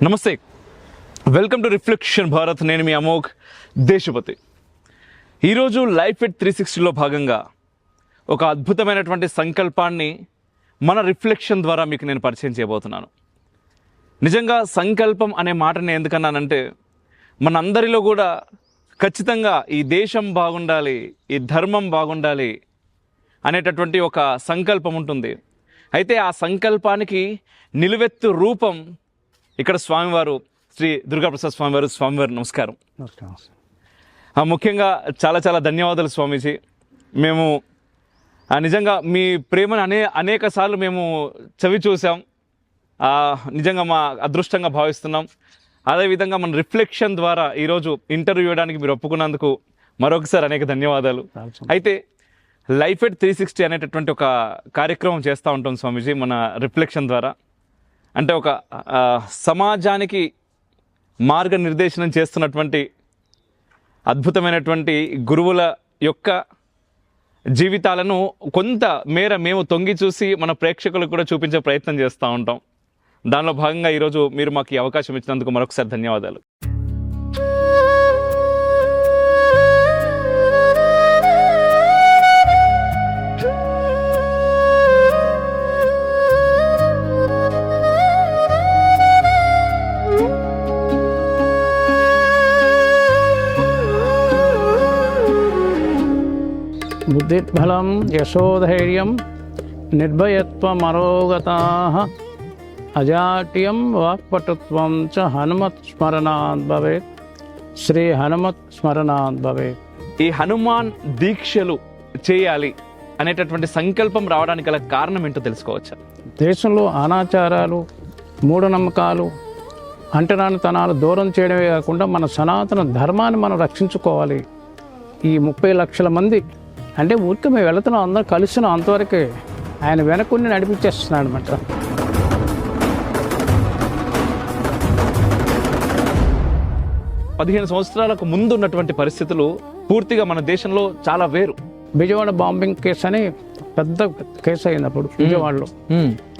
నమస్తే, welcome to reflection Bharat. నేను మీ అమోఘ్ దేశపతి. ఈరోజు లైఫ్ ఎట్ 360లో భాగంగా ఒక అద్భుతమైనటువంటి సంకల్పాన్ని మన రిఫ్లెక్షన్ ద్వారా మీకు నేను పరిచయం చేయబోతున్నాను. నిజంగా సంకల్పం అనే మాటని ఎందుకన్నానంటే, మనందరిలో కూడా ఖచ్చితంగా ఈ దేశం బాగుండాలి, ఈ ధర్మం బాగుండాలి అనేటటువంటి ఒక సంకల్పం ఉంటుంది. అయితే ఆ సంకల్పానికి నిలువెత్తు రూపం ఇక్కడ స్వామివారు, శ్రీ దుర్గాప్రసాద్ స్వామివారు నమస్కారం. ముఖ్యంగా చాలా చాలా ధన్యవాదాలు స్వామీజీ. మేము నిజంగా మీ ప్రేమను అనేక సార్లు మేము చవి చూసాం. నిజంగా మా అదృష్టంగా భావిస్తున్నాం. అదేవిధంగా మన రిఫ్లెక్షన్ ద్వారా ఈరోజు ఇంటర్వ్యూ ఇవ్వడానికి మీరు ఒప్పుకున్నందుకు మరొకసారి అనేక ధన్యవాదాలు. అయితే లైఫ్ ఎట్ 360 అనేటటువంటి ఒక కార్యక్రమం చేస్తూ ఉంటాం స్వామీజీ మన రిఫ్లెక్షన్ ద్వారా. అంటే ఒక సమాజానికి మార్గనిర్దేశనం చేస్తున్నటువంటి అద్భుతమైనటువంటి గురువుల యొక్క జీవితాలను కొంత మేర మేము తొంగి చూసి మన ప్రేక్షకులకు కూడా చూపించే ప్రయత్నం చేస్తూ ఉంటాం. దానిలో భాగంగా ఈరోజు మీరు మాకు ఈ అవకాశం ఇచ్చినందుకు మరొకసారి ధన్యవాదాలు. బుద్ధిర్బలం యశోధైర్యం నిర్భయత్వమరోగతాః అజాట్యం వాక్పటుత్వం చ హనుమత్ స్మరణాత్ భవేత్. శ్రీ హనుమత్ స్మరణాత్ భవేత్. ఈ హనుమాన్ దీక్షలు చేయాలి అనేటటువంటి సంకల్పం రావడానికి గల కారణం ఏంటో తెలుసుకోవచ్చా? దేశంలో అనాచారాలు, మూఢనమ్మకాలు, అంటరానితనాలు దూరం చేయడమే కాకుండా మన సనాతన ధర్మాన్ని మనం రక్షించుకోవాలి. ఈ 30 లక్షల మంది అంటే ఊరికి మేము వెళుతున్నాం, అందరం కలిసినాం, అంతవరకే ఆయన వెనకుండి నడిపించేస్తున్నాడు అనమాట. పదిహేను సంవత్సరాలకు ముందు ఉన్నటువంటి పరిస్థితులు పూర్తిగా మన దేశంలో చాలా వేరు. విజయవాడ బాంబింగ్ కేసు అని పెద్ద కేసు అయింది అప్పుడు విజయవాడలో.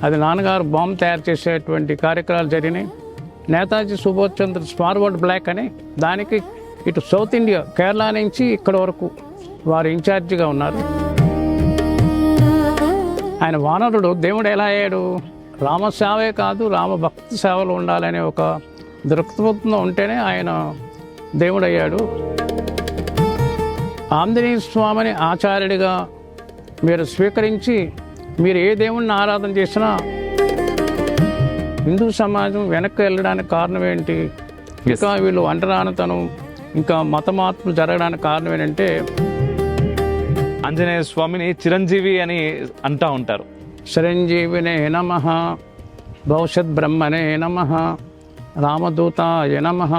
అది నాన్నగారు బాంబు తయారు చేసేటువంటి కార్యక్రమాలు జరిగినాయి. నేతాజీ సుభాష్ చంద్ర ఫార్వర్డ్ బ్లాక్ అని దానికి ఇటు సౌత్ ఇండియా కేరళ నుంచి ఇక్కడ వరకు వారు ఇన్ఛార్జిగా ఉన్నారు. ఆయన వానరుడు దేవుడు ఎలా అయ్యాడు? రామసేవే కాదు, రామ భక్తి సేవలు ఉండాలనే ఒక దృక్పథంలో ఉంటేనే ఆయన దేవుడు అయ్యాడు. ఆంజనేయ స్వామిని ఆచార్యుడిగా మీరు స్వీకరించి మీరు ఏ దేవుణ్ణి ఆరాధన చేసినా హిందూ సమాజం వెనక్కి వెళ్ళడానికి కారణం ఏంటి? ఇంకా వీళ్ళు అంటరానితనం, ఇంకా మత మార్పులు జరగడానికి కారణం ఏంటంటే ఆంజనేయ స్వామిని చిరంజీవి అని అంటూ ఉంటారు. చిరంజీవినే నమః, భవిష్యత్ బ్రహ్మనే నమః, రామదూతాయ నమః.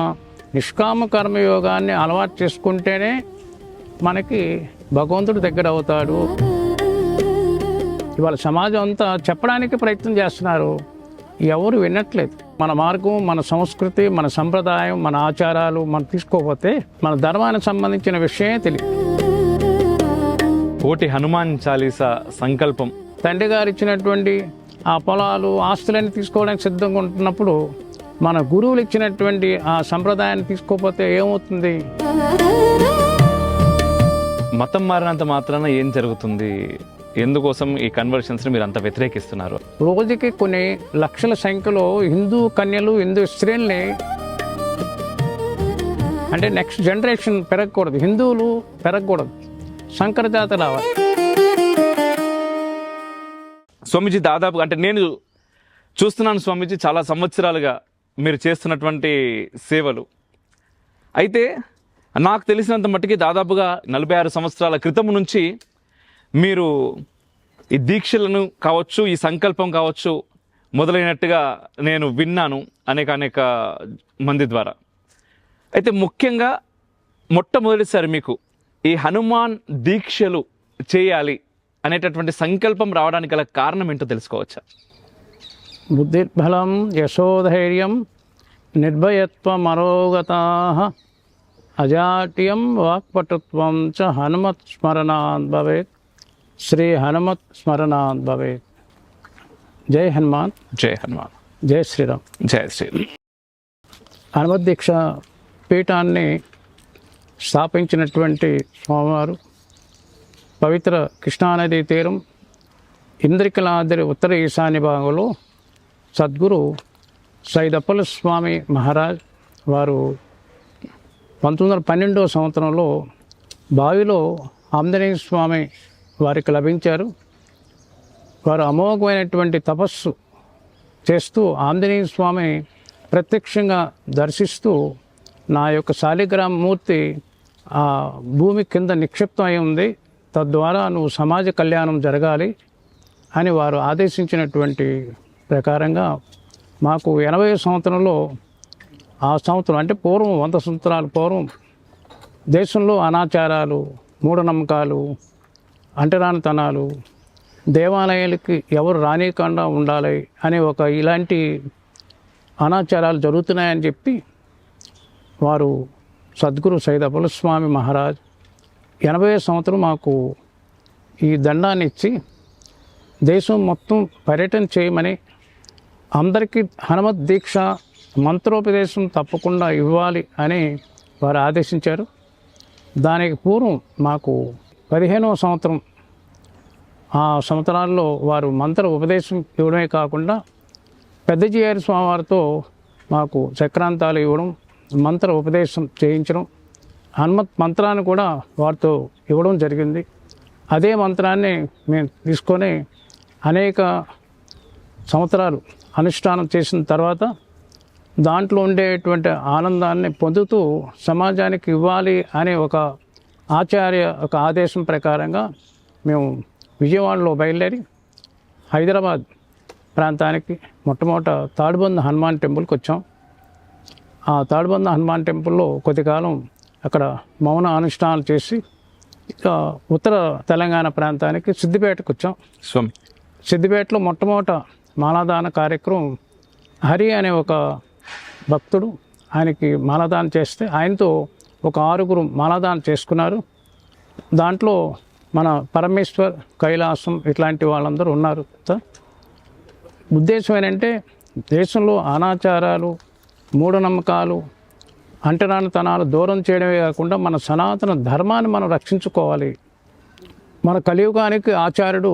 నిష్కామ కర్మయోగాన్ని అలవాటు చేసుకుంటేనే మనకి భగవంతుడు దగ్గర అవుతాడు. ఇవాళ సమాజం అంతా చెప్పడానికి ప్రయత్నం చేస్తున్నారు, ఎవరు వినట్లేదు. మన మార్గం, మన సంస్కృతి, మన సంప్రదాయం, మన ఆచారాలు మనం తీసుకోకపోతే మన ధర్మానికి సంబంధించిన విషయమే తెలియదు. కోటి హనుమాన్ చాలీసా సంకల్పం. తండ్రి గారు ఇచ్చినటువంటి ఆ పొలాలు, ఆస్తులన్నీ తీసుకోవడానికి సిద్ధంగా ఉంటున్నప్పుడు మన గురువులు ఇచ్చినటువంటి ఆ సంప్రదాయాన్ని తీసుకోకపోతే ఏమవుతుంది? మతం మారినంత మాత్రాన ఏం జరుగుతుంది? ఎందుకోసం ఈ కన్వర్షన్స్ని మీరు అంత వ్యతిరేకిస్తున్నారు? రోజుకి కొన్ని లక్షల సంఖ్యలో హిందూ కన్యలు, హిందూ స్త్రీల్ని, అంటే నెక్స్ట్ జనరేషన్ పెరగకూడదు, హిందువులు పెరగకూడదు, శంకర జాతి రావాలి. స్వామీజీ దాదాపు అంటే నేను చూస్తున్నాను స్వామీజీ చాలా సంవత్సరాలుగా మీరు చేస్తున్నటువంటి సేవలు. అయితే నాకు తెలిసినంత మట్టుకి దాదాపుగా 46 సంవత్సరాల క్రితం నుంచి మీరు ఈ దీక్షలను కావచ్చు, ఈ సంకల్పం కావచ్చు మొదలైనట్టుగా నేను విన్నాను అనేక మంది ద్వారా. అయితే ముఖ్యంగా మొట్టమొదటిసారి మీకు ఈ హనుమాన్ దీక్షలు చేయాలి అనేటటువంటి సంకల్పం రావడానికి గల కారణం ఏంటో తెలుసుకోవచ్చా? బుద్ధిర్బలం యశోధైర్యం నిర్భయత్వమరోగతాః అజాట్యం వాక్పటుత్వం చ హనుమత్ స్మరణాత్ భవేత్. శ్రీ హనుమత్ స్మరణాత్ భవేత్. జై హనుమాన్. జై హనుమాన్. జై శ్రీరామ్. జై శ్రీరామ్. హనుమద్దీక్ష పీఠాన్ని స్థాపించినటువంటి స్వామివారు పవిత్ర కృష్ణానదీ తీరం ఇంద్రికలాద్రి ఉత్తర ఈశాన్య భాగంలో సద్గురు సైదప్పల స్వామి మహారాజ్ వారు 1912వ సంవత్సరంలో బావిలో ఆంజనేయ స్వామి వారికి లభించారు. వారు అమోఘమైనటువంటి తపస్సు చేస్తూ ఆంజనేయ స్వామి ప్రత్యక్షంగా దర్శిస్తూ నా యొక్క శాలిగ్రామ మూర్తి ఆ భూమి కింద నిక్షిప్తం అయి ఉంది, తద్వారా నువ్వు సమాజ కళ్యాణం జరగాలి అని వారు ఆదేశించినటువంటి ప్రకారంగా మాకు 80 సంవత్సరంలో ఆ సంవత్సరం అంటే పూర్వం 100 సంవత్సరాల పూర్వం దేశంలో అనాచారాలు, మూఢనమ్మకాలు, అంటరానితనాలు, దేవాలయాలకి ఎవరు రానికుండా ఉండాలి అనే ఇలాంటి అనాచారాలు జరుగుతున్నాయని చెప్పి వారు సద్గురు సైదప్పల స్వామి మహారాజ్ 80 సంవత్సరం మాకు ఈ దండాన్ని ఇచ్చి దేశం మొత్తం పర్యటన చేయమని, అందరికీ హనుమత్ దీక్ష మంత్రోపదేశం తప్పకుండా ఇవ్వాలి అని వారు ఆదేశించారు. దానికి పూర్వం మాకు 15వ సంవత్సరం ఆ సంవత్సరాల్లో వారు మంత్ర ఉపదేశం ఇవ్వడమే కాకుండా పెద్దజీఆర్ స్వామివారితో మాకు చక్రాంతాలు ఇవ్వడం, మంత్ర ఉపదేశం చేయించడం, హనుమత్ మంత్రాన్ని కూడా వారితో ఇవ్వడం జరిగింది. అదే మంత్రాన్ని మేము తీసుకొని అనేక సంవత్సరాలు అనుష్ఠానం చేసిన తర్వాత దాంట్లో ఉండేటువంటి ఆనందాన్ని పొందుతూ సమాజానికి ఇవ్వాలి అనే ఒక ఆదేశం ప్రకారంగా మేము విజయవాడలో బయలుదేరి హైదరాబాద్ ప్రాంతానికి మొట్టమొదట తాడుబంద హనుమాన్ టెంపుల్కి వచ్చాం. ఆ తాడుబంద హనుమాన్ టెంపుల్లో కొద్దికాలం అక్కడ మౌన అనుష్ఠానాలు చేసి ఇక ఉత్తర తెలంగాణ ప్రాంతానికి సిద్దిపేటకు వచ్చాం. స్వామి సిద్దిపేటలో మొట్టమొదట మాలాదాన కార్యక్రమం హరి అనే ఒక భక్తుడు, ఆయనకి మాలాదానం చేస్తే ఆయనతో ఒక 6 మాలాదానం చేసుకున్నారు. దాంట్లో మన పరమేశ్వర్, కైలాసం ఇట్లాంటి వాళ్ళందరూ ఉన్నారు. ఉద్దేశం ఏంటంటే దేశంలో అనాచారాలు, మూఢనమ్మకాలు, అంటరానితనాలు దూరం చేయడమే కాకుండా మన సనాతన ధర్మాన్ని మనం రక్షించుకోవాలి. మన కలియుగానికి ఆచార్యుడు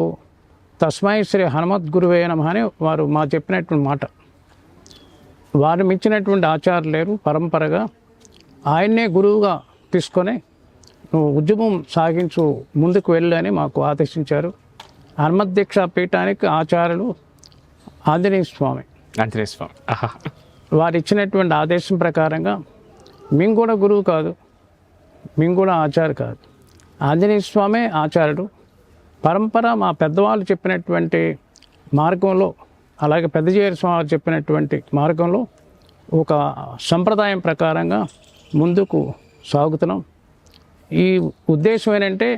తస్మై శ్రీ హనుమద్ గురువే నమః అని వారు మా చెప్పినటువంటి మాట. వారు మించినటువంటి ఆచార్యులు లేరు. పరంపరగా ఆయన్నే గురువుగా తీసుకొని నువ్వు ఉద్యమం సాగించు, ముందుకు వెళ్ళు అని మాకు ఆదేశించారు. హనుమత్ దీక్షా పీఠానికి ఆచార్యులు ఆంజనేయ స్వామి. వారు ఇచ్చినటువంటి ఆదేశం ప్రకారంగా మేము కూడా గురువు కాదు, మేము కూడా ఆచార్య కాదు, ఆంజనేయ స్వామే ఆచార్యుడు. పరంపర మా పెద్దవాళ్ళు చెప్పినటువంటి మార్గంలో, అలాగే పెద్దజీయర్ స్వామి చెప్పినటువంటి మార్గంలో ఒక సంప్రదాయం ప్రకారంగా ముందుకు సాగుతున్నాం. ఈ ఉద్దేశం ఏంటంటే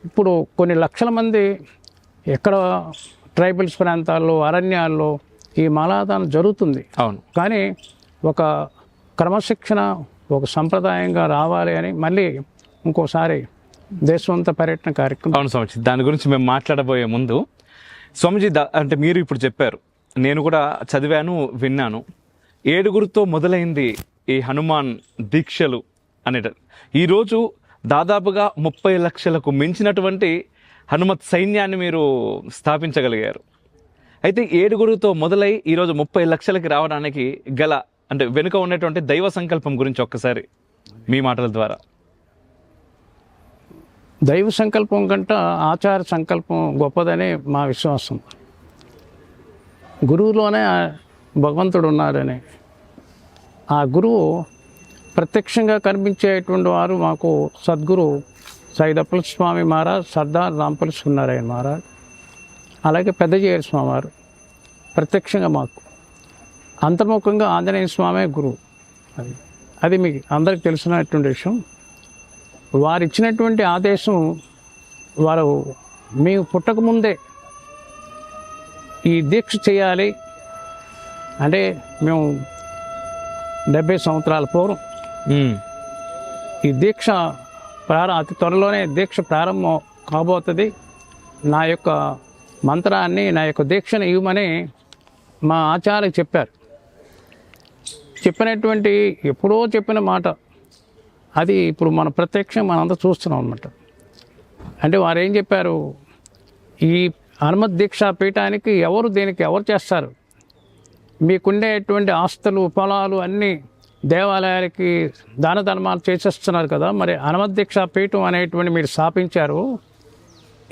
ఇప్పుడు కొన్ని లక్షల మంది ఎక్కడ ట్రైబల్స్ ప్రాంతాల్లో, అరణ్యాల్లో ఈ మాలాదానం జరుగుతుంది. అవును. కానీ ఒక క్రమశిక్షణ, ఒక సంప్రదాయంగా రావాలి అని మళ్ళీ ఇంకోసారి దేశవంత పర్యటన కార్యక్రమం. అవును స్వామిజీ, దాని గురించి మేము మాట్లాడబోయే ముందు స్వామిజీ అంటే మీరు ఇప్పుడు చెప్పారు, నేను కూడా చదివాను, విన్నాను. 7గురితో మొదలైంది ఈ హనుమాన్ దీక్షలు అనేట. ఈరోజు దాదాపుగా 30 లక్షలకు మించినటువంటి హనుమత్ సైన్యాన్ని మీరు స్థాపించగలిగారు. అయితే 7గురితో మొదలై ఈరోజు 30 లక్షలకి రావడానికి గల అంటే వెనుక ఉన్నటువంటి దైవ సంకల్పం గురించి ఒక్కసారి మీ మాటల ద్వారా. దైవ సంకల్పం కంటే ఆచార సంకల్పం గొప్పదని మా విశ్వాసం. గురువులోనే భగవంతుడు ఉన్నారని, ఆ గురువు ప్రత్యక్షంగా కనిపించేటువంటి వారు మాకు సద్గురు సైదప్పల స్వామి మహారాజ్, సర్దార్ రాంపల్లి సున్నారాయణ మహారాజ్, అలాగే పెద్దజీయర్ స్వామి వారు ప్రత్యక్షంగా మాకు. అంతర్ముఖంగా ఆంజనేయ స్వామి గురువు. అది మీకు అందరికి తెలిసినటువంటి విషయం. వారు ఇచ్చినటువంటి ఆదేశం, వారు మేము పుట్టకముందే ఈ దీక్ష చేయాలి అంటే మేము 70 సంవత్సరాల పూర్వం ఈ దీక్ష అతి త్వరలోనే దీక్ష ప్రారంభం కాబోతుంది, నా యొక్క మంత్రాన్ని, నా యొక్క దీక్షను ఇవ్వమని మా ఆచార్య చెప్పారు. చెప్పినటువంటి ఎప్పుడో చెప్పిన మాట అది ఇప్పుడు మన ప్రత్యక్షం మనంతా చూస్తున్నాం అన్నమాట. అంటే వారు ఏం చెప్పారు, ఈ హనుమత్ దీక్షా పీఠానికి దీనికి ఎవరు చేస్తారు, మీకుండేటువంటి ఆస్తులు పొలాలు అన్నీ దేవాలయాలకి దాన ధర్మాలు చేసేస్తున్నారు కదా, మరి హనుమత్ దీక్షా పీఠం అనేటువంటి మీరు స్థాపించారు,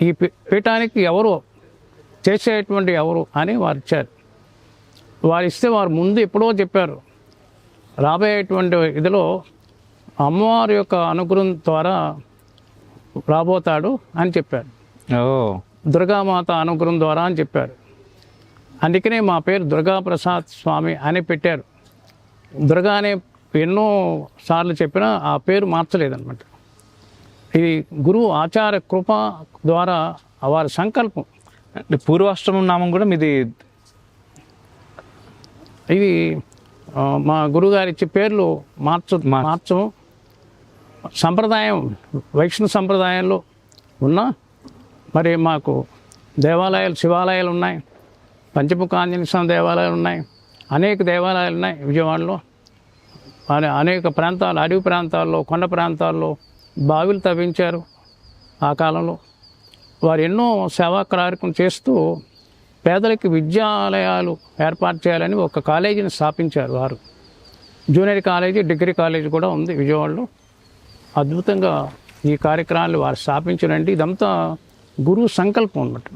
ఈ పీఠానికి ఎవరు అని వారు ఇచ్చారు. వారు ఇస్తే వారు ముందు ఎప్పుడో చెప్పారు, రాబోయేటువంటి ఇదిలో అమ్మవారి యొక్క అనుగ్రహం ద్వారా రాబోతాడు అని చెప్పారు. దుర్గామాత అనుగ్రహం ద్వారా అని చెప్పారు. అందుకనే మా పేరు దుర్గాప్రసాద్ స్వామి అని పెట్టారు. దుర్గా అనే ఎన్నో సార్లు చెప్పినా ఆ పేరు మార్చలేదన్నమాట. ఇది గురువు ఆచార కృప ద్వారా వారి సంకల్పం. పూర్వాశ్రమం నామం కూడా మీది? ఇది మా గురువుగారు ఇచ్చే పేర్లు మార్చము. సంప్రదాయం వైష్ణవ సంప్రదాయంలో మరి మాకు దేవాలయాలు, శివాలయాలు ఉన్నాయి, పంచముఖ ఆంజనేయ స్వామి దేవాలయాలు ఉన్నాయి, అనేక దేవాలయాలు ఉన్నాయి విజయవాడలో. అనేక ప్రాంతాలు, అడవి ప్రాంతాల్లో, కొండ ప్రాంతాల్లో బావిలు తవ్వించారు. ఆ కాలంలో వారు ఎన్నో సేవా కార్యక్రమం చేస్తూ పేదలకి విద్యాలయాలు ఏర్పాటు చేయాలని ఒక కాలేజీని స్థాపించారు వారు. జూనియర్ కాలేజీ, డిగ్రీ కాలేజీ కూడా ఉంది విజయవాడలో. అద్భుతంగా ఈ కార్యక్రమాలు వారు స్థాపించారంటే ఇదంతా గురువు సంకల్పం అన్నమాట.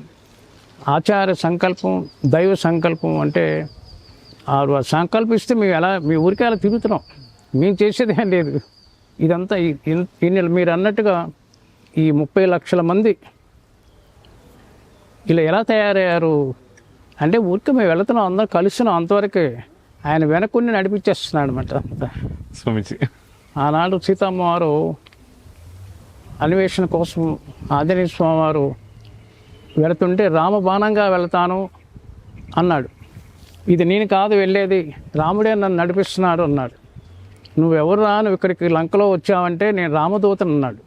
ఆచార సంకల్పం, దైవ సంకల్పం. అంటే సంకల్పిస్తే మీ ఊరికి అలా తిరుగుతున్నాం, మేము చేసేది ఏం లేదు. ఇదంతా మీరు అన్నట్టుగా ఈ 30 లక్షల మంది ఇలా ఎలా తయారయ్యారు అంటే ఊరికి మేము వెళుతున్నాం, అందరం కలుస్తున్నాం, అంతవరకే ఆయన వెనక్కుని నడిపించేస్తున్నాడు అనమాట స్వామిజీ. ఆనాడు సీతమ్మ వారు అన్వేషణ కోసం ఆంజనేయ స్వామి వారు వెళుతుంటే రామబాణంగా వెళతాను అన్నాడు. ఇది నేను కాదు వెళ్ళేది, రాముడే నన్ను నడిపిస్తున్నాడు అన్నాడు. నువ్వెవరు నువ్వు ఇక్కడికి లంకలో వచ్చావంటే నేను రామదూతను అన్నాడు.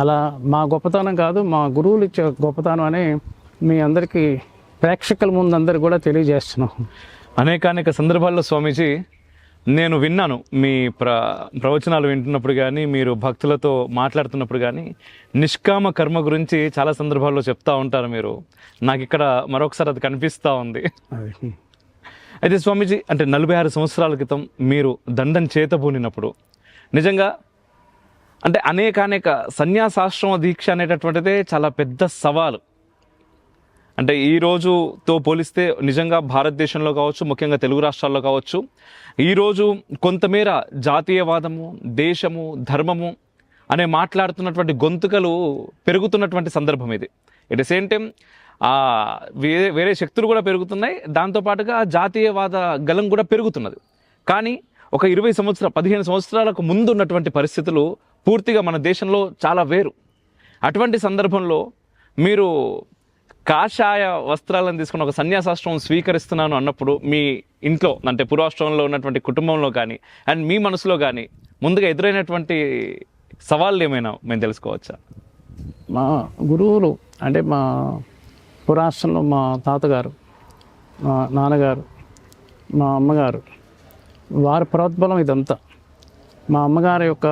అలా మా గొప్పతనం కాదు, మా గురువులు ఇచ్చే గొప్పతనం అని మీ అందరికీ ప్రేక్షకుల ముందు అందరు కూడా తెలియజేస్తున్నాం. అనేక సందర్భాల్లో స్వామీజీ నేను విన్నాను, మీ ప్రవచనాలు వింటున్నప్పుడు కానీ, మీరు భక్తులతో మాట్లాడుతున్నప్పుడు కానీ నిష్కామ కర్మ గురించి చాలా సందర్భాల్లో చెప్తా ఉంటారు మీరు. నాకు ఇక్కడ మరొకసారి అది కనిపిస్తూ ఉంది. అయితే స్వామీజీ, అంటే 46 సంవత్సరాల క్రితం మీరు దండం చేతబూనినప్పుడు నిజంగా అంటే అనేక సన్యాసాశ్రమ దీక్ష అనేటటువంటిదే చాలా పెద్ద సవాలు. అంటే ఈ రోజుతో పోలిస్తే నిజంగా భారతదేశంలో కావచ్చు, ముఖ్యంగా తెలుగు రాష్ట్రాల్లో కావచ్చు, ఈరోజు కొంతమేర జాతీయవాదము, దేశము, ధర్మము అనే మాట్లాడుతున్నటువంటి గొంతుకలు పెరుగుతున్నటువంటి సందర్భం ఇది. ఎట్ ద సేమ్ టైం వేరే శక్తులు కూడా పెరుగుతున్నాయి, దాంతోపాటుగా జాతీయవాద గలం కూడా పెరుగుతున్నది. కానీ ఒక 15 సంవత్సరాలకు ముందు ఉన్నటువంటి పరిస్థితులు పూర్తిగా మన దేశంలో చాలా వేరు. అటువంటి సందర్భంలో మీరు కాషాయ వస్త్రాలను తీసుకుని ఒక సన్యాసాశ్రమం స్వీకరిస్తున్నాను అన్నప్పుడు మీ ఇంట్లో, అంటే పూర్వాశ్రమంలో ఉన్నటువంటి కుటుంబంలో కానీ అండ్ మీ మనసులో కానీ ముందుగా ఎదురైనటువంటి సవాళ్ళు ఏమైనా మేము తెలుసుకోవచ్చా? మా గురువులు అంటే మా పురాశ్రమంలో మా తాతగారు, మా నాన్నగారు, మా అమ్మగారు, వారి ప్రోద్బలం ఇదంతా. మా అమ్మగారి యొక్క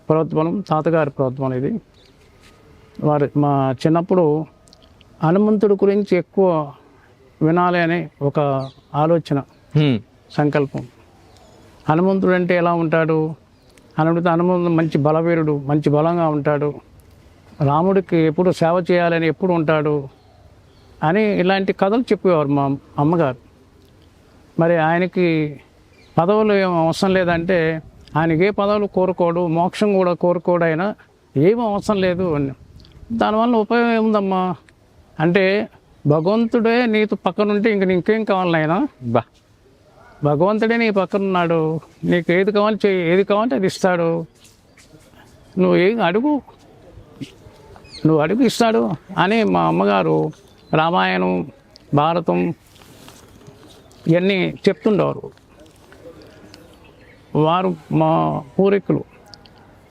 ప్రోద్బలం, తాతగారి ప్రోద్బలం ఇది. మా చిన్నప్పుడు హనుమంతుడి గురించి ఎక్కువ వినాలి అనే ఒక ఆలోచన, సంకల్పం. హనుమంతుడు అంటే ఎలా ఉంటాడు, హనుమంతుడు మంచి బలవీరుడు, మంచి బలంగా ఉంటాడు, రాముడికి ఎప్పుడు సేవ చేయాలని ఎప్పుడు ఉంటాడు అని ఇలాంటి కథలు చెప్పేవారు మా అమ్మగారు. మరి ఆయనకి పదవులు ఏం అవసరం లేదంటే, ఆయనకి ఏ పదవులు కోరుకోడు, మోక్షం కూడా కోరుకోడు, అయినా ఏమీ అవసరం లేదు. దానివల్ల ఉపయోగం ఏముందమ్మా అంటే, భగవంతుడే నీతో పక్కనుంటే ఇంకేం కావాలి ఆయన? భగవంతుడే నీ పక్కనున్నాడు, నీకు ఏది కావాలి చెయ్యి, ఏది కావాలంటే అది ఇస్తాడు, నువ్వు అడుగు ఇస్తాడు అని మా అమ్మగారు రామాయణం, భారతం ఇవన్నీ చెప్తుండేవారు. వారు మా పూర్వీకులు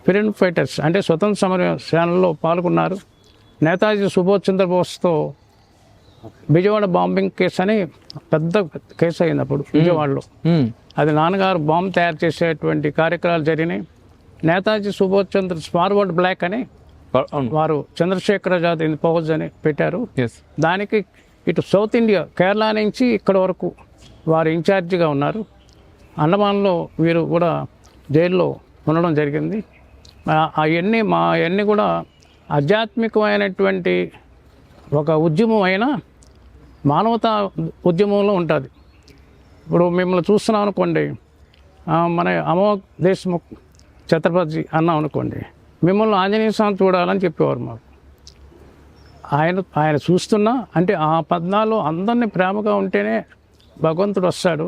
ఫ్రీడమ్ ఫైటర్స్, అంటే స్వతంత్ర సమర సేనలో పాల్గొన్నారు. నేతాజీ సుభాష్ చంద్రబోస్తో విజయవాడ బాంబింగ్ కేసు అని పెద్ద కేసు అయింది అప్పుడు విజయవాడలో. అది నాన్నగారు బాంబు తయారు చేసేటువంటి కార్యక్రమాలు జరిగినాయి. నేతాజీ సుభాష్ చంద్ర ఫార్వర్డ్ బ్లాక్ అని అవును. వారు చంద్రశేఖరాజాద్ ఇన్ పౌజ్ అని పెట్టారు. ఎస్. దానికి ఇటు సౌత్ ఇండియా కేరళ నుంచి ఇక్కడ వరకు వారు ఇన్ఛార్జిగా ఉన్నారు. అండమాన్లో వీరు కూడా జైల్లో ఉండడం జరిగింది. అవన్నీ కూడా ఆధ్యాత్మికమైనటువంటి ఒక ఉద్యమం అయినా మానవతా ఉద్యమంలో ఉంటుంది. ఇప్పుడు మిమ్మల్ని చూస్తున్నాం అనుకోండి, మన అమోఘ్ దేశ్ముఖ్ ఛత్రపతి అన్నాం అనుకోండి, మిమ్మల్ని ఆంజనేయ స్వామి చూడాలని చెప్పేవారు మాకు. ఆయన చూస్తున్నా అంటే ఆ పద్నాలు అందరినీ ప్రేమగా ఉంటేనే భగవంతుడు వస్తాడు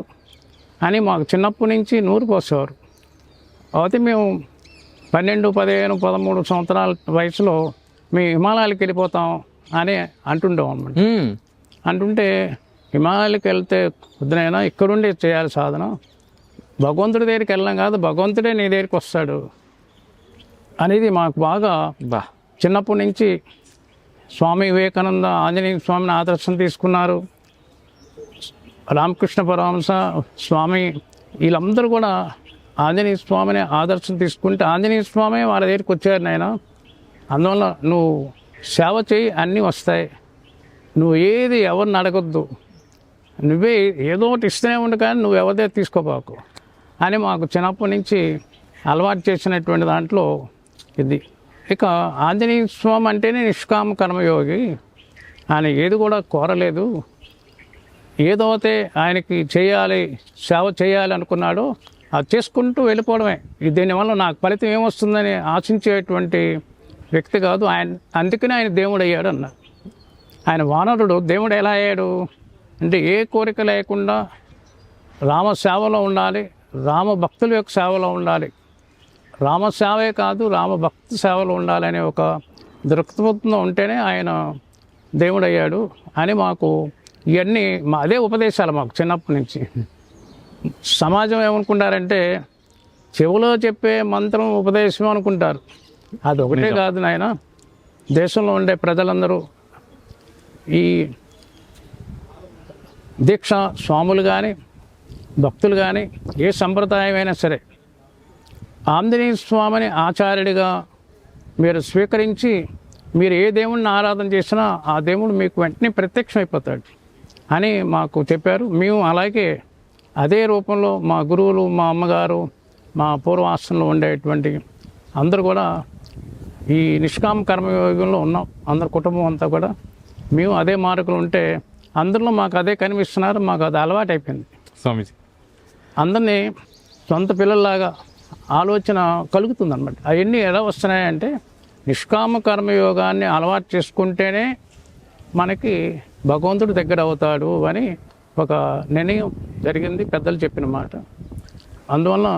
అని మాకు చిన్నప్పటి నుంచి నూరు పోసేవారు. అయితే మేము 12, 15, 13 సంవత్సరాల వయసులో మేము హిమాలయాలకు వెళ్ళిపోతాం అని అంటుండేవాం అన్నమాట. అంటుంటే హిమాలయాలకు వెళ్తే వద్దునైనా ఇక్కడుండి చేయాలి సాధన, భగవంతుడి దగ్గరికి వెళ్ళాం కాదు, భగవంతుడే నీ దగ్గరికి వస్తాడు అనేది మాకు బాగా చిన్నప్పటి నుంచి స్వామి వివేకానంద ఆంజనేయ స్వామిని ఆదర్శం తీసుకున్నారు. రామకృష్ణ పరమహంస స్వామి వీళ్ళందరూ కూడా ఆంజనేయ స్వామిని ఆదర్శం తీసుకుంటే ఆంజనేయ స్వామి వాళ్ళ దగ్గరికి వచ్చారు. నాయన అందువల్ల నువ్వు సేవ చేయి, అన్నీ వస్తాయి, నువ్వు ఏది ఎవరిని అడగొద్దు, నువ్వే ఏదో ఒకటి ఇస్తూనే ఉండు కానీ నువ్వు ఎవరి దగ్గర తీసుకోబాకు అని మాకు చిన్నప్పటి నుంచి అలవాటు చేసినటువంటి దాంట్లో ఇది. ఇక ఆంజనేయ స్వామి అంటేనే నిష్కామ కర్మయోగి. ఆయన ఏది కూడా కోరలేదు, ఏదైతే ఆయనకి చేయాలి, సేవ చేయాలి అనుకున్నాడో అది చేసుకుంటూ వెళ్ళిపోవడమే. దీనివల్ల నాకు ఫలితం ఏమొస్తుందని ఆశించేటువంటి వ్యక్తి కాదు ఆయన. అందుకనే ఆయన దేవుడు అయ్యాడు అన్నారు. ఆయన వానరుడు దేవుడు ఎలా అయ్యాడు అంటే ఏ కోరిక లేకుండా రామ సేవలో ఉండాలి, రామ భక్తుల యొక్క సేవలో ఉండాలి, రామ సేవే కాదు రామ భక్తి సేవలో ఉండాలనే ఒక దృక్పథంలో ఉంటేనే ఆయన దేవుడు అయ్యాడు అని మాకు ఇవన్నీ అదే ఉపదేశాలు మాకు చిన్నప్పటి నుంచి. సమాజం ఏమనుకుంటారంటే చెవులో చెప్పే మంత్రం ఉపదేశం అనుకుంటారు. అది ఒకటే కాదు నాయన, దేశంలో ఉండే ప్రజలందరూ ఈ దీక్ష స్వాములు కానీ భక్తులు కానీ ఏ సంప్రదాయమైనా సరే ఆంజనేయ స్వామిని ఆచార్యుడిగా మీరు స్వీకరించి మీరు ఏ దేవుణ్ణి ఆరాధన చేసినా ఆ దేవుడు మీకు వెంటనే ప్రత్యక్షమైపోతాడు అని మాకు చెప్పారు. మేము అలాగే అదే రూపంలో మా గురువులు, మా అమ్మగారు, మా పూర్వాశ్రమంలో ఉండేటువంటి అందరూ కూడా ఈ నిష్కామ కర్మయోగంలో ఉన్నాం. అందరి కుటుంబం అంతా కూడా మేము అదే మార్గంలో ఉంటే అందరిలో మాకు అదే కనిపిస్తున్నారు. మాకు అది అలవాటు అయిపోయింది. స్వామీజీ అందరినీ సొంత పిల్లల్లాగా ఆలోచన కలుగుతుంది అన్నమాట. అవన్నీ ఎలా వస్తున్నాయంటే నిష్కామ కర్మయోగాన్ని అలవాటు చేసుకుంటేనే మనకి భగవంతుడు దగ్గర అవుతాడు అని ఒక నిర్ణయం జరిగింది, పెద్దలు చెప్పిన మాట. అందువల్ల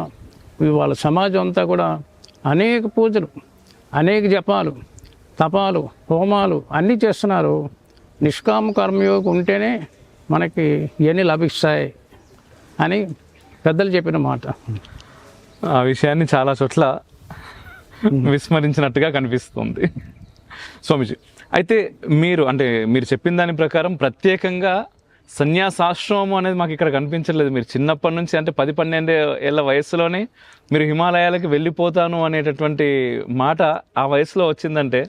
వాళ్ళ సమాజం అంతా కూడా అనేక పూజలు, అనేక జపాలు, తపాలు, హోమాలు అన్నీ చేస్తున్నారు. నిష్కామ కర్మయోగం ఉంటేనే మనకి ఇవన్నీ లభిస్తాయి అని పెద్దలు చెప్పిన మాట. ఆ విషయాన్ని చాలా చోట్ల విస్మరించినట్టుగా కనిపిస్తుంది స్వామీజీ. అయితే మీరు చెప్పిన దాని ప్రకారం ప్రత్యేకంగా సన్యాసాశ్రమం అనేది మాకు ఇక్కడ కనిపించలేదు. మీరు చిన్నప్పటి నుంచి అంటే 10-12 ఏళ్ళ వయసులోనే మీరు హిమాలయాలకి వెళ్ళిపోతాను అనేటటువంటి మాట ఆ వయసులో వచ్చిందంటే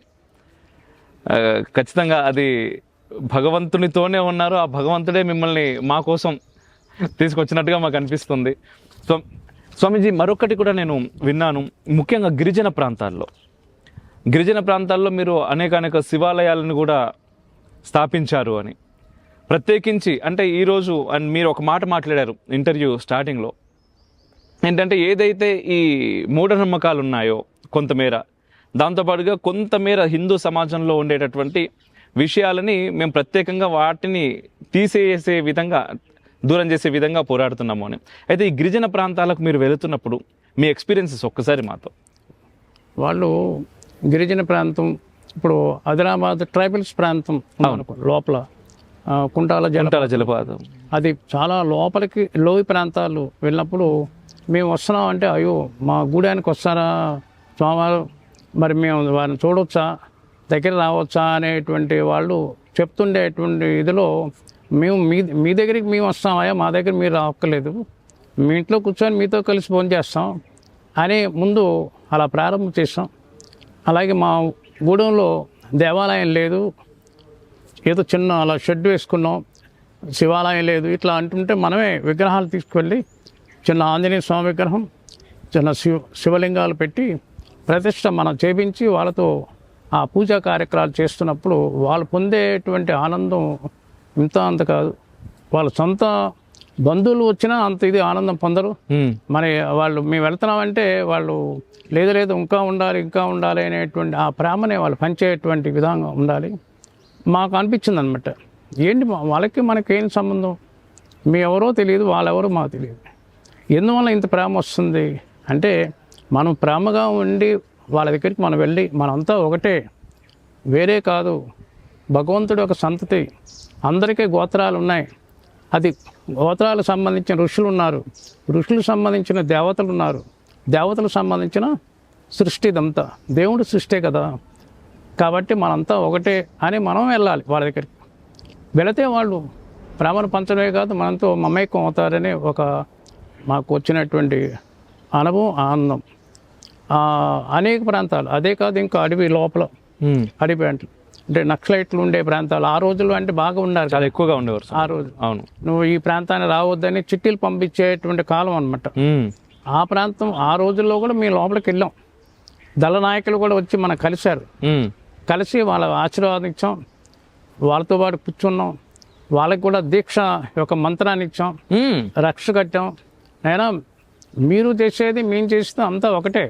ఖచ్చితంగా అది భగవంతునితోనే ఉన్నారు. ఆ భగవంతుడే మిమ్మల్ని మా కోసం తీసుకొచ్చినట్టుగా మాకు అనిపిస్తుంది. స్వామీజీ మరొకటి కూడా నేను విన్నాను, ముఖ్యంగా గిరిజన ప్రాంతాల్లో మీరు అనేక శివాలయాలను కూడా స్థాపించారు అని. ప్రత్యేకించి అంటే ఈరోజు మీరు ఒక మాట మాట్లాడారు ఇంటర్వ్యూ స్టార్టింగ్లో, ఏంటంటే ఏదైతే ఈ మూఢనమ్మకాలు ఉన్నాయో కొంతమేర, దాంతోపాటుగా కొంతమేర హిందూ సమాజంలో ఉండేటటువంటి విషయాలని మేము ప్రత్యేకంగా వాటిని తీసేసే విధంగా, దూరం చేసే విధంగా పోరాడుతున్నాము అని. అయితే ఈ గిరిజన ప్రాంతాలకు మీరు వెళుతున్నప్పుడు మీ ఎక్స్పీరియన్సెస్ ఒక్కసారి మాతో. వాళ్ళు గిరిజన ప్రాంతం, ఇప్పుడు ఆదిలాబాద్ ట్రైబల్స్ ప్రాంతం లోపల కుంటాల జలపాతం, అది చాలా లోపలికి లోయ ప్రాంతాలు వెళ్ళినప్పుడు మేము వస్తున్నాం అంటే అయ్యో మా గూడానికి వస్తారా స్వామివారు, మరి మేము వారిని చూడవచ్చా, దగ్గర రావచ్చా అనేటువంటి వాళ్ళు చెప్తుండేటువంటి ఇదిలో మేము మీ దగ్గరికి మేము వస్తామయ్యా, మా దగ్గర మీరు రావక్కర్లేదు, మీ ఇంట్లో కూర్చొని మీతో కలిసి భోజనం చేస్తాం అని ముందు అలా ప్రారంభం చేస్తాం. అలాగే మా గూడెంలో దేవాలయం లేదు, ఏదో చిన్న అలా షెడ్ వేసుకున్నాం, శివాలయం లేదు, ఇట్లా అంటుంటే మనమే విగ్రహాలు తీసుకువెళ్ళి చిన్న ఆంజనేయ స్వామి విగ్రహం, చిన్న శివలింగాలు పెట్టి ప్రతిష్ట మనం చేపించి వాళ్ళతో ఆ పూజా కార్యక్రమాలు చేస్తున్నప్పుడు వాళ్ళు పొందేటువంటి ఆనందం ఇంత అంత కాదు. వాళ్ళ సొంత బంధువులు వచ్చినా అంత ఇది ఆనందం పొందరు. మరి వాళ్ళు మేము వెళ్తున్నామంటే వాళ్ళు లేదు ఇంకా ఉండాలి అనేటువంటి ఆ ప్రేమనే వాళ్ళు పంచేటువంటి విధంగా ఉండాలి. మాకు అనిపించింది అనమాట, ఏంటి వాళ్ళకి మనకేం సంబంధం, మీ ఎవరో తెలియదు, వాళ్ళెవరో మాకు తెలియదు, ఎందువల్ల ఇంత ప్రేమ వస్తుంది అంటే మనం ప్రేమగా ఉండి వాళ్ళ దగ్గరికి మనం వెళ్ళి మనంతా ఒకటే, వేరే కాదు, భగవంతుడి ఒక సంతతి, అందరికీ గోత్రాలు ఉన్నాయి, అది గోత్రాలకు సంబంధించిన ఋషులు ఉన్నారు, ఋషులకు సంబంధించిన దేవతలు ఉన్నారు, దేవతలకు సంబంధించిన సృష్టి, ఇదంతా దేవుడి సృష్టే కదా, కాబట్టి మనంతా ఒకటే అని మనం వెళ్ళాలి వాళ్ళ దగ్గరికి. వెళితే వాళ్ళు ప్రేమను పంచడమే కాదు మనతో మమేకం అవుతారని ఒక మాకు వచ్చినటువంటి అనుభవం, ఆనందం. అనేక ప్రాంతాలు, అదే కాదు ఇంకా అడవి లోపల, అడవి అంటే నక్సలైట్లు ఉండే ప్రాంతాలు ఆ రోజుల్లో అంటే బాగా ఉన్నారు, చాలా ఎక్కువగా ఉండేవారు ఆ రోజు. అవును, నువ్వు ఈ ప్రాంతాన్ని రావద్దని చిట్టీలు పంపించేటువంటి కాలం అనమాట ఆ ప్రాంతం. ఆ రోజుల్లో కూడా మేము లోపలికి వెళ్ళాం, దళ నాయకులు కూడా వచ్చి మనం కలిశారు, కలిసి వాళ్ళ ఆశీర్వాదం ఇచ్చాం, వాళ్ళతో పాటు కూర్చున్నాం, వాళ్ళకి కూడా దీక్ష యొక్క మంత్రాన్ని ఇచ్చాం, రక్ష కట్టాం. అయినా మీరు చేసేది మేము చేస్తే అంతా ఒకటే,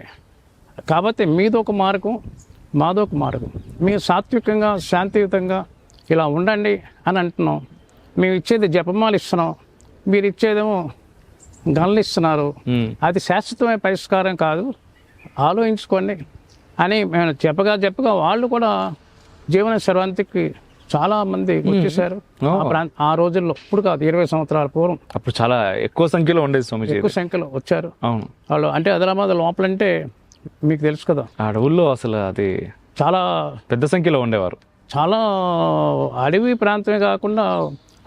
కాబట్టి మీదొక మార్గం మాదొక మార్గం, మీరు సాత్వికంగా శాంతియుతంగా ఇలా ఉండండి అని అంటున్నాం. మేము ఇచ్చేది జపమాలు ఇస్తున్నాం, మీరు ఇచ్చేదేమో గన్లు ఇస్తున్నారు, అది శాశ్వతమైన పరిష్కారం కాదు, ఆలోచించుకోండి అని మేము చెప్పగా వాళ్ళు కూడా జీవన సర్వంతికి చాలా మంది వచ్చేసారు ఆ రోజుల్లో. ఇప్పుడు కాదు, 20 సంవత్సరాల పూర్వం. అప్పుడు చాలా ఎక్కువ సంఖ్యలో ఉండేది స్వామి, ఎక్కువ సంఖ్యలో వచ్చారు. అవును, వాళ్ళు అంటే ఆదిలాబాద్ లోపలంటే మీకు తెలుసు కదా, అడవుల్లో అసలు అది చాలా పెద్ద సంఖ్యలో ఉండేవారు. చాలా అడవి ప్రాంతమే కాకుండా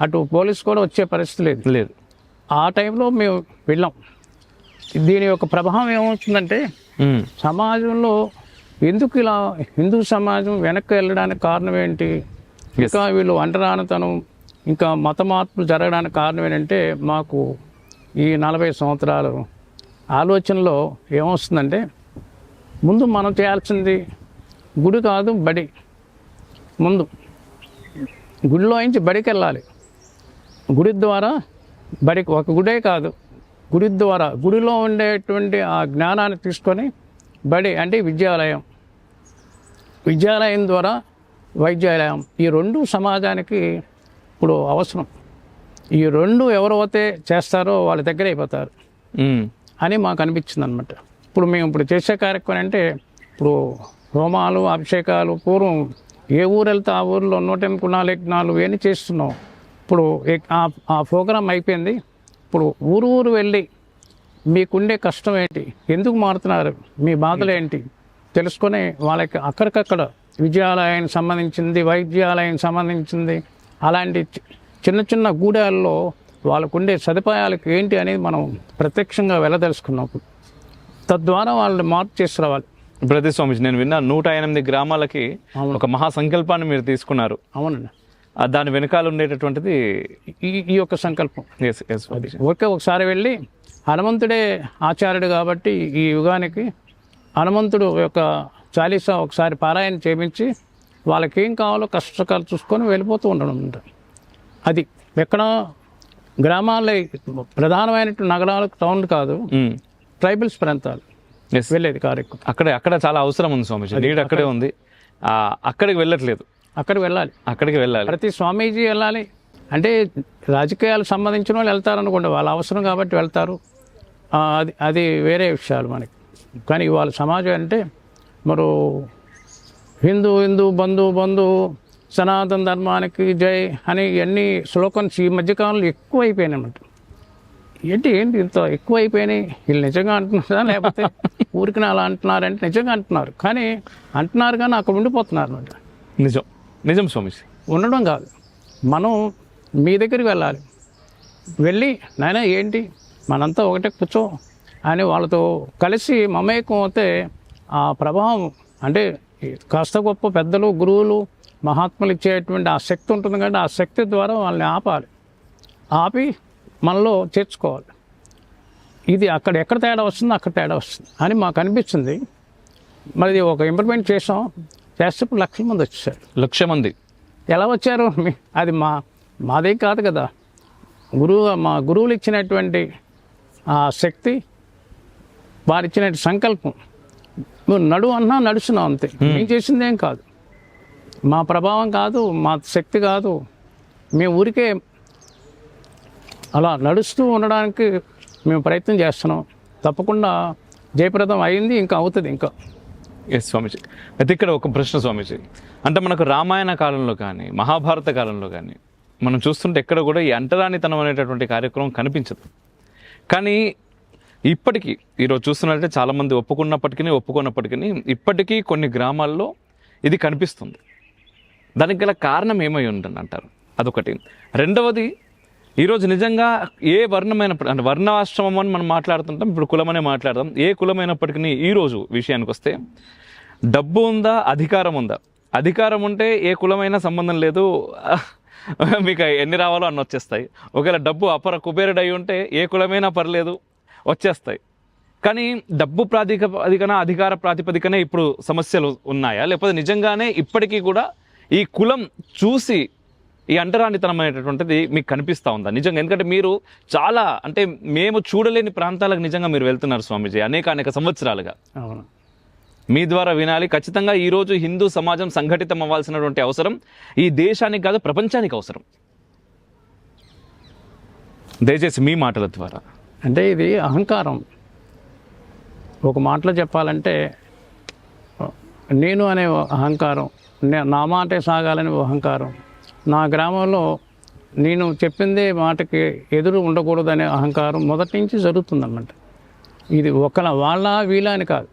అటు పోలీసు కూడా వచ్చే పరిస్థితి లేదు. ఆ టైంలో మేము వెళ్ళాం. దీని యొక్క ప్రభావం ఏమవుతుందంటే సమాజంలో ఎందుకు ఇలా హిందూ సమాజం వెనక్కి వెళ్ళడానికి కారణం ఏంటి, ఇంకా వీళ్ళు అంటరానితనం, ఇంకా మత మార్పులు జరగడానికి కారణం ఏంటంటే మాకు ఈ 40 సంవత్సరాలు ఆలోచనలో ఏమొస్తుందంటే, ముందు మనం చేయాల్సింది గుడి కాదు బడి. ముందు గుడిలో నుంచి బడికి వెళ్ళాలి, గుడి ద్వారా బడికి, ఒక గుడే కాదు గుడి ద్వారా గుడిలో ఉండేటువంటి ఆ జ్ఞానాన్ని తీసుకొని బడి అంటే విద్యాలయం, విద్యాలయం ద్వారా వైద్యాలయం, ఈ రెండు సమాజానికి ఇప్పుడు అవసరం. ఈ రెండు ఎవరైతే చేస్తారో వాళ్ళ దగ్గర అయిపోతారు అని మాకు అనిపించింది అనమాట. ఇప్పుడు చేసే కార్యక్రమం అంటే ఇప్పుడు హోమాలు, అభిషేకాలు, పూర్వం ఏ ఊరు వెళ్తే ఆ ఊరిలో 108 కుణాలు యజ్ఞాలు ఇవన్నీ చేస్తున్నాం. ఇప్పుడు ఆ ప్రోగ్రాం అయిపోయింది. ఇప్పుడు ఊరు వెళ్ళి మీకుండే కష్టం ఏంటి, ఎందుకు మారుతున్నారు, మీ బాధలు ఏంటి తెలుసుకొని వాళ్ళకి అక్కడికక్కడ విద్యాలయానికి సంబంధించింది, వైద్యాలయానికి సంబంధించింది, అలాంటి చిన్న చిన్న గూడాల్లో వాళ్ళకుండే సదుపాయాలకు ఏంటి అనేది మనం ప్రత్యక్షంగా వెళ్ళదలుచుకున్నప్పుడు తద్వారా వాళ్ళని మార్పు చేసి రావాలి. ప్రతి స్వామిజీ, నేను విన్నా 108 గ్రామాలకి ఒక మహా సంకల్పాన్ని మీరు తీసుకున్నారు. అవునండి, దాని వెనకాల ఉండేటటువంటిది ఈ యొక్క సంకల్పం. ఒకసారి వెళ్ళి హనుమంతుడే ఆచార్యుడు కాబట్టి ఈ యుగానికి హనుమంతుడు యొక్క చాలీసా ఒకసారి పారాయణ చేయించి వాళ్ళకి ఏం కావాలో కష్టకాలు చూసుకొని వెళ్ళిపోతూ ఉండడం. అది ఎక్కడ గ్రామాల్లో ప్రధానమైనటువంటి నగరాలు, టౌన్ కాదు, ట్రైబల్స్ ప్రాంతాలు వెళ్ళేది కార్యక్రమం. అక్కడ చాలా అవసరం ఉంది స్వామీజీ, నీడు అక్కడే ఉంది, అక్కడికి వెళ్ళట్లేదు. అక్కడికి వెళ్ళాలి, ప్రతి స్వామీజీ వెళ్ళాలి. అంటే రాజకీయాలకు సంబంధించిన వాళ్ళు వెళ్తారనుకోండి, వాళ్ళ అవసరం కాబట్టి వెళ్తారు, అది వేరే విషయాలు మనకి. కానీ వాళ్ళ సమాజం అంటే మరో హిందూ బంధు సనాతన ధర్మానికి జై అని ఇవన్నీ స్లోకన్స్ ఈ మధ్యకాలంలో ఎక్కువ అయిపోయినాయి అన్నమాట. ఏంటి ఇంత ఎక్కువ అయిపోయినాయి, వీళ్ళు నిజంగా అంటున్నారా లేకపోతే ఊరికి అలా అంటున్నారంటే నిజంగా అంటున్నారు, కానీ అక్కడ ఉండిపోతున్నారు అన్నమాట. నిజం స్వామీజీ, ఉండడం కాదు, మనం మీ దగ్గరికి వెళ్ళాలి. వెళ్ళి నాయన ఏంటి మనంతా ఒకటే కూర్చో అని వాళ్ళతో కలిసి మమేకం అవుతే ఆ ప్రభావం అంటే కాస్త గొప్ప పెద్దలు గురువులు మహాత్ములు ఇచ్చేటువంటి ఆ శక్తి ఉంటుంది కాబట్టి ఆ శక్తి ద్వారా వాళ్ళని ఆపాలి, ఆపి మనలో చేర్చుకోవాలి. ఇది అక్కడ ఎక్కడ తేడా వస్తుందో అక్కడ తేడా వస్తుంది అని మాకు అనిపించింది. మరి ఒక ఇంప్లిమెంట్ చేస్తే ఇప్పుడు 1,00,000 మంది వచ్చేసారు. 1,00,000 మంది ఎలా వచ్చారు? అది మాదే కాదు కదా, మా గురువులు ఇచ్చినటువంటి ఆ శక్తి, వారు ఇచ్చిన సంకల్పం. నువ్వు నడు అన్నా నడుస్తున్నావు అంతే, మేము చేసిందేం కాదు, మా ప్రభావం కాదు, మా శక్తి కాదు. మేము ఊరికే అలా నడుస్తూ ఉండడానికి మేము ప్రయత్నం చేస్తున్నాం. తప్పకుండా జయప్రదం అయింది, ఇంకా అవుతుంది ఇంకా. ఎస్ స్వామీజీ. అయితే ఇక్కడ ఒక ప్రశ్న స్వామీజీ, అంటే మనకు రామాయణ కాలంలో కానీ మహాభారత కాలంలో కానీ మనం చూస్తుంటే ఎక్కడ కూడా ఈ అంటరానితనం అనేటటువంటి కార్యక్రమం కనిపించదు. కానీ ఇప్పటికీ ఈరోజు చూస్తున్నట్టే చాలామంది ఒప్పుకున్నప్పటికీ ఇప్పటికీ కొన్ని గ్రామాల్లో ఇది కనిపిస్తుంది. దానికి గల కారణం ఏమై ఉంటుంది అంటారు? అదొకటి. రెండవది, ఈరోజు నిజంగా ఏ వర్ణమైన అంటే వర్ణాశ్రమం అని మనం మాట్లాడుతుంటాం, ఇప్పుడు కులమనే మాట్లాడదాం. ఏ కులమైనప్పటికీ ఈరోజు విషయానికి వస్తే డబ్బు ఉందా, అధికారం ఉందా? అధికారం ఉంటే ఏ కులమైనా సంబంధం లేదు, మీకు ఎన్ని రావాలో అన్ని వచ్చేస్తాయి. ఒకవేళ డబ్బు అపర కుబేరుడు అయి ఉంటే ఏ కులమైనా పర్లేదు, వచ్చేస్తాయి. కానీ డబ్బు ప్రాతిపదికన, అధికార ప్రాతిపదికనే ఇప్పుడు సమస్యలు ఉన్నాయా, లేకపోతే నిజంగానే ఇప్పటికీ కూడా ఈ కులం చూసి ఈ అంటరానితనం అనేటటువంటిది మీకు కనిపిస్తూ ఉందా నిజంగా? ఎందుకంటే మీరు చాలా అంటే మేము చూడలేని ప్రాంతాలకు నిజంగా మీరు వెళ్తున్నారు స్వామీజీ అనేక సంవత్సరాలుగా. అవును, మీ ద్వారా వినాలి. ఖచ్చితంగా ఈరోజు హిందూ సమాజం సంఘటితం అవ్వాల్సినటువంటి అవసరం ఈ దేశానికి కాదు, ప్రపంచానికి అవసరం. దయచేసి మీ మాటల ద్వారా. అంటే ఇది అహంకారం. ఒక మాటలో చెప్పాలంటే నేను అనే అహంకారం, నా మాటే సాగాలనే అహంకారం, నా గ్రామంలో నేను చెప్పిందే మాటకి ఎదురు ఉండకూడదనే అహంకారం మొదటి నుంచి జరుగుతుందన్నమాట. ఇది వాళ్ళ వీళ్ళ అని కాదు.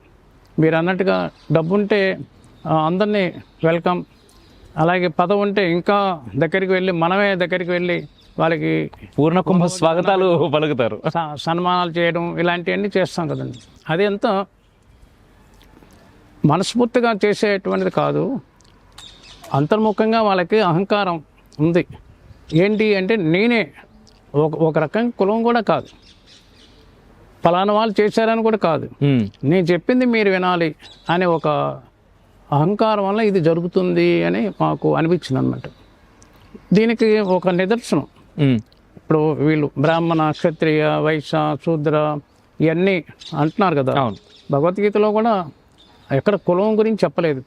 మీరు అన్నట్టుగా డబ్బుంటే అందరినీ వెల్కమ్, అలాగే పదవి ఉంటే ఇంకా దగ్గరికి వెళ్ళి మనమే దగ్గరికి వెళ్ళి వాళ్ళకి పూర్ణకుంభ స్వాగతాలు పలుకుతారు, సన్మానాలు చేయడం, ఇలాంటివన్నీ చేస్తాం కదండి. అది ఎంత మనస్ఫూర్తిగా చేసేటువంటిది కాదు. అంతర్ముఖంగా వాళ్ళకి అహంకారం ఉంది. ఏంటి అంటే నేనే ఒక రకం కులం కూడా కాదు, ఫలానా వాళ్ళు చేశారని కూడా కాదు, నేను చెప్పింది మీరు వినాలి అనే ఒక అహంకారం వల్ల ఇది జరుగుతుంది అని మాకు అనిపించింది అన్నమాట. దీనికి ఒక నిదర్శనం, ఇప్పుడు వీళ్ళు బ్రాహ్మణ, క్షత్రియ, వైశ్య, శూద్ర ఇవన్నీ అంటున్నారు కదా. భగవద్గీతలో కూడా ఎక్కడ కులం గురించి చెప్పలేదు,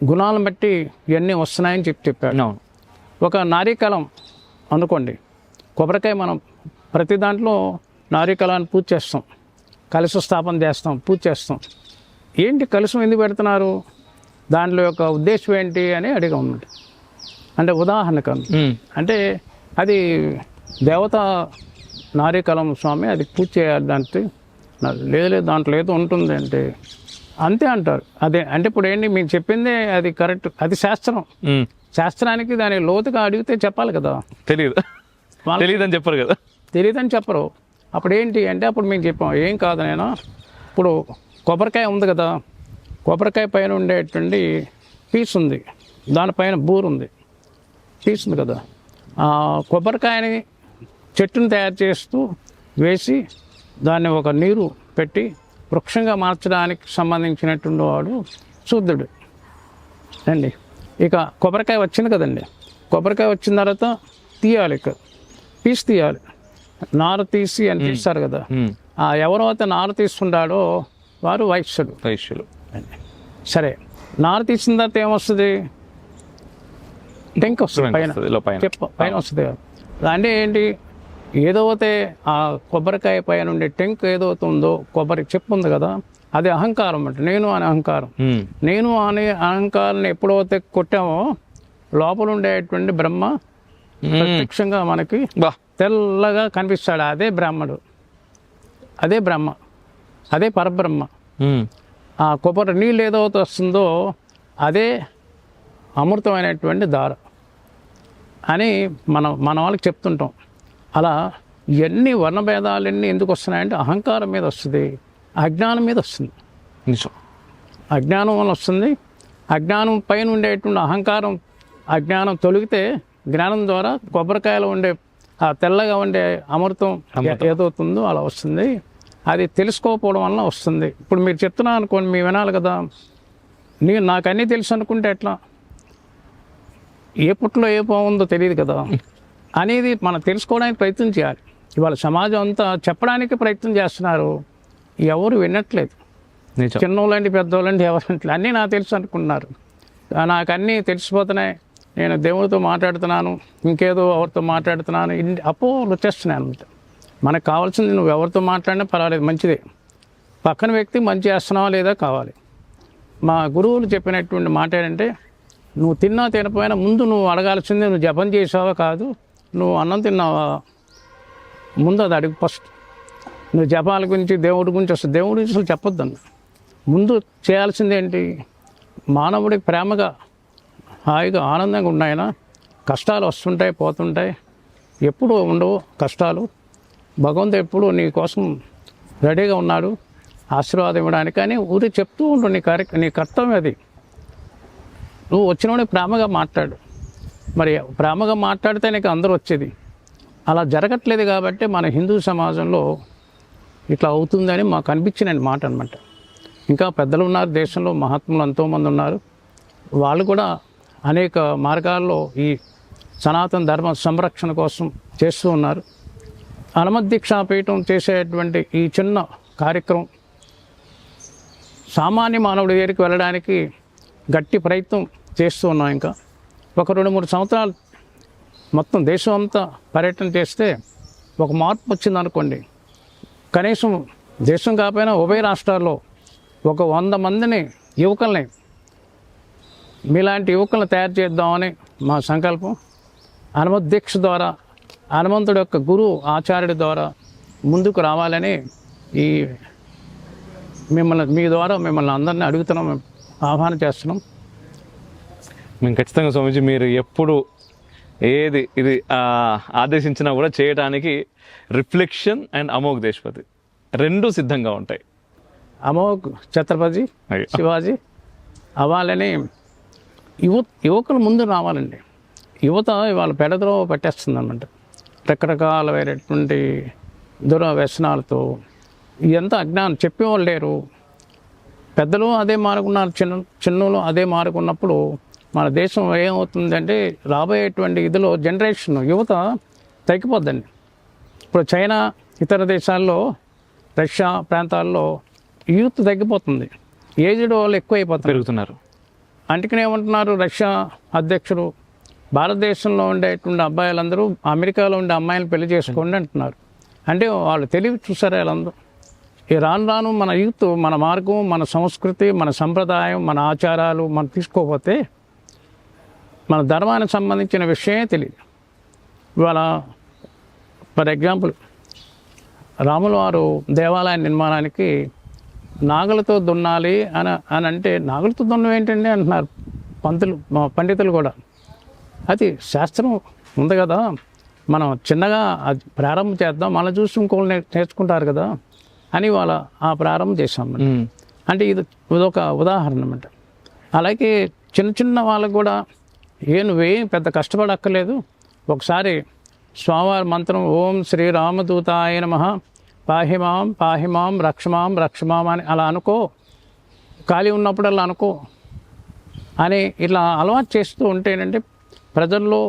గుణాలను బట్టి ఇవన్నీ వస్తున్నాయని చెప్పాడు. ఒక నారీకలం అనుకోండి, కొబ్బరికాయ మనం ప్రతి దాంట్లో నారీకలాన్ని పూజ చేస్తాం, కలశ స్థాపన చేస్తాం, పూజ చేస్తాం. ఏంటి కలశం ఎందుకు పెడుతున్నారు, దాంట్లో యొక్క ఉద్దేశం ఏంటి అని అడిగా ఉన్నది. అంటే ఉదాహరణకు అంటే అది దేవత నారీకలం స్వామి, అది పూజ చేయాలి, దాంట్లో లేదు దాంట్లో ఏదో ఉంటుంది అంటే అంతే అంటారు. అదే అంటే ఇప్పుడు ఏంటి మీకు చెప్పిందే అది కరెక్ట్, అది శాస్త్రం. శాస్త్రానికి దాని లోతుగా అడిగితే చెప్పాలి కదా. తెలియదని చెప్పరు కదా, తెలియదని చెప్పరు. అప్పుడు ఏంటి అంటే అప్పుడు మేము చెప్పాం, ఏం కాదు నేను ఇప్పుడు కొబ్బరికాయ ఉంది కదా, కొబ్బరికాయ పైన ఉండేటువంటి పీస్ ఉంది, దానిపైన బూరు ఉంది, పీస్ ఉంది కదా. ఆ కొబ్బరికాయని చెట్టుని తయారు చేస్తూ వేసి దాన్ని ఒక నీరు పెట్టి వృక్షంగా మార్చడానికి సంబంధించినటువంటి వాడు శూద్రుడు అండి. ఇక కొబ్బరికాయ వచ్చింది కదండి, కొబ్బరికాయ వచ్చిన తర్వాత తీయాలి, ఇక పీస్ తీయాలి, నార తీసి అని తీస్తారు కదా. ఎవరైతే నార తీస్తుంటాడో వారు వైశ్యులు. సరే, నార తీసిన తర్వాత ఏమొస్తుంది, టెంక్ వస్తుంది, పైన వస్తుంది కదా. అంటే ఏంటి, ఏదైతే ఆ కొబ్బరికాయ పైన ఉండే టెంక్ ఏదైతే ఉందో, కొబ్బరి చెప్పు ఉంది కదా, అది అహంకారం అంటే నేను అనే అహంకారం. నేను అనే అహంకారాన్ని ఎప్పుడైతే కొట్టామో లోపల ఉండేటువంటి బ్రహ్మ ప్రత్యక్షంగా మనకి తెల్లగా కనిపిస్తాడు. అదే బ్రాహ్మడు, అదే బ్రహ్మ, అదే పరబ్రహ్మ. ఆ కొబ్బరి నీళ్ళు ఏదైతే వస్తుందో అదే అమృతమైనటువంటి దార అని మన వాళ్ళకి చెప్తుంటాం. అలా ఇవన్నీ వర్ణభేదాలన్నీ ఎందుకు వస్తున్నాయంటే అహంకారం మీద వస్తుంది, అజ్ఞానం మీద వస్తుంది. నిజం. అజ్ఞానం వల్ల వస్తుంది. అజ్ఞానం పైన ఉండేటువంటి అహంకారం, అజ్ఞానం తొలగితే జ్ఞానం ద్వారా కొబ్బరికాయలో ఉండే ఆ తెల్లగా ఉండే అమృతం ఏదవుతుందో అలా వస్తుంది. అది తెలుసుకోకపోవడం వల్ల వస్తుంది. ఇప్పుడు మీరు చెప్తున్నారు అనుకోండి, మీరు వినాలి కదా, నాకు అన్నీ తెలుసు అనుకుంటే ఎట్లా? ఏ పుట్లో ఏ బాగుందో తెలియదు కదా అనేది మనం తెలుసుకోవడానికి ప్రయత్నం చేయాలి. ఇవాళ సమాజం అంతా చెప్పడానికి ప్రయత్నం చేస్తున్నారు, ఎవరు వినట్లేదు. నిజం. చిన్నోళ్ళండి పెద్దోళ్ళండి ఎవరంటే అన్నీ నాకు తెలుసు అనుకుంటున్నారు. నాకు అన్నీ తెలిసిపోతున్నాయి, నేను దేవుడితో మాట్లాడుతున్నాను, ఇంకేదో ఎవరితో మాట్లాడుతున్నాను, అపోహలు వచ్చేస్తున్నాయి అనమాట. మనకు కావాల్సింది నువ్వు ఎవరితో మాట్లాడినా పర్వాలేదు, మంచిదే. పక్కన వ్యక్తి మంచి చేస్తున్నావా లేదా కావాలి. మా గురువులు చెప్పినటువంటి మాట ఏంటంటే, నువ్వు తిన్నా తినపోయినా ముందు నువ్వు అడగాల్సింది నువ్వు జపం చేసావా కాదు, నువ్వు అన్నం తిన్నావా, ముందు అది అడుగు ఫస్ట్. నువ్వు జపాల గురించి దేవుడి గురించి వస్తుంది, దేవుడి గురించి అసలు చెప్పొద్దన్న. ముందు చేయాల్సింది ఏంటి? మానవుడికి ప్రేమగా హాయిగా ఆనందంగా ఉన్నాయన. కష్టాలు వస్తుంటాయి పోతుంటాయి, ఎప్పుడు ఉండవు కష్టాలు. భగవంతుడు ఎప్పుడు నీ కోసం రెడీగా ఉన్నాడు ఆశీర్వాదం ఇవ్వడానికి. కానీ ఊరి చెప్తూ ఉండు, నీ కర్తవ్యం అది. నువ్వు వచ్చినవాడికి ప్రేమగా మాట్లాడు. మరి ప్రేమగా మాట్లాడితే నీకు అందరూ వచ్చేది. అలా జరగట్లేదు కాబట్టి మన హిందూ సమాజంలో ఇట్లా అవుతుందని మాకు అనిపించిన మాట అనమాట. ఇంకా పెద్దలు ఉన్నారు దేశంలో, మహాత్ములు ఎంతోమంది ఉన్నారు. వాళ్ళు కూడా అనేక మార్గాల్లో ఈ సనాతన ధర్మ సంరక్షణ కోసం చేస్తూ ఉన్నారు. హనుమద్దీక్షాపీఠం చేసేటువంటి ఈ చిన్న కార్యక్రమం సామాన్య మానవుడి దగ్గరికి వెళ్ళడానికి గట్టి ప్రయత్నం చేస్తూ ఉన్నాం. ఇంకా ఒక 2-3 సంవత్సరాలు మొత్తం దేశం అంతా పర్యటన చేస్తే ఒక మార్పు వచ్చింది అనుకోండి. కనీసం దేశం కాకపోయినా ఉభయ రాష్ట్రాల్లో ఒక 100 మందిని యువకుల్ని, మీలాంటి యువకులను తయారు చేద్దామని మా సంకల్పం. హనుమద్దీక్ష ద్వారా హనుమంతుడి యొక్క గురువు ఆచార్యుడి ద్వారా ముందుకు రావాలని ఈ మీ ద్వారా మిమ్మల్ని అందరినీ అడుగుతున్నాం, ఆహ్వానం చేస్తున్నాం. మేము ఖచ్చితంగా స్వామీజీ, మీరు ఎప్పుడు ఏది ఇది ఆదేశించినా కూడా చేయడానికి రిఫ్లెక్షన్ అండ్ అమోఘ్ దేశపతి రెండూ సిద్ధంగా ఉంటాయి. అమోఘ్ ఛత్రపతి శివాజీ అవ్వాలని యువకులు ముందు రావాలండి. యువత ఇవాళ పెడదలో పట్టేస్తుంది అన్నమాట. రకరకాలైనటువంటి దురవ్యసనాలతో ఇదంతా అజ్ఞానం, చెప్పేవాళ్ళు లేరు. పెద్దలు అదే మారుకున్నారు, చిన్నలు అదే మారుకున్నప్పుడు మన దేశం ఏమవుతుందంటే రాబోయేటువంటి ఇదిలో జనరేషన్ యువత తగ్గిపోద్దండి. ఇప్పుడు చైనా ఇతర దేశాల్లో, రష్యా ప్రాంతాల్లో యూత్ తగ్గిపోతుంది, ఏజ్డ్ వాళ్ళు ఎక్కువైపోతారు, పెరుగుతున్నారు. అందుకనే ఏమంటున్నారు రష్యా అధ్యక్షుడు, భారతదేశంలో ఉండేటువంటి అబ్బాయిలందరూ అమెరికాలో ఉండే అమ్మాయిలను పెళ్లి చేసుకోండి అంటున్నారు. అంటే వాళ్ళు తెలివి చూసారా వాళ్ళందరూ. ఈ రాను మన యూత్, మన మార్గం, మన సంస్కృతి, మన సంప్రదాయం, మన ఆచారాలు మనం తీసుకోకపోతే మన ధర్మానికి సంబంధించిన విషయమే తెలియదు. ఇవాళ ఫర్ ఎగ్జాంపుల్ రాముల వారు దేవాలయ నిర్మాణానికి నాగలతో దున్నాలి అని అంటే నాగలతో దున్నం ఏంటండి అంటున్నారు పండితులు కూడా. అది శాస్త్రం ఉంది కదా, మనం చిన్నగా అది ప్రారంభం చేద్దాం, మళ్ళీ చూసి ఇంకోళ్ళు నేర్చుకుంటారు కదా అని వాళ్ళ ఆ ప్రారంభం చేసాం. అంటే ఇదొక ఉదాహరణ అన్నమాట. అలాగే చిన్న వాళ్ళకు కూడా నువ్వేం పెద్ద కష్టపడక్కర్లేదు. ఒకసారి స్వామివారి మంత్రం ఓం శ్రీ రామదూతాయ నమః పాహిమాం పాహిమాం రక్షమాం రక్షమాం అని అలా అనుకో, ఖాళీ ఉన్నప్పుడల్లా అనుకో అని ఇట్లా అలవాటు చేస్తూ ఉంటేనంటే ప్రజల్లో,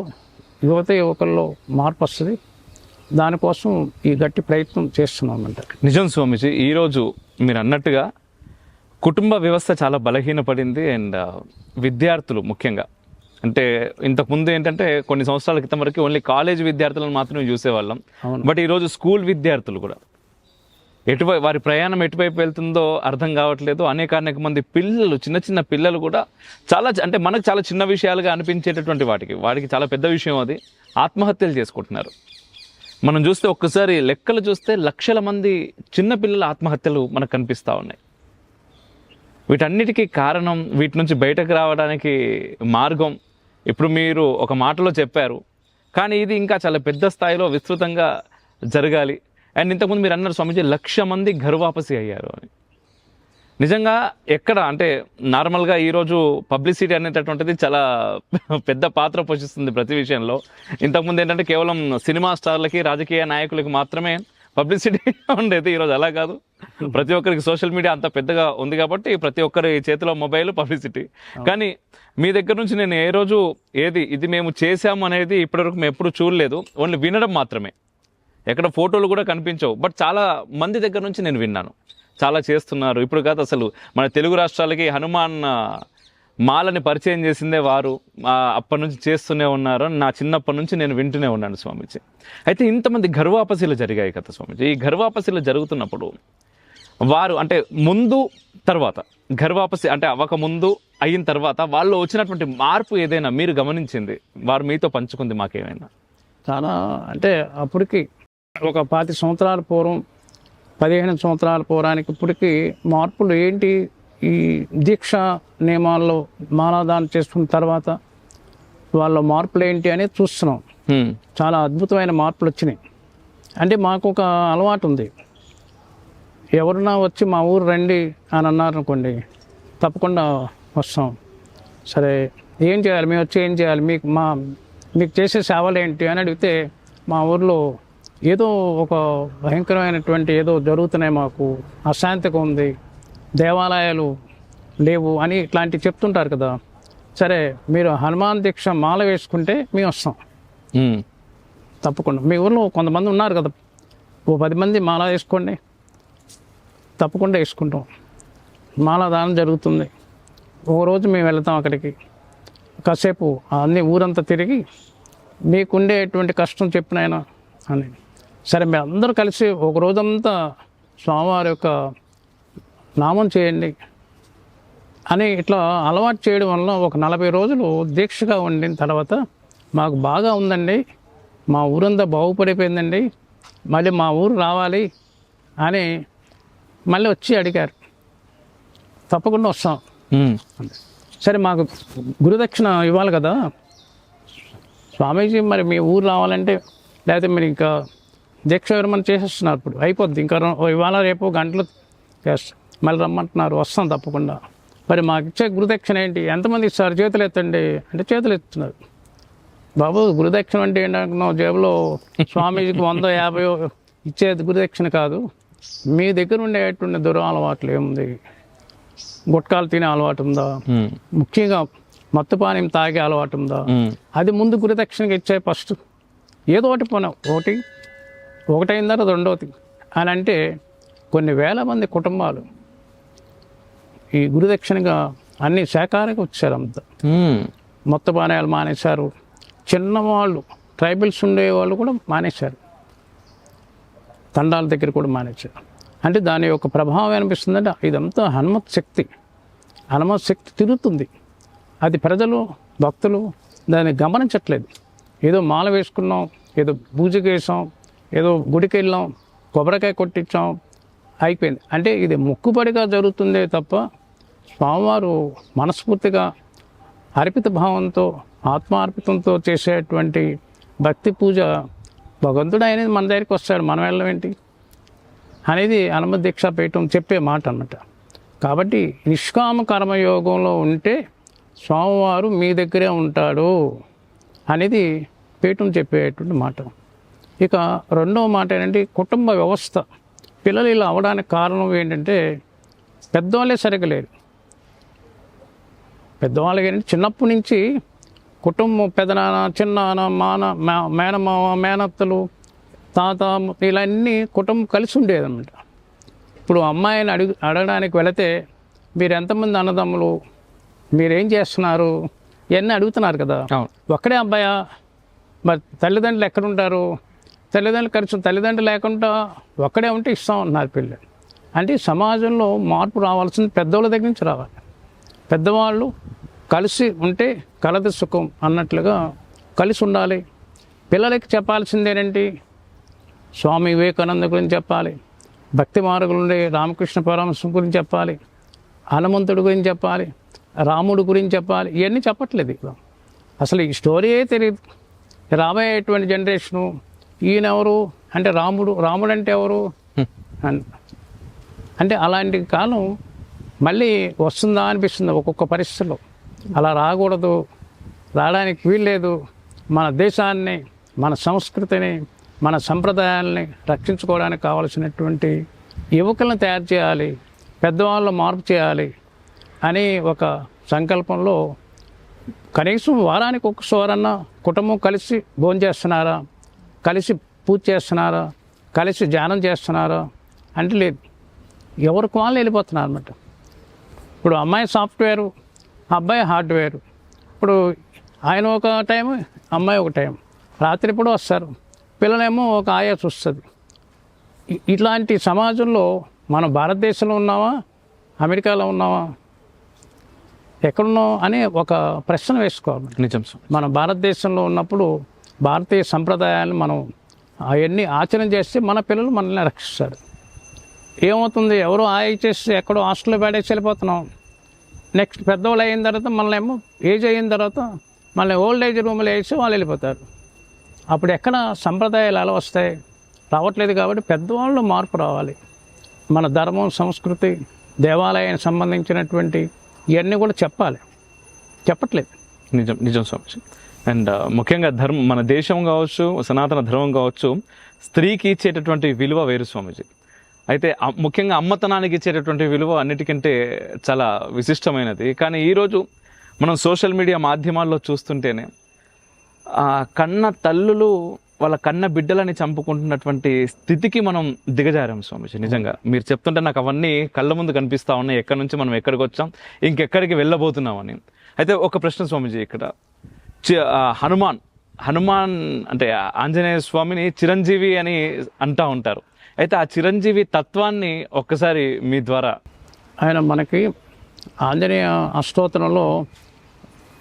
యువకుల్లో మార్పు వస్తుంది. దానికోసం ఈ గట్టి ప్రయత్నం చేస్తున్నామంట. నిజం స్వామీజీ, ఈరోజు మీరు అన్నట్టుగా కుటుంబ వ్యవస్థ చాలా బలహీనపడింది. అండ్ విద్యార్థులు ముఖ్యంగా, అంటే ఇంతకుముందు ఏంటంటే కొన్ని సంవత్సరాల క్రితం వరకు ఓన్లీ కాలేజ్ విద్యార్థులను మాత్రమే చూసేవాళ్ళం. బట్ ఈరోజు స్కూల్ విద్యార్థులు కూడా వారి ప్రయాణం ఎటువైపు వెళ్తుందో అర్థం కావట్లేదు. అనేక మంది పిల్లలు, చిన్న పిల్లలు కూడా చాలా, అంటే మనకు చాలా చిన్న విషయాలుగా అనిపించేటటువంటి వాటికి చాలా పెద్ద విషయం అది, ఆత్మహత్యలు చేసుకుంటున్నారు. మనం చూస్తే ఒక్కసారి లెక్కలు చూస్తే లక్షల మంది చిన్నపిల్లల ఆత్మహత్యలు మనకు కనిపిస్తూ ఉన్నాయి. వీటన్నిటికీ కారణం, వీటి నుంచి బయటకు రావడానికి మార్గం ఇప్పుడు మీరు ఒక మాటలో చెప్పారు. కానీ ఇది ఇంకా చాలా పెద్ద స్థాయిలో విస్తృతంగా జరగాలి. అండ్ ఇంతకుముందు మీరు అన్నారు స్వామీజీ 1,00,000 మంది ఘర్వాపసి అయ్యారు అని. నిజంగా ఎక్కడ అంటే నార్మల్గా ఈరోజు పబ్లిసిటీ అనేటటువంటిది చాలా పెద్ద పాత్ర పోషిస్తుంది ప్రతి విషయంలో. ఇంతకుముందు ఏంటంటే కేవలం సినిమా స్టార్లకి, రాజకీయ నాయకులకి మాత్రమే పబ్లిసిటీ ఉండేది. ఈరోజు అలా కాదు, ప్రతి ఒక్కరికి సోషల్ మీడియా అంత పెద్దగా ఉంది కాబట్టి ప్రతి ఒక్కరి చేతిలో మొబైల్ పబ్లిసిటీ. కానీ మీ దగ్గర నుంచి నేను ఏ రోజు ఇది మేము చేశాము అనేది ఇప్పటివరకు మేము ఎప్పుడు చూడలేదు, ఓన్లీ వినడం మాత్రమే. ఎక్కడ ఫోటోలు కూడా కనిపించవు, బట్ చాలా మంది దగ్గర నుంచి నేను విన్నాను చాలా చేస్తున్నారు. ఇప్పుడు కాదు, అసలు మన తెలుగు రాష్ట్రాలకి హనుమాన్ మాలని పరిచయం చేసిందే వారు. అప్పటి నుంచి చేస్తూనే ఉన్నారు. నా చిన్నప్పటి నుంచి నేను వింటూనే ఉన్నాను స్వామీజీ. అయితే ఇంతమంది ఘర్వాపశీలు జరిగాయి కదా స్వామీజీ. ఈ ఘర్వాపశీలు జరుగుతున్నప్పుడు వారు అంటే ముందు తర్వాత, ఘర్వాపసి అంటే అవ్వక ముందు అయిన తర్వాత వాళ్ళు వచ్చినటువంటి మార్పు ఏదైనా మీరు గమనించింది, వారు మీతో పంచుకుంది మాకేమైనా? చాలా అంటే అప్పటికి ఒక 25 సంవత్సరాల పూర్వం, 15 సంవత్సరాల పూర్వానికి ఇప్పటికి మార్పులు ఏంటి, ఈ దీక్ష నియమాల్లో మాలాదానం చేసుకున్న తర్వాత వాళ్ళ మార్పులు ఏంటి అనేది చూస్తున్నాం. చాలా అద్భుతమైన మార్పులు వచ్చినాయి. అంటే మాకు ఒక అలవాటు ఉంది, ఎవరన్నా వచ్చి మా ఊరు రండి అని అన్నారు అనుకోండి, తప్పకుండా వస్తాం. సరే ఏం చేయాలి, మేము వచ్చి ఏం చేయాలి, మీకు చేసే సేవలు ఏంటి అని అడిగితే, మా ఊర్లో ఏదో ఒక భయంకరమైనటువంటి ఏదో జరుగుతున్నాయి, మాకు అశాంతిగా ఉంది, దేవాలయాలు లేవు అని ఇట్లాంటివి చెప్తుంటారు కదా. సరే మీరు హనుమాన్ దీక్ష మాల వేసుకుంటే మేము వస్తాం తప్పకుండా. మీ ఊర్లో కొంతమంది ఉన్నారు కదా, ఓ 10 మంది మాల వేసుకోండి, తప్పకుండా వేసుకుంటాం. మాల దానం జరుగుతుంది. ఒక రోజు మేము వెళ్తాం అక్కడికి, కాసేపు అన్ని ఊరంతా తిరిగి మీకుండేటువంటి కష్టం చెప్పినాయన అని. సరే మేము అందరూ కలిసి ఒక రోజంతా స్వామివారి యొక్క నామం చేయండి అని ఇట్లా అలవాటు చేయడం వల్ల ఒక 40 రోజులు దీక్షగా ఉండిన తర్వాత మాకు బాగా ఉందండి, మా ఊరంతా బాగుపడిపోయిందండి, మళ్ళీ మా ఊరు రావాలి అని మళ్ళీ వచ్చి అడిగారు. తప్పకుండా వస్తాం. సరే మాకు గురుదక్షిణ ఇవ్వాలి కదా స్వామీజీ, మరి మీ ఊరు రావాలంటే, లేకపోతే మీరు ఇంకా దీక్ష విరమణ చేసేస్తున్నారు, ఇప్పుడు అయిపోద్ది, ఇంకా ఇవాళ రేపు గంటలు చేస్తాం, మళ్ళీ రమ్మంటున్నారు, వస్తాం తప్పకుండా. మరి మాకు ఇచ్చే గురుదక్షిణ ఏంటి, ఎంతమంది ఇస్తారు, చేతులు ఎత్తండి అంటే చేతులు ఎత్తున్నారు. బాబు గురుదక్షిణ అంటే ఏంటంటున్నావు, జేబులో స్వామీజీకి 100, 50 ఇచ్చేది గురుదక్షిణ కాదు. మీ దగ్గర ఉండేటువంటి దురలవాట్లు ఏముంది, గుట్కాలు తినే అలవాటు ఉందా, ముఖ్యంగా మత్తుపానీయం తాగే అలవాటు ఉందా, అది ముందు గురుదక్షిణకి ఇచ్చే ఫస్ట్. ఏదో ఒకటి పోనా, ఒకటైన తర్వాత రెండవది అని అంటే కొన్ని వేల మంది కుటుంబాలు ఈ గురుదక్షిణగా అన్ని శాఖానికి వచ్చారు. అంతా మత్తుపానీయాలు మానేశారు. చిన్నవాళ్ళు ట్రైబల్స్ ఉండేవాళ్ళు కూడా మానేశారు, తండాల దగ్గర కూడా మానేశారు. అంటే దాని యొక్క ప్రభావం అనిపిస్తుందంటే ఇదంతా హనుమత్ శక్తి తిరుగుతుంది. అది ప్రజలు, భక్తులు దాన్ని గమనించట్లేదు. ఏదో మాల వేసుకున్నాం, ఏదో పూజకి వేసాం, ఏదో గుడికి వెళ్ళాం, కొబ్బరికాయ కొట్టించాం, అయిపోయింది. అంటే ఇది మొక్కుబడిగా జరుగుతుందే తప్ప స్వామివారు మనస్ఫూర్తిగా అర్పిత భావంతో, ఆత్మార్పితంతో చేసేటువంటి భక్తి పూజ, భగవంతుడు అనేది మన దగ్గరికి వస్తాడు, మనం వెళ్ళడం ఏంటి అనేది హనుమత్ దీక్షా పీఠం చెప్పే మాట అన్నమాట. కాబట్టి నిష్కామ కర్మయోగంలో ఉంటే స్వామివారు మీ దగ్గరే ఉంటాడు అనేది పీఠం చెప్పేటువంటి మాట. ఇక రెండవ మాట ఏంటంటే కుటుంబ వ్యవస్థ. పిల్లలు ఇలా అవడానికి కారణం ఏంటంటే పెద్దవాళ్ళే సరిగ్గా లేరు. పెద్దవాళ్ళకి ఏంటంటే చిన్నప్పటి నుంచి కుటుంబం, పెదనాన్న, చిన్నాన్న, మేనమామ, మేనత్తలు, తాత, ఇలా అన్నీ కుటుంబం కలిసి ఉండేదన్నమాట. ఇప్పుడు అమ్మాయిని అడగడానికి వెళితే మీరు ఎంతమంది అన్నదమ్ములు, మీరేం చేస్తున్నారు, ఇవన్నీ అడుగుతున్నారు కదా. ఒక్కడే అబ్బాయా, మరి తల్లిదండ్రులు ఎక్కడుంటారు, తల్లిదండ్రులు లేకుండా ఒక్కడే ఉంటే ఇస్తాం అన్నారు పిల్లలు. అంటే సమాజంలో మార్పు రావాల్సింది పెద్దవాళ్ళ దగ్గర నుంచి రావాలి. పెద్దవాళ్ళు కలిసి ఉంటే కలది సుఖం అన్నట్లుగా కలిసి ఉండాలి. పిల్లలకి చెప్పాల్సిందేనండి, స్వామి వివేకానంద గురించి చెప్పాలి, భక్తి మార్గులు ఉండే రామకృష్ణ పరమహంస గురించి చెప్పాలి, హనుమంతుడి గురించి చెప్పాలి, రాముడి గురించి చెప్పాలి. ఇవన్నీ చెప్పట్లేదు ఇక్కడ. అసలు ఈ స్టోరీయే తెలియదు. రాబోయేటువంటి జనరేషను ఈయనెవరు అంటే రాముడు అంటే ఎవరు అంటే అలాంటి కాలం మళ్ళీ వస్తుందా అనిపిస్తుంది ఒక్కొక్క పరిస్థితుల్లో. అలా రాకూడదు, రావడానికి వీల్లేదు. మన దేశాన్ని, మన సంస్కృతిని, మన సంప్రదాయాల్ని రక్షించుకోవడానికి కావలసినటువంటి యువకులను తయారు చేయాలి, పెద్దవాళ్ళు మార్పు చేయాలి అని ఒక సంకల్పంలో కనీసం వారానికి ఒక్కసారన్నా కుటుంబం కలిసి భోజనం చేస్తున్నారా, కలిసి పూజ చేస్తున్నారా, కలిసి ధ్యానం చేస్తున్నారా అంటే లేదు. ఎవరికి వాళ్ళు వెళ్ళిపోతున్నారు అన్నమాట. ఇప్పుడు అమ్మాయి సాఫ్ట్వేరు, అబ్బాయి హార్డ్వేరు. ఇప్పుడు ఆయన ఒక టైం, అమ్మాయి ఒక టైం. రాత్రి ఇప్పుడు వస్తారు, పిల్లలేమో ఒక ఆయా చూస్తుంది. ఇట్లాంటి సమాజంలో మనం భారతదేశంలో ఉన్నామా, అమెరికాలో ఉన్నామా, ఎక్కడున్నాం అనే ఒక ప్రశ్న వేసుకోవాలి. నిజం. మన భారతదేశంలో ఉన్నప్పుడు భారతీయ సంప్రదాయాలను మనం అవన్నీ ఆచరణ చేస్తే మన పిల్లలు మనల్ని రక్షిస్తారు. ఏమవుతుంది, ఎవరో ఆయ చేసి ఎక్కడో హాస్టల్లో పడేసి వెళ్ళిపోతున్నాం. నెక్స్ట్ పెద్దవాళ్ళు అయిన తర్వాత మనల్ని ఏజ్ అయిన తర్వాత మళ్ళీ ఓల్డ్ ఏజ్ రూమ్లో వేసి వాళ్ళు వెళ్ళిపోతారు. అప్పుడు ఎక్కడ సంప్రదాయాలు ఎలా వస్తాయి? రావట్లేదు. కాబట్టి పెద్దవాళ్ళు మార్పు రావాలి. మన ధర్మం, సంస్కృతి, దేవాలయానికి సంబంధించినటువంటి ఇవన్నీ కూడా చెప్పట్లేదు. నిజం స్వామి. అండ్ ముఖ్యంగా మన దేశం కావచ్చు, సనాతన ధర్మం కావచ్చు, స్త్రీకి ఇచ్చేటటువంటి విలువ వేరు స్వామీజీ. అయితే ముఖ్యంగా అమ్మతనానికి ఇచ్చేటటువంటి విలువ అన్నిటికంటే చాలా విశిష్టమైనది. కానీ ఈరోజు మనం సోషల్ మీడియా మాధ్యమాల్లో చూస్తుంటేనే కన్న తల్లులు వాళ్ళ కన్న బిడ్డలని చంపుకుంటున్నటువంటి స్థితికి మనం దిగజారాం స్వామీజీ. నిజంగా మీరు చెప్తుంటే నాకు అవన్నీ కళ్ళ ముందు కనిపిస్తూ ఉన్నాయి. ఎక్కడి నుంచి మనం ఎక్కడికి వచ్చాం, ఇంకెక్కడికి వెళ్ళబోతున్నామని. అయితే ఒక ప్రశ్న స్వామీజీ, ఇక్కడ హనుమాన్ అంటే ఆంజనేయ స్వామిని చిరంజీవి అని అంటూ ఉంటారు. అయితే ఆ చిరంజీవి తత్వాన్ని ఒక్కసారి మీ ద్వారా. ఆయన మనకి ఆంజనేయ అష్టోత్తరంలో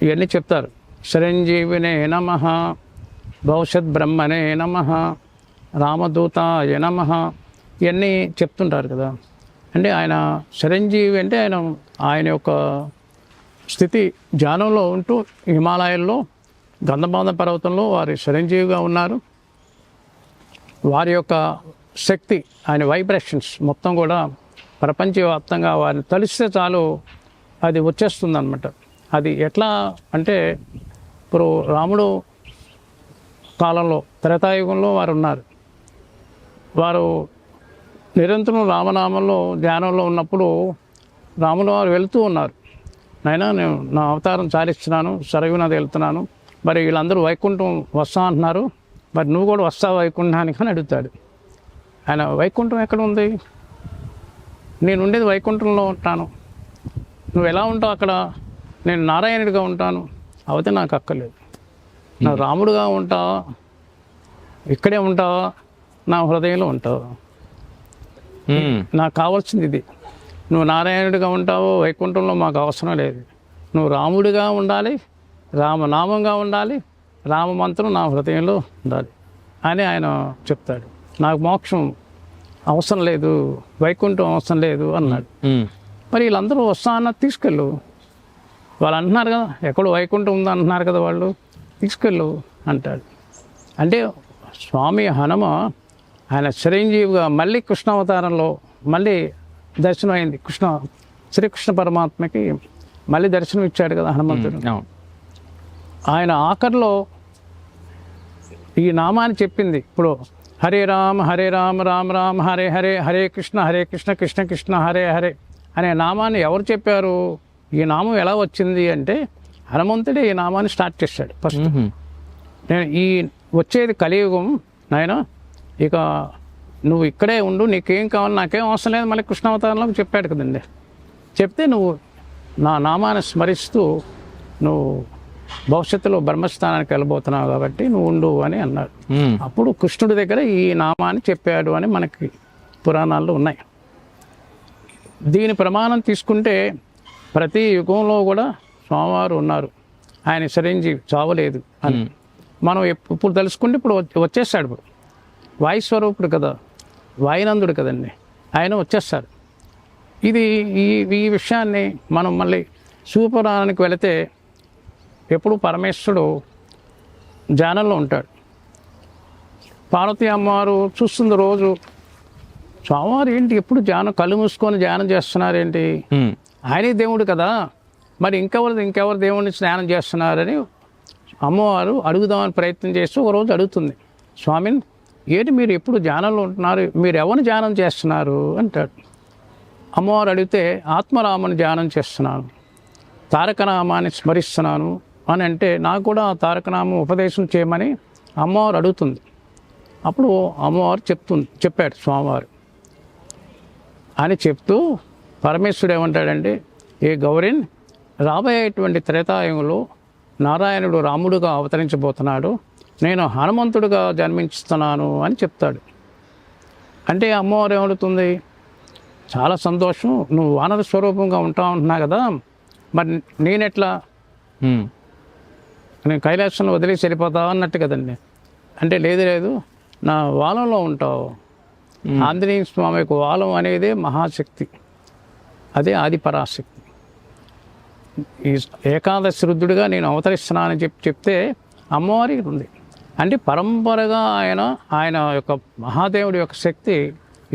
ఇవన్నీ చెప్తారు. చిరంజీవినే నమః, భవిష్యత్ బ్రహ్మనే నమః, రామదూతాయ నమః, ఇవన్నీ చెప్తుంటారు కదా. అంటే ఆయన చిరంజీవి అంటే ఆయన యొక్క స్థితి ధ్యానంలో ఉంటూ హిమాలయాల్లో గంధమాద పర్వతంలో వారి చిరంజీవిగా ఉన్నారు. వారి యొక్క శక్తి, ఆయన వైబ్రేషన్స్ మొత్తం కూడా ప్రపంచవ్యాప్తంగా వారిని తలిస్తే చాలు అది వచ్చేస్తుంది అన్నమాట. అది ఎట్లా అంటే ఇప్పుడు రాముడు కాలంలో త్రేతాయుగంలో వారు ఉన్నారు. వారు నిరంతరం రామనామంలో ధ్యానంలో ఉన్నప్పుడు రాములు వారు వెళుతూ ఉన్నారు. నైనా నేను నా అవతారం చాలిస్తున్నాను, సరయునది వెళ్తున్నాను, మరి వీళ్ళందరూ వైకుంఠం వస్తా అంటున్నారు, మరి నువ్వు కూడా వస్తావు వైకుంఠానికి అని అడుగుతాడు. ఆయన వైకుంఠం ఎక్కడ ఉంది? నేను ఉండేది వైకుంఠంలో ఉంటాను, నువ్వు ఎలా ఉంటావు అక్కడ? నేను నారాయణుడిగా ఉంటాను, అవతే నాకు అక్కర్లేదు. నా రాముడుగా ఉంటావా, ఇక్కడే ఉంటావా, నా హృదయంలో ఉంటావా? నాకు కావాల్సింది ఇది. నువ్వు నారాయణుడిగా ఉంటావో వైకుంఠంలో మాకు అవసరం లేదు. నువ్వు రాముడిగా ఉండాలి, రామనామంగా ఉండాలి, రామమంత్రం నా హృదయంలో ఉండాలి అని ఆయన చెప్తాడు. నాకు మోక్షం అవసరం లేదు, వైకుంఠం అవసరం లేదు అన్నాడు. మరి వీళ్ళందరూ వస్తా అన్నది తీసుకెళ్ళు, వాళ్ళు అంటున్నారు కదా ఎక్కడో వైకుంఠం ఉందా అంటున్నారు కదా, వాళ్ళు తీసుకెళ్ళు అంటాడు. అంటే స్వామి హనుమ ఆయన చిరంజీవిగా మళ్ళీ కృష్ణ అవతారంలో మళ్ళీ దర్శనం అయింది. శ్రీకృష్ణ పరమాత్మకి మళ్ళీ దర్శనం ఇచ్చాడు కదా హనుమంతుడు. ఆయన ఆఖరిలో ఈ నామాన్ని చెప్పింది. ఇప్పుడు హరే రామ రామ రామ హరే హరే, హరే కృష్ణ కృష్ణ కృష్ణ హరే హరే అనే నామాన్ని ఎవరు చెప్పారు? ఈ నామం ఎలా వచ్చింది అంటే హనుమంతుడే ఈ నామాన్ని స్టార్ట్ చేశాడు ఫస్ట్. నేను ఈ వచ్చేది కలియుగం నాయన, ఇక నువ్వు ఇక్కడే ఉండు, నీకేం కావాలి, నాకేం అవసరం లేదు, మళ్ళీ కృష్ణావతారంలో చెప్పాడు కదండి. చెప్తే నువ్వు నా నామాన్ని స్మరిస్తూ నువ్వు భవిష్యత్తులో బ్రహ్మస్థానానికి వెళ్ళబోతున్నావు కాబట్టి నువ్వు ఉండు అని అన్నాడు. అప్పుడు కృష్ణుడి దగ్గర ఈ నామాన్ని చెప్పాడు అని మనకి పురాణాల్లో ఉన్నాయి. దీని ప్రమాణం తీసుకుంటే ప్రతి యుగంలో కూడా స్వామివారు ఉన్నారు, ఆయన చిరంజీవి చావలేదు అని మనం ఇప్పుడు తెలుసుకుంటే ఇప్పుడు వచ్చేస్తాడు. ఇప్పుడు వాయుస్వరూపుడు కదా, వాయునందుడు కదండి, ఆయన వచ్చేస్తాడు. ఇది ఈ విషయాన్ని మనం మళ్ళీ శివపురాణానికి వెళితే ఎప్పుడు పరమేశ్వరుడు ధ్యానంలో ఉంటాడు. పార్వతీ అమ్మవారు చూస్తుంది రోజు, స్వామివారు ఏంటి ఎప్పుడు ధ్యానం కళ్ళు మూసుకొని ధ్యానం చేస్తున్నారేంటి, ఆయనే దేవుడు కదా, మరి ఇంకెవరు దేవుడిని స్నానం చేస్తున్నారని అమ్మవారు అడుగుదామని ప్రయత్నం చేస్తూ ఒక రోజు అడుగుతుంది, స్వామిని ఏంటి మీరు ఎప్పుడు ధ్యానంలో ఉంటున్నారు, మీరు ఎవరిని ధ్యానం చేస్తున్నారు అంటాడు. అమ్మవారు అడిగితే ఆత్మరామని ధ్యానం చేస్తున్నాను, తారకనామాన్ని స్మరిస్తున్నాను అని అంటే నాకు కూడా ఆ తారకనామం ఉపదేశం చేయమని అమ్మవారు అడుగుతుంది. అప్పుడు అమ్మవారు చెప్పాడు స్వామివారు అని చెప్తూ పరమేశ్వరుడు ఏమంటాడంటే, ఏ గౌరీన్, రాబోయేటువంటి త్రేతాయుగంలో నారాయణుడు రాముడుగా అవతరించబోతున్నాడు, నేను హనుమంతుడిగా జన్మించుతున్నాను అని చెప్తాడు. అంటే అమ్మవారు ఏమడుతుంది, చాలా సంతోషం, నువ్వు వానర స్వరూపంగా ఉంటావు అంటున్నా కదా, మరి నేనెట్లా, నేను కైలాసంలో వదిలేసి వెళ్ళిపోతావు అన్నట్టు కదండి. అంటే లేదు నా వాలంలో ఉంటావు. ఆంజనేయ స్వామి యొక్క వాలం అనేది మహాశక్తి, అదే ఆది పరాశక్తి. ఈ ఏకాదశి రుద్రుడిగా నేను అవతరిస్తున్నానని చెప్తే అమ్మవారికి ఉంది. అంటే పరంపరగా ఆయన యొక్క మహాదేవుడి యొక్క శక్తి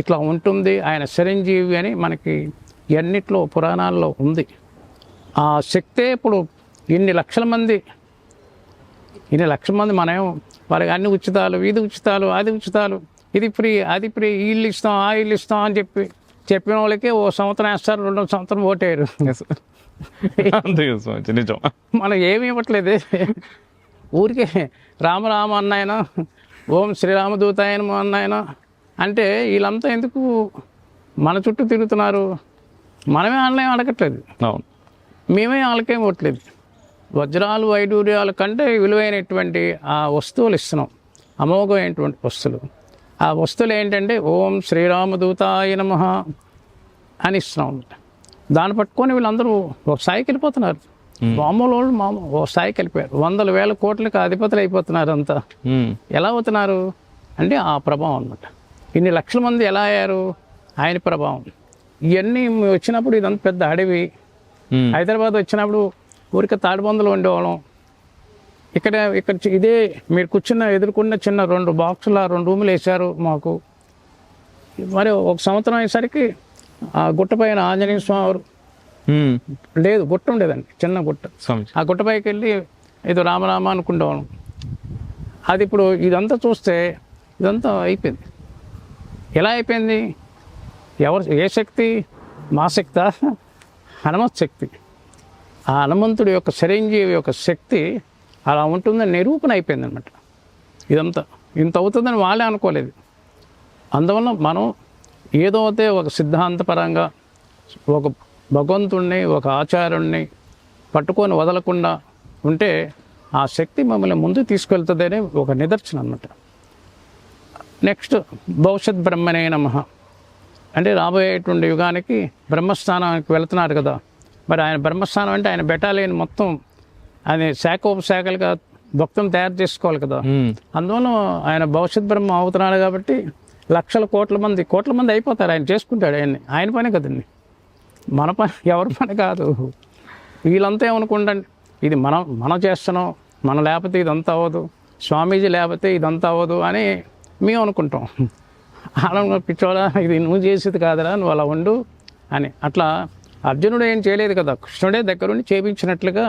ఇట్లా ఉంటుంది, ఆయన చిరంజీవి అని మనకి ఎన్నిట్లో పురాణాల్లో ఉంది. ఆ శక్తే ఇప్పుడు ఇన్ని లక్షల మంది మనం వాళ్ళకి అన్ని ఉచితాలు, ఇది ఉచితాలు, అది ఉచితాలు, ఇది ఫ్రీ, అది ఫ్రీ, ఈ ఇల్లు ఇస్తాం, ఆ ఇల్లు ఇస్తాం అని చెప్పిన వాళ్ళకి ఓ సంవత్సరం వేస్తారు, 2 సంవత్సరం ఓటేరు. నిజం, మనం ఏమి ఇవ్వట్లేదు, ఊరికే రామ అన్నాయన, ఓం శ్రీరామదూతాయన అన్నాయన అంటే వీళ్ళంతా ఎందుకు మన చుట్టూ తిరుగుతున్నారు, మనమే వాళ్ళని అడగట్లేదు, మేమే వాళ్ళకేం ఇవ్వట్లేదు. వజ్రాలు వైడూర్యాల కంటే విలువైనటువంటి ఆ వస్తువులు ఇస్తున్నాం, అమోఘమైనటువంటి వస్తువులు. ఆ వస్తువులు ఏంటంటే ఓం శ్రీరామదూతాయ నమః అని ఇస్తున్నాం. దాన్ని పట్టుకొని వీళ్ళందరూ ఒక స్థాయికి వెళ్ళిపోతున్నారు. మామూలు వాళ్ళు ఒక స్థాయికి వెళ్ళిపోయారు, 100,000 కోట్లకి అధిపతులు అయిపోతున్నారు. అంతా ఎలా అవుతున్నారు అంటే ఆ ప్రభావం అన్నమాట. ఇన్ని లక్షల మంది ఎలా అయ్యారు, ఆయన ప్రభావం. ఇవన్నీ వచ్చినప్పుడు ఇదంతా పెద్ద అడవి. హైదరాబాద్ వచ్చినప్పుడు ఊరికే తాడిబందులు ఉండేవాళ్ళం. ఇక్కడ ఇదే మీరు ఎదుర్కొన్న చిన్న 2 బాక్సుల 2 రూములు వేశారు మాకు. మరి ఒక సంవత్సరం అయ్యేసరికి ఆ గుట్ట పైన ఆంజనేయ స్వామి లేదు, గుట్ట ఉండేదండి, చిన్న గుట్ట. ఆ గుట్టపైకి వెళ్ళి ఏదో రామరామ అనుకుండేవాళ్ళం. అది ఇప్పుడు ఇదంతా చూస్తే ఇదంతా అయిపోయింది. ఎలా అయిపోయింది, ఏ శక్తి, మా శక్తా, హనుమత్ శక్తి. ఆ హనుమంతుడి యొక్క చిరంజీవి యొక్క శక్తి అలా ఉంటుందని నిరూపణ అయిపోయింది అనమాట. ఇదంతా ఇంత అవుతుందని వాళ్ళే అనుకోలేదు. అందువల్ల మనం ఏదో అయితే ఒక సిద్ధాంతపరంగా ఒక భగవంతుణ్ణి, ఒక ఆచార్యుణ్ణి పట్టుకొని వదలకుండా ఉంటే ఆ శక్తి మమ్మల్ని ముందుకు తీసుకెళ్తుందనే ఒక నిదర్శనం అన్నమాట. నెక్స్ట్ భవిష్యత్ బ్రహ్మనే నమః అంటే రాబోయేటువంటి యుగానికి బ్రహ్మస్థానానికి వెళుతున్నారు కదా. మరి ఆయన బ్రహ్మస్థానం అంటే ఆయన బెటాలియన్ మొత్తం ఆయన శాఖోపశాఖలుగా భక్తులను తయారు చేసుకోవాలి కదా. అందువల్ల ఆయన భవిష్యత్ బ్రహ్మ అవుతున్నాడు కాబట్టి లక్షల కోట్ల మంది అయిపోతారు. ఆయన చేసుకుంటాడు, ఆయన పని కదండి, మన పని, ఎవరి పని కాదు. వీళ్ళంతా ఏమనుకుంటాండి, ఇది మనం చేస్తున్నాం, మనం లేకపోతే ఇదంతా అవ్వదు, స్వామీజీ లేకపోతే ఇదంతా అవ్వదు అని మేము అనుకుంటాం. అలా పిచ్చోడా, ఇది నువ్వు చేసేది కాదురా, నువ్వు అలా ఉండు అని. అట్లా అర్జునుడు ఏం చేయలేదు కదా, కృష్ణుడే దగ్గరుండి చేపించినట్లుగా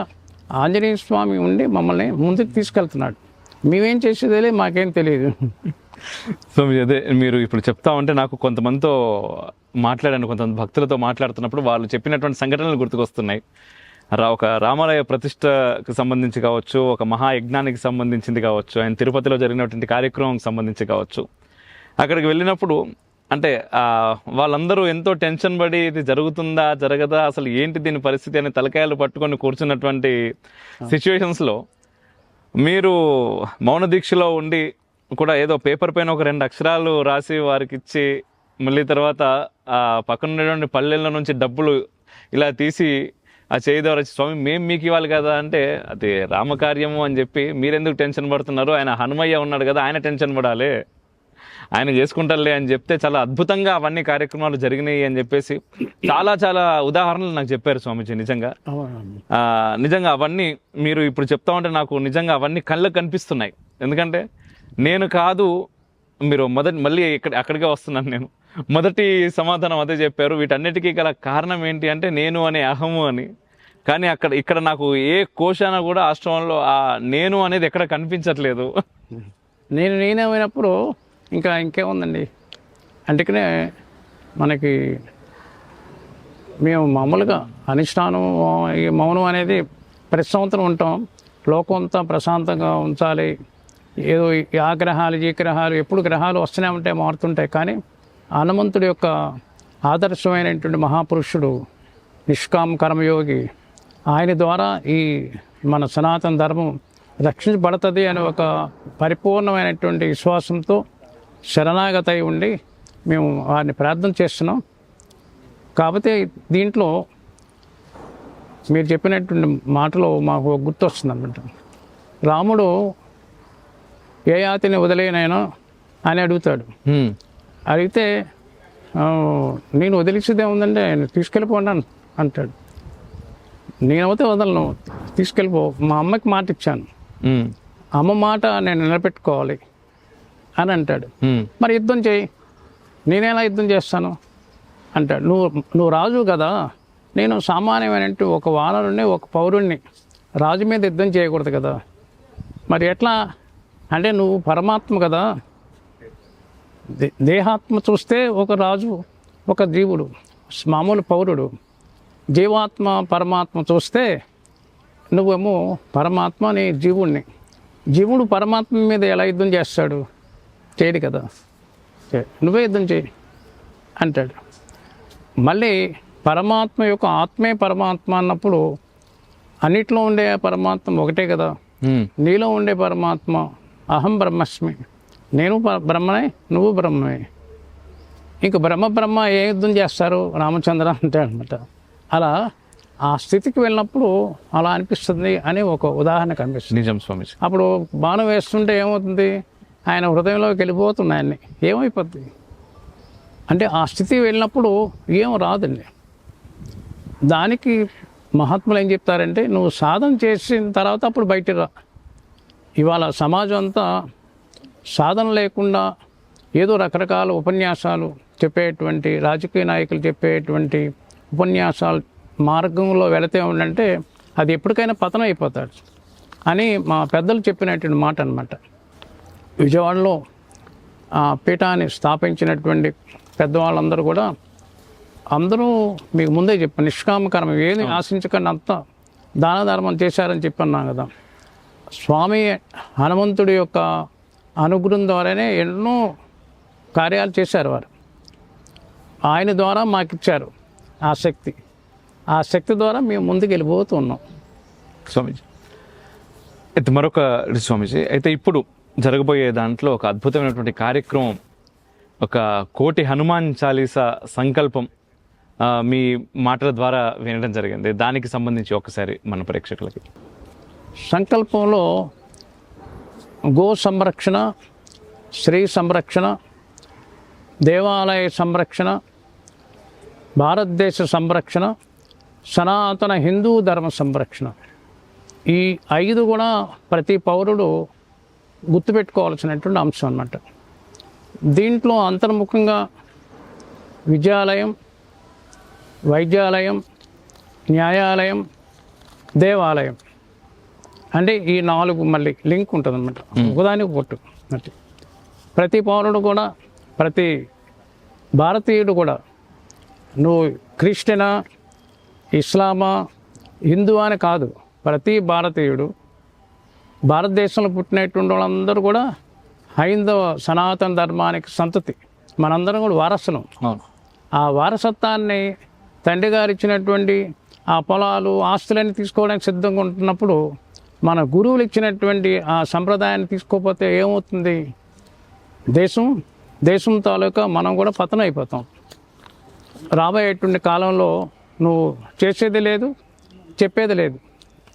ఆంజనేయ స్వామి ఉండి మమ్మల్ని ముందుకు తీసుకెళ్తున్నాడు. మేమేం చేసేదే మాకేం తెలియదు. సో అదే మీరు ఇప్పుడు చెప్తా ఉంటే నాకు కొంతమందితో మాట్లాడాను, కొంతమంది భక్తులతో మాట్లాడుతున్నప్పుడు వాళ్ళు చెప్పినటువంటి సంఘటనలు గుర్తుకొస్తున్నాయి. ఒక రామాలయ ప్రతిష్టకు సంబంధించి కావచ్చు, ఒక మహాయజ్ఞానికి సంబంధించింది కావచ్చు, ఆయన తిరుపతిలో జరిగినటువంటి కార్యక్రమంకి సంబంధించి కావచ్చు. అక్కడికి వెళ్ళినప్పుడు అంటే వాళ్ళందరూ ఎంతో టెన్షన్ పడి ఇది జరుగుతుందా జరగదా, అసలు ఏంటి దీని పరిస్థితి అని తలకాయలు పట్టుకొని కూర్చున్నటువంటి సిచ్యువేషన్స్లో మీరు మౌన దీక్షలో ఉండి కూడా ఏదో పేపర్ పైన ఒక 2 అక్షరాలు రాసి వారికి ఇచ్చి మళ్ళీ తర్వాత ఆ పక్కన ఉన్నటువంటి పల్లెల నుంచి డబ్బులు ఇలా తీసి ఆ చేయి ద్వారా స్వామి మేము మీకు ఇవ్వాలి కదా అంటే అది రామకార్యము అని చెప్పి మీరెందుకు టెన్షన్ పడుతున్నారు, ఆయన హనుమయ్య ఉన్నాడు కదా, ఆయన టెన్షన్ పడాలి, ఆయన చేసుకుంటారులే అని చెప్తే చాలా అద్భుతంగా అవన్నీ కార్యక్రమాలు జరిగినాయి అని చెప్పేసి చాలా చాలా ఉదాహరణలు నాకు చెప్పారు స్వామీజీ. నిజంగా అవన్నీ మీరు ఇప్పుడు చెప్తా ఉంటే నాకు నిజంగా అవన్నీ కళ్ళకు కనిపిస్తున్నాయి. ఎందుకంటే నేను కాదు మీరు మళ్ళీ అక్కడికే వస్తున్నాను నేను. మొదటి సమాధానం అదే చెప్పారు. వీటన్నిటికీ గల కారణం ఏంటి అంటే నేను అనే అహము అని. కానీ ఇక్కడ నాకు ఏ కోశాన కూడా ఆశ్రమంలో ఆ నేను అనేది ఎక్కడ కనిపించట్లేదు. నేనేమైనప్పుడు ఇంకేముందండి, అందుకనే మనకి మేము మామూలుగా అనిష్టానం ఈ మౌనం అనేది ప్రతి సంవత్సరం ఉంటాం. లోకం అంతా ప్రశాంతంగా ఉంచాలి, ఏదో ఆ గ్రహాలు ఈ గ్రహాలు ఎప్పుడు గ్రహాలు వస్తూనే ఉంటాయి, మారుతుంటాయి. కానీ హనుమంతుడి యొక్క ఆదర్శమైనటువంటి మహాపురుషుడు నిష్కామ కర్మయోగి, ఆయన ద్వారా ఈ మన సనాతన ధర్మం రక్షించబడుతుంది అనే ఒక పరిపూర్ణమైనటువంటి విశ్వాసంతో శరణాగత అయి ఉండి మేము వారిని ప్రార్థన చేస్తున్నాం. కాకపోతే దీంట్లో మీరు చెప్పినటువంటి మాటలో మాకు గుర్తొస్తుంది అన్నమాట. రాముడు ఏ యాతిని వదిలేనైనా అని అడుగుతాడు. అడిగితే నేను వదిలిసేదే ఉందంటే ఆయన తీసుకెళ్ళిపోండి అంటాడు. నేనైతే వదలను, తీసుకెళ్ళిపో. మా అమ్మకి మాట ఇచ్చాను, అమ్మ మాట నేను నిలబెట్టుకోవాలి అని అంటాడు. మరి యుద్ధం చేయి, నేనేలా యుద్ధం చేస్తాను అంటాడు. నువ్వు రాజు కదా, నేను సామాన్యమైనట్టు ఒక వానరుణ్ణి ఒక పౌరుణ్ణి, రాజు మీద యుద్ధం చేయకూడదు కదా. మరి ఎట్లా అంటే నువ్వు పరమాత్మ కదా, దేహాత్మ చూస్తే ఒక రాజు ఒక జీవుడు మామూలు పౌరుడు, జీవాత్మ పరమాత్మ చూస్తే నువ్వేమో పరమాత్మ నీ జీవుడిని. జీవుడు పరమాత్మ మీద ఎలా యుద్ధం చేస్తాడు? చేయడు కదా, నువ్వే యుద్ధం చేయి అంటాడు. మళ్ళీ పరమాత్మ యొక్క ఆత్మే పరమాత్మ అన్నప్పుడు అన్నిట్లో ఉండే పరమాత్మ ఒకటే కదా. నీలో ఉండే పరమాత్మ అహం బ్రహ్మస్మి, నేను బ్రహ్మనే, నువ్వు బ్రహ్మమే. ఇంక బ్రహ్మ ఏ యుద్ధం చేస్తారు రామచంద్ర అంటాడు అనమాట. అలా ఆ స్థితికి వెళ్ళినప్పుడు అలా అనిపిస్తుంది అని ఒక ఉదాహరణ కనిపిస్తుంది. నిజం స్వామీజీ. అప్పుడు బాణం వేస్తుంటే ఏమవుతుంది, ఆయన హృదయంలోకి వెళ్ళిపోతుంది, ఆయన్ని ఏమైపోద్ది అంటే ఆ స్థితి వెళ్ళినప్పుడు ఏం రాదండి. దానికి మహాత్ములు ఏం చెప్తారంటే నువ్వు సాధన చేసిన తర్వాత అప్పుడు బయటికి రా. ఇవాళ సమాజం అంతా సాధన లేకుండా ఏదో రకరకాల ఉపన్యాసాలు చెప్పేటువంటి రాజకీయ నాయకులు చెప్పేటువంటి ఉపన్యాసాలు మార్గంలో వెళితే ఉండంటే అది ఎప్పటికైనా పతనం అయిపోతాడు అని మా పెద్దలు చెప్పినటువంటి మాట అన్నమాట. విజయవాడలో ఆ పీఠాన్ని స్థాపించినటువంటి పెద్దవాళ్ళందరూ కూడా అందరూ మీకు ముందే చెప్పాను, నిష్కామకర్మ ఏది ఆశించకుండా అంతా దాన ధర్మం చేశారని చెప్పన్నాం కదా. స్వామి హనుమంతుడి యొక్క అనుగ్రహం ద్వారానే ఎన్నో కార్యాలు చేశారు వారు. ఆయన ద్వారా మాకు ఇచ్చారు ఆ శక్తి ద్వారా మేము ముందుకు వెళ్ళిపోతూ ఉన్నాం స్వామీజీ. అయితే మరొక స్వామీజీ, అయితే ఇప్పుడు జరగబోయే దాంట్లో ఒక అద్భుతమైనటువంటి కార్యక్రమం, ఒక కోటి హనుమాన్ చాలీసా సంకల్పం మీ మాటల ద్వారా వినడం జరిగింది. దానికి సంబంధించి ఒకసారి మన ప్రేక్షకులకి. సంకల్పంలో గో సంరక్షణ, స్త్రీ సంరక్షణ, దేవాలయ సంరక్షణ, భారతదేశ సంరక్షణ, సనాతన హిందూ ధర్మ సంరక్షణ, ఈ 5 కూడా ప్రతి పౌరుడు గుర్తుపెట్టుకోవాల్సినటువంటి అంశం అన్నమాట. దీంట్లో అంతర్ముఖంగా విద్యాలయం, వైద్యాలయం, న్యాయాలయం, దేవాలయం అంటే ఈ 4 మళ్ళీ లింక్ ఉంటుంది అన్నమాట, ఒకదానికి ఒకటి. అంటే ప్రతి పౌరుడు కూడా, ప్రతి భారతీయుడు కూడా, నువ్వు క్రిస్టియనా, ఇస్లామా, హిందూ అని కాదు, ప్రతి భారతీయుడు, భారతదేశంలో పుట్టినటువంటి వాళ్ళందరూ కూడా హైందవ సనాతన ధర్మానికి సంతతి, మనందరం కూడా వారసులం. ఆ వారసత్వాన్ని తండ్రి గారు ఇచ్చినటువంటి ఆ పొలాలు ఆస్తులన్నీ తీసుకోవడానికి సిద్ధంగా ఉంటున్నప్పుడు మన గురువులు ఇచ్చినటువంటి ఆ సంప్రదాయాన్ని తీసుకోకపోతే ఏమవుతుంది? దేశం తాలూకా మనం కూడా పతనం అయిపోతాం. రాబోయేటువంటి కాలంలో నువ్వు చేసేది లేదు, చెప్పేది లేదు,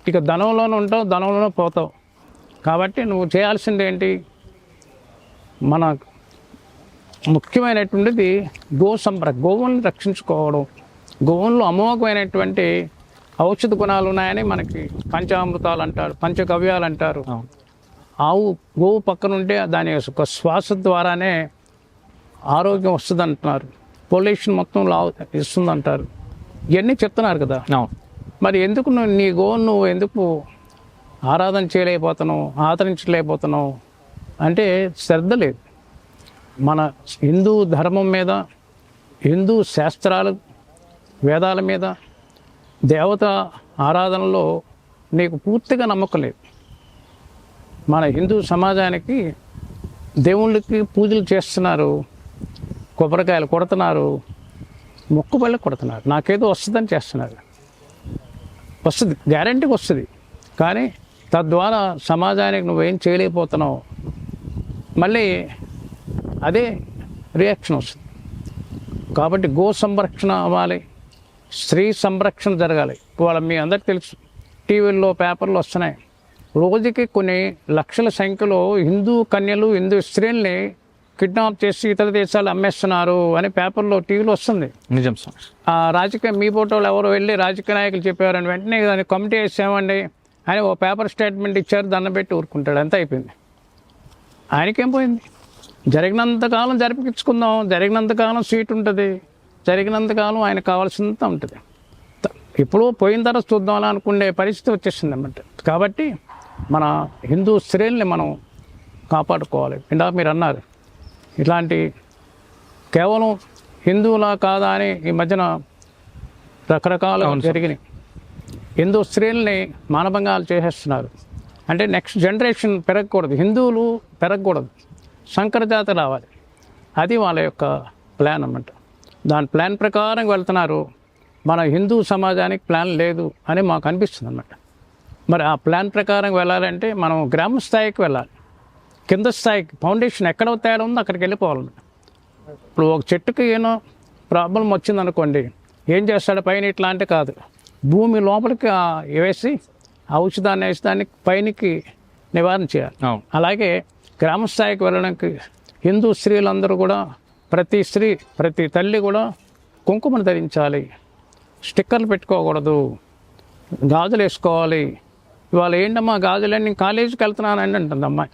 ఇక ధనంలోనే ఉంటావు, ధనంలోనే పోతావు. కాబట్టి నువ్వు చేయాల్సింది ఏంటి? మన ముఖ్యమైనటువంటిది గోవుల్ని రక్షించుకోవడం. గోవుల్లో అమోఘమైనటువంటి ఔషధ గుణాలు ఉన్నాయని మనకి పంచామృతాలు అంటారు, పంచగవ్యాలు అంటారు. గోవు పక్కన ఉంటే దాని యొక్క శ్వాస ద్వారానే ఆరోగ్యం వస్తుంది అంటున్నారు, పొల్యూషన్ మొత్తం ఇస్తుంది అంటారు. ఇవన్నీ చెప్తున్నారు కదా. మరి ఎందుకు నీ గోవును నువ్వు ఎందుకు ఆరాధన చేయలేకపోతున్నావు, ఆదరించలేకపోతున్నావు అంటే శ్రద్ధ లేదు. మన హిందూ ధర్మం మీద, హిందూ శాస్త్రాలు, వేదాల మీద, దేవత ఆరాధనలో నీకు పూర్తిగా నమ్మకం లేదు. మన హిందూ సమాజానికి దేవుళ్ళకి పూజలు చేస్తున్నారు, కొబ్బరికాయలు కొడుతున్నారు, మొక్కుబళ్ళు కొడుతున్నారు, నాకేదో వస్తుందని చేస్తున్నారు. వస్తుంది, గ్యారంటీకి వస్తుంది, కానీ తద్వారా సమాజానికి నువ్వేం చేయలేకపోతున్నావు, మళ్ళీ అదే రియాక్షన్ వస్తుంది. కాబట్టి గో సంరక్షణ అవ్వాలి, స్త్రీ సంరక్షణ జరగాలి. ఇవాళ మీ అందరికి తెలుసు, టీవీల్లో పేపర్లు వస్తున్నాయి, రోజుకి కొన్ని లక్షల సంఖ్యలో హిందూ కన్యలు, హిందూ స్త్రీల్ని కిడ్నాప్ చేసి ఇతర దేశాలు అమ్మేస్తున్నారు అని పేపర్లో, టీవీలో వస్తుంది. నిజం సార్. రాజకీయ మీ ఫోటోలు ఎవరు వెళ్ళి రాజకీయ నాయకులు చెప్పారని వెంటనే దాన్ని కమిటీ వేసామండి అని ఓ పేపర్ స్టేట్మెంట్ ఇచ్చారు, దండం పెట్టి ఊరుకుంటాడు, అంత అయిపోయింది. ఆయనకేం పోయింది? జరిగినంతకాలం జరిపించుకుందాం, జరిగినంతకాలం సీట్ ఉంటుంది, జరిగినంతకాలం ఆయనకు కావాల్సినంత ఉంటుంది. ఇప్పుడు పోయిన తర్వాత చూద్దాం అనుకునే పరిస్థితి వచ్చేసింది అన్నమాట. కాబట్టి మన హిందూ స్త్రీల్ని మనం కాపాడుకోవాలి. ఇందాక మీరు అన్నారు ఇట్లాంటి కేవలం హిందువులా కాదా అని ఈ మధ్యన రకరకాల జరిగినాయి. హిందూ స్త్రీల్ని మానభంగాలు చేసేస్తున్నారు. అంటే నెక్స్ట్ జనరేషన్ పెరగకూడదు, హిందువులు పెరగకూడదు, సంకరజాతి రావాలి. అది వాళ్ళ యొక్క ప్లాన్ అన్నమాట. దాని ప్లాన్ ప్రకారం వెళ్తున్నారు. మన హిందూ సమాజానికి ప్లాన్ లేదు అని మాకు అనిపిస్తుంది అన్నమాట. మరి ఆ ప్లాన్ ప్రకారం వెళ్ళాలంటే మనం గ్రామ స్థాయికి వెళ్ళాలి, కింద స్థాయికి ఫౌండేషన్ ఎక్కడ తేడా ఉందో అక్కడికి వెళ్ళిపోవాలన్నమాట. ఇప్పుడు ఒక చెట్టుకి ఏమో ప్రాబ్లం వచ్చిందనుకోండి, ఏం చేస్తాడు? పైన ఇట్లా అంటే కాదు, భూమి లోపలికి వేసి ఔషధాన్ని వేసి దాన్ని పైనకి నివారణ చేయాలి. అలాగే గ్రామ స్థాయికి వెళ్ళడానికి హిందూ స్త్రీలందరూ కూడా, ప్రతి స్త్రీ, ప్రతి తల్లి కూడా కుంకుమను ధరించాలి, స్టిక్కర్లు పెట్టుకోకూడదు, గాజులు వేసుకోవాలి. ఇవాళ ఏంటమ్మా గాజులన్నీ, కాలేజీకి వెళ్తున్నానండి అంటుంది అమ్మాయి.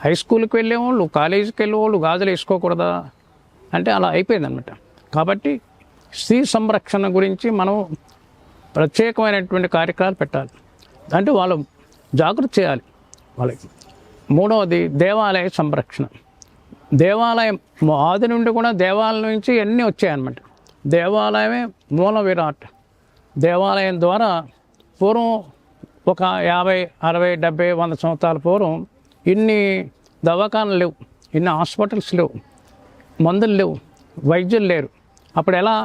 హై స్కూల్కి వెళ్ళేవాళ్ళు, కాలేజీకి వెళ్ళేవాళ్ళు గాజులు వేసుకోకూడదా అంటే అలా అయిపోయింది అనమాట. కాబట్టి స్త్రీ సంరక్షణ గురించి మనం ప్రత్యేకమైనటువంటి కార్యక్రమాలు పెట్టాలి, అంటే వాళ్ళు జాగృతి చేయాలి వాళ్ళకి. మూడవది దేవాలయ సంరక్షణ. దేవాలయం ఆది నుండి కూడా దేవాలయం నుంచి అన్నీ వచ్చాయన్నమాట. దేవాలయమే మూల విరాట్. దేవాలయం ద్వారా పూర్వం ఒక 50, 60, 70, 100 సంవత్సరాల పూర్వం ఇన్ని దవాఖానలు లేవు, ఇన్ని హాస్పిటల్స్ లేవు, మందులు లేవు, వైద్యులు లేరు. అప్పుడు ఎలా?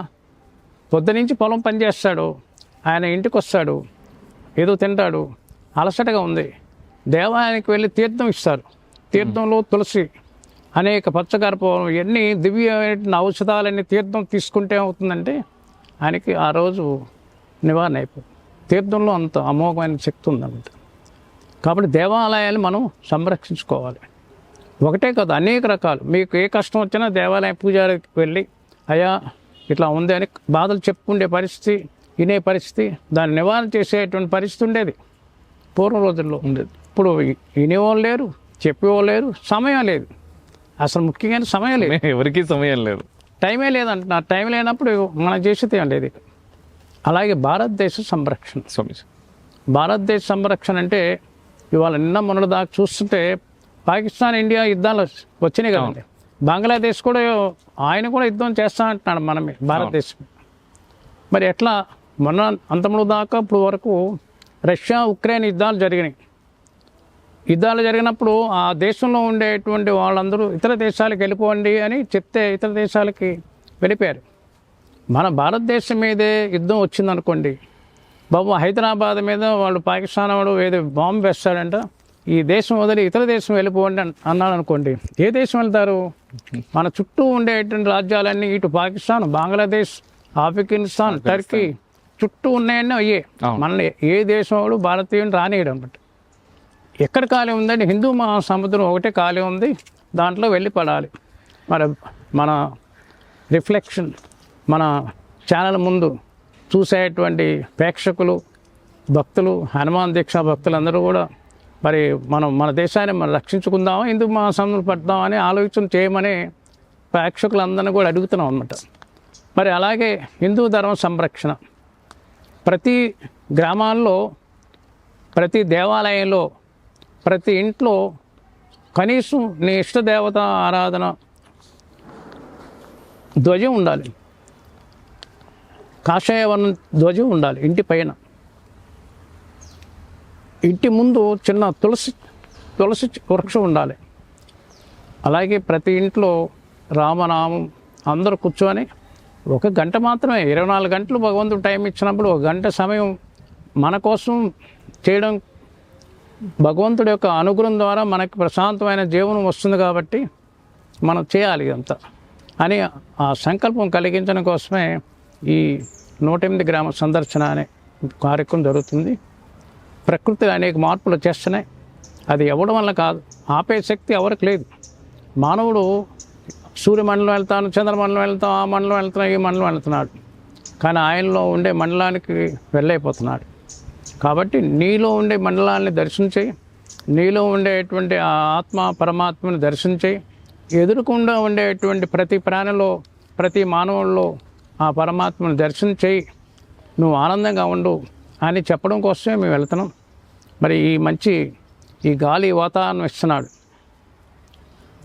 పొద్దునుంచి పొలం పనిచేస్తాడు, ఆయన ఇంటికి వస్తాడు, ఏదో తింటాడు, అలసటగా ఉంది, దేవాలయానికి వెళ్ళి తీర్థం ఇస్తారు. తీర్థంలో తులసి, అనేక పచ్చకర్పూరం, ఇవన్నీ దివ్యమైన ఔషధాలన్నీ తీర్థం తీసుకుంటే ఏమవుతుందంటే ఆయనకి ఆ రోజు నివారణ అయిపోతుంది. తీర్థంలో అంత అమోఘమైన శక్తి ఉందన్నమాట. కాబట్టి దేవాలయాలు మనం సంరక్షించుకోవాలి. ఒకటే కాదు, అనేక రకాలు. మీకు ఏ కష్టం వచ్చినా దేవాలయం పూజారికి వెళ్ళి అయ్యా ఇట్లా ఉంది అని బాధలు చెప్పుకునే పరిస్థితి, వినే పరిస్థితి, దాన్ని నివారణ చేసేటువంటి పరిస్థితి ఉండేది పూర్వం రోజుల్లో ఉండేది. ఇప్పుడు వినేవాళ్ళు లేరు, చెప్పేవాళ్ళు లేరు, సమయం లేదు. అసలు ముఖ్యంగా సమయం లేదు, ఎవరికి సమయం లేదు, టైమే లేదంటున్నారు. టైం లేనప్పుడు మనం చేసేది ఏం లేదు. అలాగే భారతదేశ సంరక్షణ. భారతదేశ సంరక్షణ అంటే ఇవాళ నిన్న మొన్నటి దాకా చూస్తుంటే పాకిస్తాన్, ఇండియా యుద్ధాలు వచ్చినాయి కదండి. బంగ్లాదేశ్ కూడా ఆయన కూడా యుద్ధం చేస్తా అంటున్నాడు మనమే, భారతదేశం. మరి ఎట్లా? మొన్న అంతముడు దాకా ఇప్పుడు వరకు రష్యా, ఉక్రెయిన్ యుద్ధాలు జరిగినాయి. యుద్ధాలు జరిగినప్పుడు ఆ దేశంలో ఉండేటువంటి వాళ్ళందరూ ఇతర దేశాలకు వెళ్ళిపోండి అని చెప్తే ఇతర దేశాలకి వెళ్ళిపోయారు. మన భారతదేశం మీదే యుద్ధం వచ్చిందనుకోండి, బాబు హైదరాబాద్ మీద వాళ్ళు పాకిస్తాన్ వాడు ఏదో బాంబు వేస్తాడంట, ఈ దేశం వదిలి ఇతర దేశం వెళ్ళిపోండి అన్నాడు అనుకోండి, ఏ దేశం వెళ్తారు? మన చుట్టూ ఉండేటువంటి రాజ్యాలన్నీ, ఇటు పాకిస్తాన్, బంగ్లాదేశ్, ఆఫ్ఘనిస్తాన్, టర్కీ చుట్టూ ఉన్నాయన్నీ అయ్యే. మనల్ని ఏ దేశం వాడు భారతీయుని రానియడం అనమాట. ఎక్కడ ఖాళీ ఉందండి? హిందూ మహాసముద్రం ఒకటే ఖాళీ ఉంది, దాంట్లో వెళ్ళి పడాలి. మరి మన రిఫ్లెక్షన్, మన ఛానల్ ముందు చూసేటువంటి ప్రేక్షకులు, భక్తులు, హనుమాన్ దీక్ష భక్తులందరూ కూడా మరి మన దేశాన్ని మనం రక్షించుకుందాం, హిందూ మహాసముద్రం పడదాం అని ఆలోచన చేయమని ప్రేక్షకులందరినీ కూడా అడుగుతున్నాం అన్నమాట. మరి అలాగే హిందూ ధర్మ సంరక్షణ ప్రతి గ్రామాల్లో, ప్రతి దేవాలయంలో, ప్రతి ఇంట్లో కనీసం నీ ఇష్టదేవత ఆరాధన ధ్వజం ఉండాలి, కాషాయ వర్ణం ధ్వజం ఉండాలి ఇంటి పైన. ఇంటి ముందు చిన్న తులసి వృక్షం ఉండాలి. అలాగే ప్రతి ఇంట్లో రామనామం అందరూ కూర్చొని 1 గంట మాత్రమే, 24 గంటలు భగవంతుడు టైం ఇచ్చినప్పుడు 1 గంట సమయం మన కోసం చేయడం, భగవంతుడి యొక్క అనుగ్రహం ద్వారా మనకి ప్రశాంతమైన జీవనం వస్తుంది కాబట్టి మనం చేయాలి ఇదంతా అని ఆ సంకల్పం కలిగించడం కోసమే ఈ 108 గ్రామ సందర్శన అనే కార్యక్రమం జరుగుతుంది. ప్రకృతిలో అనేక మార్పులు చేస్తున్నాయి. అది ఇవ్వడం వల్ల కాదు, ఆపే శక్తి ఎవరికి లేదు. మానవుడు సూర్యమండలం వెళ్తాను, చంద్రమండలం వెళ్తాం, ఆ మండలం వెళ్తున్నాడు, ఈ మండలం వెళ్తున్నాడు, కానీ ఆయనలో ఉండే మండలానికి వెళ్ళైపోతున్నాడు. కాబట్టి నీలో ఉండే మండలాన్ని దర్శించి, నీలో ఉండేటువంటి ఆ ఆత్మ పరమాత్మని దర్శించి, ఎదురుకుండా ఉండేటువంటి ప్రతి ప్రాణిలో, ప్రతి మానవుల్లో ఆ పరమాత్మను దర్శించి నువ్వు ఆనందంగా ఉండు అని చెప్పడం కోసమే మేము వెళ్తున్నాం. మరి ఈ గాలి వాతావరణం ఇస్తున్నాడు,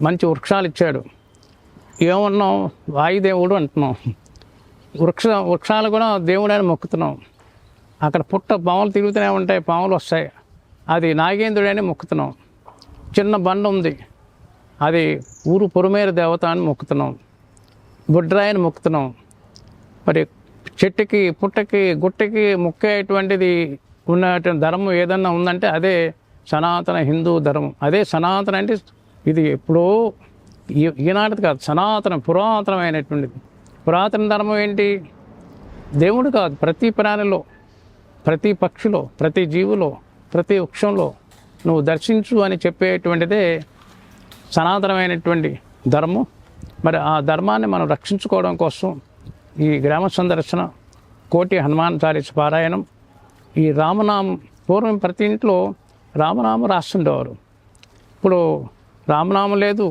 మంచి వృక్షాలు ఇచ్చాడు. ఏమన్నాం, వాయుదేవుడు అంటున్నాం. వృక్షాలు కూడా దేవుడని మొక్కుతున్నాం. అక్కడ పాములు తిరుగుతూనే ఉంటాయి, పాములు వస్తాయి, అది నాగేంద్రుడని మొక్కుతున్నాం. చిన్న బండ ఉంది, అది ఊరు పొరుమేరు దేవత అని మొక్కుతున్నాం. బుడ్రాయని మొక్కుతున్నాం. మరి చెట్టుకి, పుట్టకి, గుట్టకి మొక్కేటువంటిది ఉన్నటువంటి ధర్మం ఏదన్నా ఉందంటే అదే సనాతన హిందూ ధర్మం. అదే సనాతన అంటే ఇది ఎప్పుడో ఈనాటిది కాదు, సనాతన పురాతనమైనటువంటిది. పురాతన ధర్మం ఏంటి? దేవుడు కాదు, ప్రతి ప్రాణిలో, ప్రతి పక్షిలో, ప్రతి జీవులో, ప్రతి వృక్షంలో నువ్వు దర్శించు అని చెప్పేటువంటిదే సనాతనమైనటువంటి ధర్మం. మరి ఆ ధర్మాన్ని మనం రక్షించుకోవడం కోసం ఈ గ్రామ సందర్శన, కోటి హనుమాన్ చాలీస పారాయణం, ఈ రామనామం. పూర్వం ప్రతి ఇంట్లో రామనామం రాస్తుండేవారు, ఇప్పుడు రామనామం లేదు.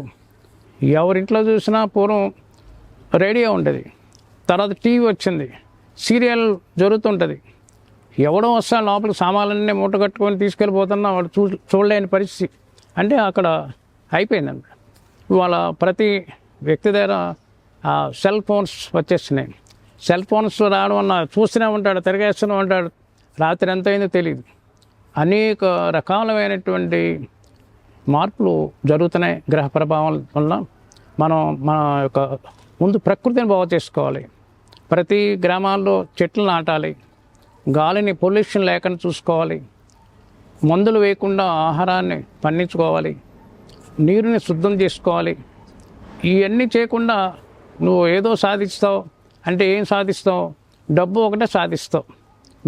ఎవరింట్లో చూసినా పూర్వం రేడియో ఉండేది, తర్వాత టీవీ వచ్చింది, సీరియల్ జరుగుతుంటుంది. ఎవడో వస్తా లోపలికి సామాన్లన్నీ మూట కట్టుకొని తీసుకెళ్ళిపోతున్నా వాడు చూడలేని పరిస్థితి. అంటే అక్కడ అయిపోయిందండి. ఇవాళ ప్రతి వ్యక్తి దగ్గర సెల్ ఫోన్స్ వచ్చేస్తున్నాయి. సెల్ ఫోన్స్ రావడం వల్ల చూస్తూనే ఉంటాడు, తిరగేస్తూనే ఉంటాడు, రాత్రి ఎంత అయిందో తెలియదు. అనేక రకాలైనటువంటి మార్పులు జరుగుతున్నాయి గ్రహ ప్రభావం వల్ల. మన యొక్క ముందు ప్రకృతిని బాగు చేసుకోవాలి. ప్రతి గ్రామాల్లో చెట్లు నాటాలి, గాలిని పొల్యూషన్ లేకుండా చూసుకోవాలి, మందులు వేయకుండా ఆహారాన్ని పండించుకోవాలి, నీరుని శుద్ధం చేసుకోవాలి. ఇవన్నీ చేయకుండా నువ్వు ఏదో సాధిస్తావు అంటే ఏం సాధిస్తావు? డబ్బు ఒకటే సాధిస్తావు,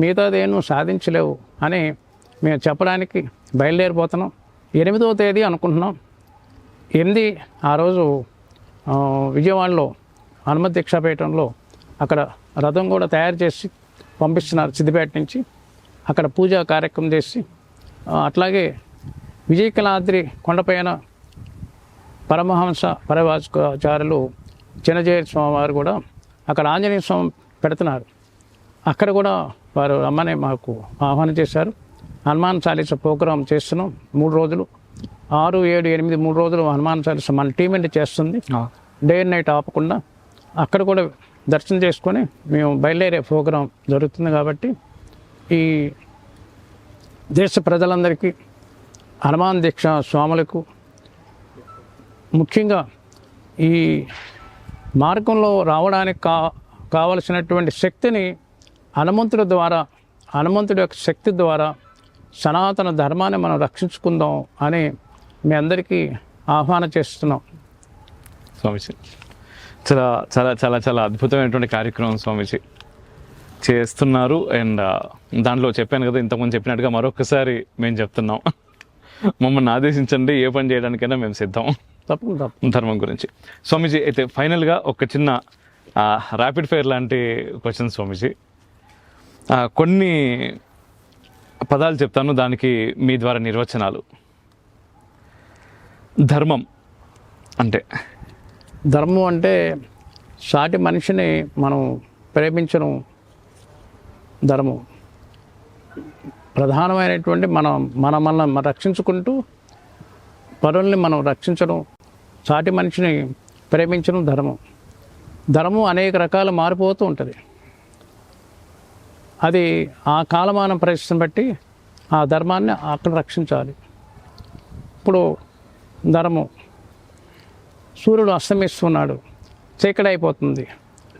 మిగతాది ఏం నువ్వు సాధించలేవు అని మేము చెప్పడానికి బయలుదేరిపోతున్నాం. 8వ తేదీ అనుకుంటున్నాం. 8 ఆ రోజు విజయవాడలో హనుమత్ దీక్షాపీఠంలో అక్కడ రథం కూడా తయారు చేసి పంపిస్తున్నారు సిద్దిపేట నుంచి. అక్కడ పూజా కార్యక్రమం చేసి, అట్లాగే విజయకలాద్రి కొండపైన పరమహంస పరివాచారులు చిన్నజేరి స్వామివారు కూడా అక్కడ ఆంజనేయ స్వామి పెడుతున్నారు. అక్కడ కూడా వారు రమ్మని మాకు ఆహ్వానం చేశారు. హనుమాన్ చాలీస ప్రోగ్రాం చేస్తున్నాం 3 రోజులు, 6, 7, 8 3 రోజులు హనుమాన్ చాలీస మన టీం ఏంటి చేస్తుంది, డే అండ్ నైట్ ఆపకుండా. అక్కడ కూడా దర్శనం చేసుకొని మేము బయలుదేరే ప్రోగ్రాం జరుగుతుంది. కాబట్టి ఈ దేశ ప్రజలందరికీ, హనుమాన్ దీక్ష స్వాములకు, ముఖ్యంగా ఈ మార్గంలో రావడానికి కావలసినటువంటి శక్తిని హనుమంతుడి ద్వారా, హనుమంతుడి యొక్క శక్తి ద్వారా సనాతన ధర్మాన్ని మనం రక్షించుకుందాం అని మీ అందరికీ ఆహ్వానం చేస్తున్నాం. స్వామీజీ చాలా చాలా చాలా చాలా అద్భుతమైనటువంటి కార్యక్రమం స్వామీజీ చేస్తున్నారు. అండ్ దాంట్లో చెప్పాను కదా, ఇంతకుముందు చెప్పినట్టుగా మరొకసారి మేము చెప్తున్నాం, మమ్మల్ని ఆదేశించండి, ఏ పని చేయడానికైనా మేము సిద్ధం. తప్పకుండా ధర్మం గురించి. స్వామీజీ అయితే ఫైనల్గా ఒక చిన్న ర్యాపిడ్ ఫైర్ లాంటి క్వశ్చన్ స్వామీజీ. కొన్ని పదాలు చెప్తాను, దానికి మీ ద్వారా నిర్వచనాలు. ధర్మం అంటే ధర్మం అంటే సాటి మనిషిని మనం ప్రేమించడం ధర్మం. ప్రధానమైనటువంటి మనల్ని రక్షించుకుంటూ పరుల్ని మనం రక్షించడం, సాటి మనిషిని ప్రేమించడం ధర్మం. ధర్మం అనేక రకాలు మారిపోతూ ఉంటుంది. అది ఆ కాలమాన పరిస్థితిని బట్టి ఆ ధర్మాన్ని అక్కడ రక్షించాలి. ఇప్పుడు ధర్మం, సూర్యుడు అస్తమిస్తున్నాడు, చీకటి అయిపోతుంది,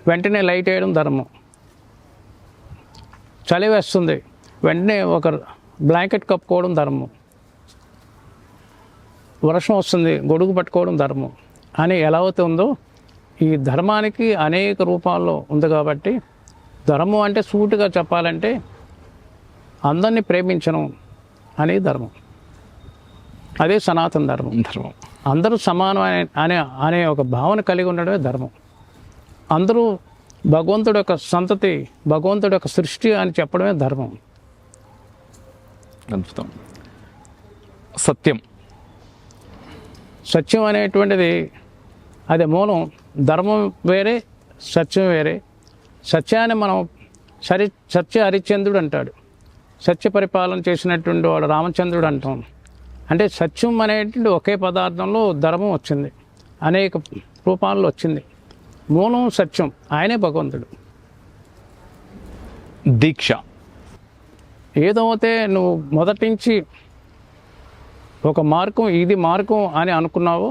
వెంటనే లైట్ వేయడం ధర్మం. చలి వేస్తుంది, వెంటనే ఒక బ్లాంకెట్ కప్పుకోవడం ధర్మం. వర్షం వస్తుంది, గొడుగు పట్టుకోవడం ధర్మం అని ఎలా అవుతుందో ఈ ధర్మానికి అనేక రూపాల్లో ఉంది. కాబట్టి ధర్మం అంటే సూటిగా చెప్పాలంటే అందరినీ ప్రేమించడం అనేది ధర్మం. అదే సనాతన ధర్మం. అందరూ సమానం అనే ఒక భావన కలిగి ఉండడమే ధర్మం. అందరూ భగవంతుడి యొక్క సంతతి, భగవంతుడి యొక్క సృష్టి అని చెప్పడమే ధర్మం. అద్భుతం. సత్యం సత్యం అనేటువంటిది అది మూలం. ధర్మం వేరే, సత్యం వేరే. సత్యాన్ని మనం సత్య హరిశ్చంద్రుడు అంటాడు. సత్య పరిపాలన చేసినటువంటి వాడు రామచంద్రుడు అంటాం. అంటే సత్యం అనేటువంటి ఒకే పదార్థంలో ధర్మం వచ్చింది, అనేక రూపాల్లో వచ్చింది. మూలం సత్యం, ఆయనే భగవంతుడు. దీక్ష ఏదైతే నువ్వు మొదటి నుంచి ఒక మార్గం, ఇది మార్గం అని అనుకున్నావో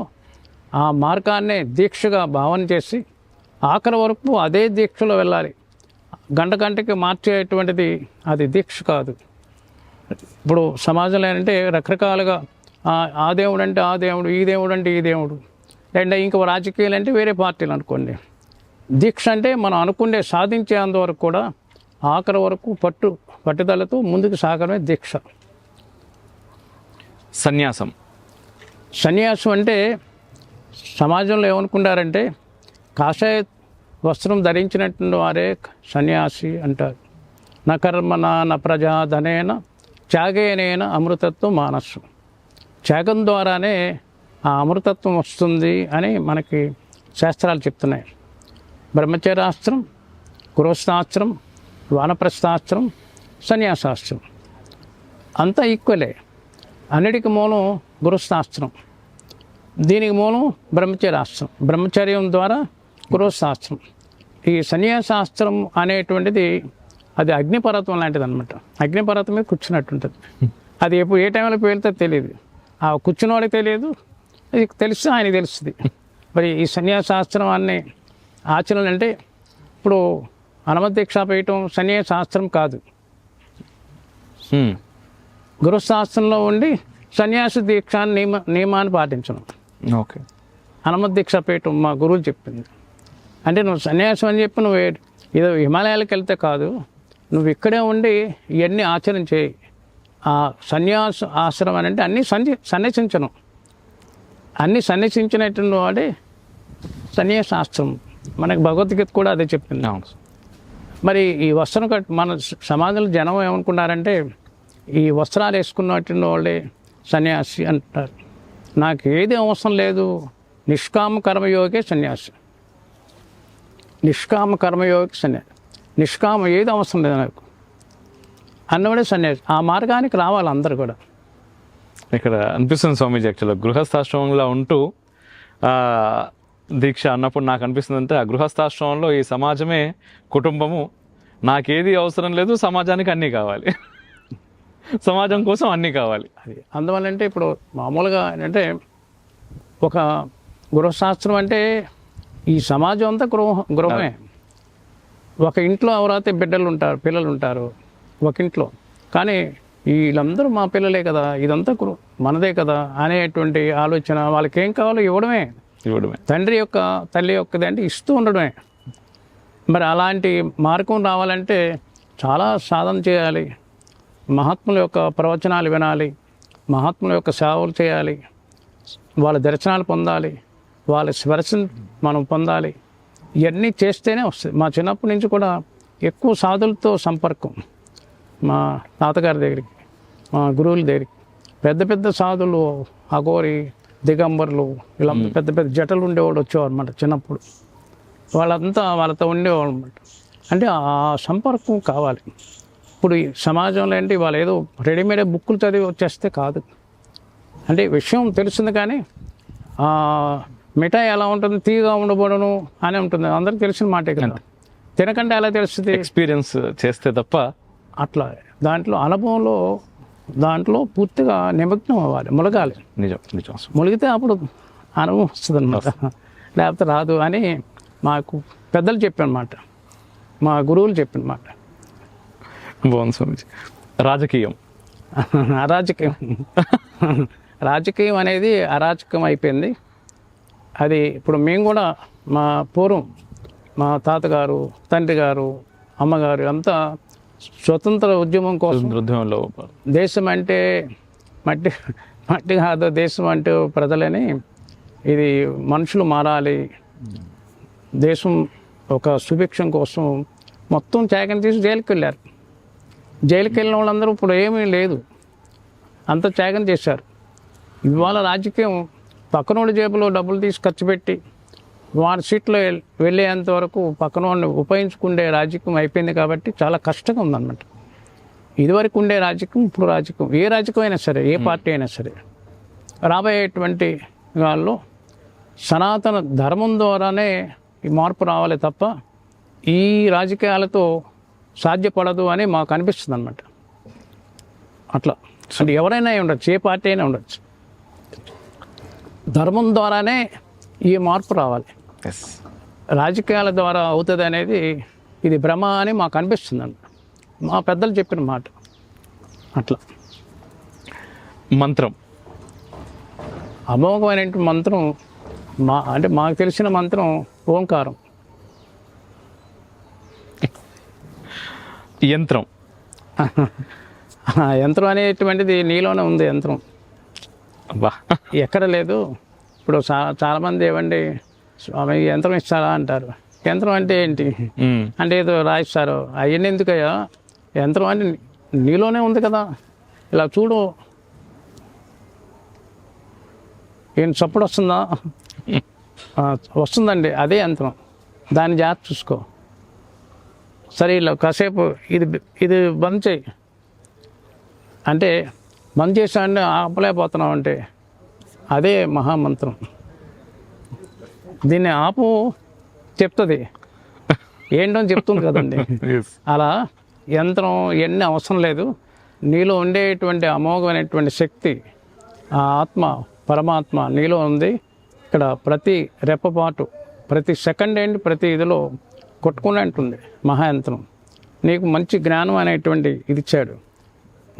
ఆ మార్గాన్నే దీక్షగా భావన చేసి ఆఖరి వరకు అదే దీక్షలో వెళ్ళాలి. గంటకి మార్చేటువంటిది అది దీక్ష కాదు. ఇప్పుడు సమాజంలో ఏంటంటే రకరకాలుగా ఆ దేవుడు అంటే ఆ దేవుడు, ఈ దేవుడు అంటే ఈ దేవుడు, లేదంటే ఇంకా రాజకీయాలు అంటే వేరే పార్టీలు అనుకోండి. దీక్ష అంటే మనం అనుకునే సాధించేంతవరకు కూడా ఆఖరి వరకు పట్టుదలతో ముందుకు సాగడమే దీక్ష. సన్యాసం అంటే సమాజంలో ఏమనుకుంటారంటే కాషాయ వస్త్రం ధరించినటువంటి వారే సన్యాసి అంటారు. నా కర్మన నా ప్రజాధనేన త్యాగేనేన అమృతత్వం మానస్సు. త్యాగం ద్వారానే ఆ అమృతత్వం వస్తుంది అని మనకి శాస్త్రాలు చెప్తున్నాయి. బ్రహ్మచర్యాస్త్రం, గృహస్థాస్త్రం, వానప్రస్థాస్త్రం, సన్యాసాస్త్రం అంతా ఈక్వలే. అన్నిటికీ మూలం గృహస్థాస్త్రం, దీనికి మూలం బ్రహ్మచర్యాస్త్రం. బ్రహ్మచర్యం ద్వారా గృహస్థాస్త్రం. ఈ సన్యాసాస్త్రం అనేటువంటిది అది అగ్నిపర్వతం లాంటిది అనమాట. అగ్నిపర్వతం మీద కూర్చున్నట్టుంటుంది. అది ఎప్పుడు ఏ టైంలో పేలితే తెలియదు, ఆ కూర్చున్నవాడికి తెలియదు, అది తెలిస్తే ఆయనకి తెలుస్తుంది. మరి ఈ సన్యాసాస్త్రం అనే ఆచరణ అంటే ఇప్పుడు హనుమద్దీక్ష వేయటం సన్యాసాస్త్రం కాదు. గృహశాస్త్రంలో ఉండి సన్యాసి దీక్ష నియమాన్ని పాటించడం. ఓకే. హనుమద్దీక్ష వేయటం మా గురువులు చెప్పింది. అంటే నువ్వు సన్యాసం అని చెప్పి నువ్వు ఏదో హిమాలయాలకు వెళ్తే కాదు, నువ్వు ఇక్కడే ఉండి ఇవన్నీ ఆచరణ చేయి. ఆ సన్యాస ఆశ్రమం అని అంటే అన్నీ సన్యసించను, అన్నీ సన్యసించినటువంటి వాడే సన్యాసాశ్రమం. మనకి భగవద్గీత కూడా అదే చెప్పింది. మరి ఈ వస్త్రం మన సమాజంలో జనం ఏమనుకున్నారంటే ఈ వస్త్రాలు వేసుకున్నటువంటి వాళ్ళే సన్యాసి అంటారు. నాకు ఏది అవసరం లేదు, నిష్కామ కర్మయోగే సన్యాసి. నిష్కామ కర్మయోగి సన్యాసి. నిష్కామ ఏది అవసరం లేదు నాకు అన్నవాడే సన్యాసి. ఆ మార్గానికి రావాలి అందరు కూడా. ఇక్కడ అనిపిస్తుంది స్వామీజీ, యాక్చువల్గా గృహస్థాశ్రమంలో ఉంటూ దీక్ష అన్నప్పుడు నాకు అనిపిస్తుంది అంటే ఆ గృహస్థాశ్రమంలో ఈ సమాజమే కుటుంబము, నాకేది అవసరం లేదు, సమాజానికి అన్నీ కావాలి, సమాజం కోసం అన్నీ కావాలి. అది అందువల్ల అంటే ఇప్పుడు మామూలుగా ఏంటంటే ఒక గృహశాస్త్రం అంటే ఈ సమాజం అంతా గృహమే. ఒక ఇంట్లో ఎవరైతే పిల్లలు ఉంటారు ఒక ఇంట్లో, కానీ వీళ్ళందరూ మా పిల్లలే కదా, ఇదంతా మనదే కదా అనేటువంటి ఆలోచన. వాళ్ళకి ఏం కావాలో ఇవ్వడమే. తండ్రి యొక్క తల్లి యొక్కది అంటే ఇస్తూ ఉండడమే. మరి అలాంటి మార్గం రావాలంటే చాలా సాధన చేయాలి. మహాత్ముల యొక్క ప్రవచనాలు వినాలి, మహాత్ముల యొక్క సేవలు చేయాలి, వాళ్ళ దర్శనాలు పొందాలి, వాళ్ళ స్పర్శం మనం పొందాలి. ఇవన్నీ చేస్తేనే వస్తుంది. మా చిన్నప్పటి నుంచి కూడా ఎక్కువ సాధులతో సంపర్కం. మా తాతగారి దగ్గరికి మా గురువుల దగ్గరికి. పెద్ద పెద్ద సాధులు, అఘోరి, దిగంబర్లు, ఇలా పెద్ద పెద్ద జటలు ఉండేవాళ్ళు వచ్చేవారు అనమాట చిన్నప్పుడు. వాళ్ళంతా వాళ్ళతో ఉండేవాళ్ళు అనమాట. అంటే ఆ సంపర్కం కావాలి. ఇప్పుడు ఈ సమాజంలో ఏంటి, వాళ్ళు ఏదో రెడీమేడ్ బుక్కులు చదివి వచ్చేస్తే కాదు. అంటే విషయం తెలుస్తుంది, కానీ మిఠాయి ఎలా ఉంటుంది, తీగా ఉండబోడను అని ఉంటుంది, అందరికి తెలిసిన మాటే కదా. తినకంటే ఎలా తెలుస్తుంది, ఎక్స్పీరియన్స్ చేస్తే తప్ప. అట్లా దాంట్లో అనుభవంలో దాంట్లో పూర్తిగా నిమగ్నం అవ్వాలి, ములగాలి. నిజం నిజం. ములిగితే అప్పుడు అనుభవం వస్తుంది అనమాట, లేకపోతే రాదు అని మాకు పెద్దలు చెప్పారన్నమాట, మా గురువులు చెప్పినమాట. బాగుంది స్వామీజీ. రాజకీయం అరాజకీయం రాజకీయం అనేది అరాచకం అయిపోయింది. అది ఇప్పుడు మేము కూడా మా పూర్వం మా తాతగారు, తండ్రి గారు, అమ్మగారు అంతా స్వతంత్ర ఉద్యమం కోసం, ఉద్యమంలో దేశం అంటే మట్టి మట్టి కాదు, దేశం అంటే ప్రజలని, ఇది మనుషులు మారాలి, దేశం ఒక సుభిక్షం కోసం మొత్తం త్యాగం తీసి జైలుకి వెళ్ళారు. జైలుకి వెళ్ళిన వాళ్ళందరూ ఇప్పుడు ఏమీ లేదు, అంత త్యాగం చేశారు. ఇవాళ రాజకీయం పక్కనోడి జేబులో డబ్బులు తీసి ఖర్చు పెట్టి వారి సీట్లో వెళ్ళేంత వరకు పక్కనోడిని ఉపయోగించుకునే రాజకీయం అయిపోయింది. కాబట్టి చాలా కష్టంగా ఉందన్నమాట. ఇదివరకు ఉండే రాజకీయం, ఇప్పుడు రాజకీయం, ఏ రాజకీయం అయినా సరే, ఏ పార్టీ అయినా సరే, రాబోయేటువంటి వాళ్ళలో సనాతన ధర్మం ద్వారానే ఈ మార్పు రావాలి తప్ప ఈ రాజకీయాలతో సాధ్యపడదు అని మాకు అనిపిస్తుంది అన్నమాట. అట్లా అంటే ఎవరైనా ఉండొచ్చు, ఏ పార్టీ అయినా ఉండొచ్చు, ధర్మం ద్వారానే ఈ మార్పు రావాలి. రాజకీయాల ద్వారా అవుతుంది అనేది ఇది భ్రమ అని మాకు అనిపిస్తుంది అన్నమాట, మా పెద్దలు చెప్పిన మాట. అట్లా మంత్రం, అమోఘమైన మంత్రం అంటే మాకు తెలిసిన మంత్రం ఓంకారం. యంత్రం యంత్రం అనేటువంటిది నీలోనే ఉంది. యంత్రం ఎక్కడ లేదు. ఇప్పుడు చాలామంది ఏమండి స్వామి యంత్రం ఇస్తారా అంటారు. యంత్రం అంటే ఏంటి అంటే ఏదో రాయిస్తారు. అవన్నీ ఎందుకయ్యా, యంత్రం అంటే నీలోనే ఉంది కదా, ఇలా చూడు, ఏం చప్పుడు వస్తుందా, వస్తుందండి, అదే యంత్రం, దాన్ని జాగ్రత్త చూసుకో. సరే ఇలా కాసేపు ఇది బంద్ చేయి అంటే బంద్ చేసాన్ని ఆపలేకపోతున్నావు అంటే అదే మహామంత్రం. దీన్ని ఆపు చెప్తుంది, ఏంటో చెప్తుంది కదండి. అలా యంత్రం ఎన్ని అవసరం లేదు. నీలో ఉండేటువంటి అమోఘమైనటువంటి శక్తి, ఆ ఆత్మ పరమాత్మ నీలో ఉంది. ఇక్కడ ప్రతి రెప్పపాటు, ప్రతి సెకండ్ ఏంటి, ప్రతి ఇదిలో కొట్టుకునే ఉంటుంది మహాయంత్రం. నీకు మంచి జ్ఞానం అనేటువంటి ఇది ఇచ్చాడు,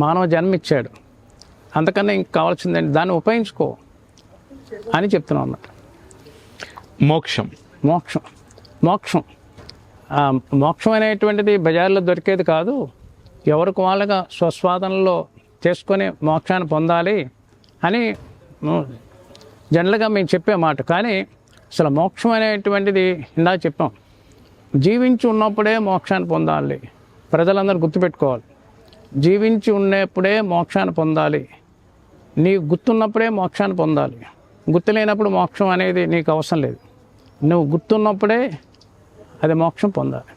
మానవ జన్మ ఇచ్చాడు. అంతకన్నా ఇంక కావాల్సిందండి, దాన్ని ఉపయోగించుకో అని చెప్తున్నాం అన్నమాట. మోక్షం, మోక్షం మోక్షం మోక్షం అనేటువంటిది బజార్లో దొరికేది కాదు. ఎవరికి వాళ్ళగా స్వస్వాదనలో చేసుకొని మోక్షాన్ని పొందాలి అని జనరల్గా మేము చెప్పే మాట. కానీ అసలు మోక్షం అనేటువంటిది ఇందాక చెప్పాం, జీవించి ఉన్నప్పుడే మోక్షాన్ని పొందాలి. ప్రజలందరూ గుర్తుపెట్టుకోవాలి, జీవించి ఉన్నప్పుడే మోక్షాన్ని పొందాలి. నీకు గుర్తున్నప్పుడే మోక్షాన్ని పొందాలి. గుర్తు లేనప్పుడు మోక్షం అనేది నీకు అవసరం లేదు. నువ్వు గుర్తున్నప్పుడే అది మోక్షం పొందాలి.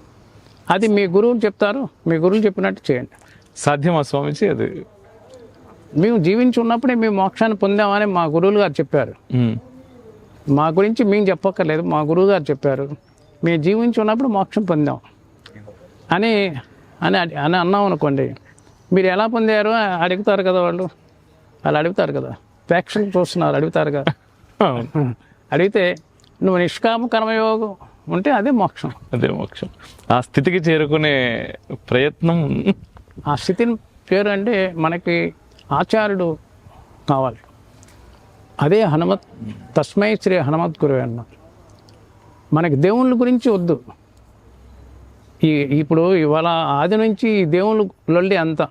అది మీ గురువులు చెప్తారు, మీ గురువులు చెప్పినట్టు చేయండి. సాధ్యమా స్వామిజీ? అది మేము జీవించి ఉన్నప్పుడే మేము మోక్షాన్ని పొందామని మా గురువులు గారు చెప్పారు. మా గురించి మేము చెప్పక్కర్లేదు, మా గురువు గారు చెప్పారు. మేము జీవించి ఉన్నప్పుడు మోక్షం పొందాం అని అని అని అన్నాం అనుకోండి, మీరు ఎలా పొందారు అడుగుతారు కదా, వాళ్ళు అడుగుతారు కదా, ప్రేక్షకులు చూస్తున్నారు, అడుగుతారు కదా. అడిగితే నువ్వు నిష్కామ కర్మయోగం ఉంటే అదే మోక్షం. అదే మోక్షం. ఆ స్థితికి చేరుకునే ప్రయత్నం, ఆ స్థితిని పేరు అంటే మనకి ఆచార్యుడు కావాలి. అదే హనుమత్, తస్మై శ్రీ హనుమత్ గురువే అన్న. మనకి దేవుళ్ళ గురించి వద్దు. ఇప్పుడు ఇవాళ ఆది నుంచి ఈ దేవుళ్ళు లొల్లి అంతా,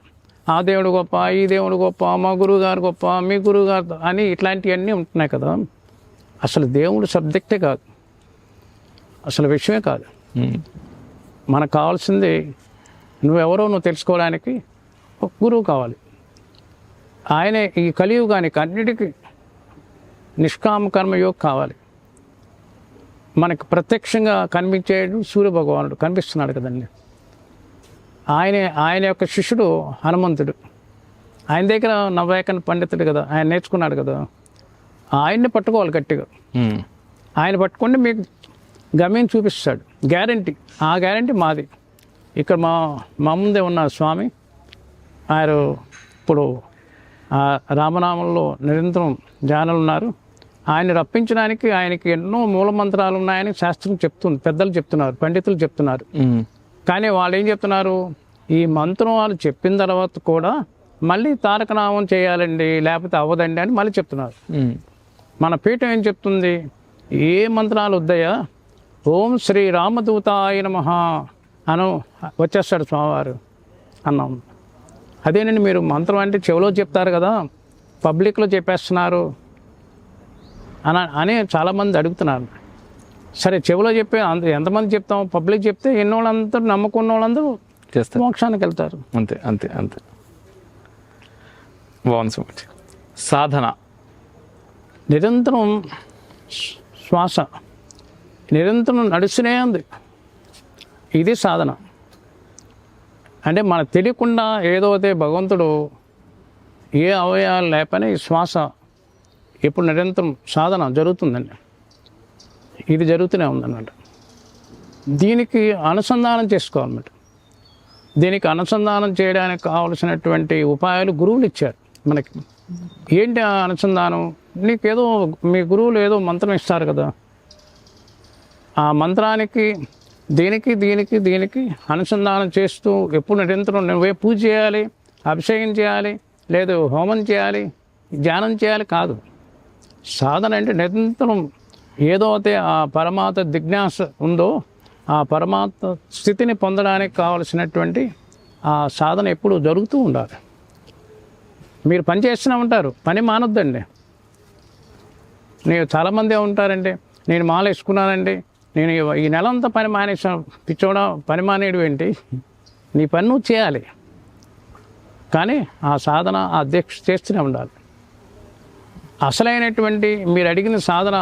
ఆ దేవుడు గొప్ప, ఈ దేవుడు గొప్ప, మా గురువు గారు గొప్ప, మీ గురువు గారు అని ఇట్లాంటివన్నీ ఉంటున్నాయి కదా. అసలు దేవుడు సబ్జెక్టే కాదు, అసలు విషయమే కాదు. మనకు కావాల్సింది నువ్వెవరో నువ్వు తెలుసుకోవడానికి ఒక గురువు కావాలి. ఆయనే ఈ కలియుగానికి అన్నిటికీ నిష్కామ కర్మయోగం కావాలి. మనకు ప్రత్యక్షంగా కనిపించేడు సూర్యభగవానుడు కనిపిస్తున్నాడు కదండి. ఆయన యొక్క శిష్యుడు హనుమంతుడు. ఆయన దగ్గర నవ్వాకన్ పండితుడు కదా, ఆయన నేర్చుకున్నాడు కదా. ఆయన్ని పట్టుకోవాలి గట్టిగా. ఆయన పట్టుకుంటే మీకు గమ్యం చూపిస్తాడు, గ్యారంటీ. ఆ గ్యారంటీ మాది. ఇక్కడ మా ముందే ఉన్న స్వామి ఆయన ఇప్పుడు రామనామంలో నిరంతరం ధ్యానాలు ఉన్నారు. ఆయన రప్పించడానికి ఆయనకి ఎన్నో మూలమంత్రాలు ఉన్నాయని శాస్త్రం చెప్తుంది, పెద్దలు చెప్తున్నారు, పండితులు చెప్తున్నారు. కానీ వాళ్ళు ఏం చెప్తున్నారు, ఈ మంత్రం వాళ్ళు చెప్పిన తర్వాత కూడా మళ్ళీ తారకనామం చేయాలండి, లేకపోతే అవ్వదండి అని మళ్ళీ చెప్తున్నారు. మన పీఠం ఏం చెప్తుంది, ఏ మంత్రాలు వద్దయా, ఓం శ్రీ రామదూతాయ నమః అను వచ్చేస్తాడు స్వామివారు అన్నాం. అదేనండి, మీరు మంత్రం అంటే చెవిలో చెప్తారు కదా, పబ్లిక్లో చెప్పేస్తున్నారు అని చాలామంది అడుగుతున్నారు. సరే, చెవిలో చెప్పే ఎంతమంది చెప్తాం, పబ్లిక్ చెప్తే ఎన్నోళ్ళందరూ నమ్ముకున్న వాళ్ళందరూ చేస్తారు, మోక్షానికి వెళ్తారు. అంతే అంతే అంతే. బాగుంది సో మచ్. సాధన నిరంతరం శ్వాస నిరంతరం నడుస్తూనే ఉంది. ఇది సాధన. అంటే మనకు తెలియకుండా ఏదో అయితే భగవంతుడు ఏ అవయవాలు లేపని శ్వాస ఇప్పుడు నిరంతరం సాధన జరుగుతుందండి. ఇది జరుగుతూనే ఉందన్నమాట. దీనికి అనుసంధానం చేసుకోవాలన్నమాట. దీనికి అనుసంధానం చేయడానికి కావలసినటువంటి ఉపాయాలు గురువులు ఇచ్చారు మనకి. ఏంటి ఆ అనుసంధానం? నీకేదో మీ గురువులు ఏదో మంత్రం ఇస్తారు కదా, ఆ మంత్రానికి దీనికి దీనికి దీనికి అనుసంధానం చేస్తూ ఎప్పుడు నిరంతరం నువ్వే పూజ చేయాలి, అభిషేకం చేయాలి, లేదు హోమం చేయాలి, ధ్యానం చేయాలి కాదు. సాధన అంటే నిరంతరం ఏదో అయితే ఆ పరమాత్మ జిజ్ఞాస ఉందో ఆ పరమాత్మ స్థితిని పొందడానికి కావలసినటువంటి ఆ సాధన ఎప్పుడు జరుగుతూ ఉండాలి. మీరు పని చేస్తూనే ఉంటారు, పని మానొద్దండి. నేను చాలామంది ఉంటారండి, నేను మాల వేసుకున్నానండి, నేను ఈ నెలంతా పని మానేసాను, పిచ్చోడా పని మానేయడం ఏంటి, నీ పని నువ్వు చేయాలి. కానీ ఆ సాధన ఆ దీక్ష చేస్తూనే ఉండాలి. అసలైనటువంటి మీరు అడిగిన సాధన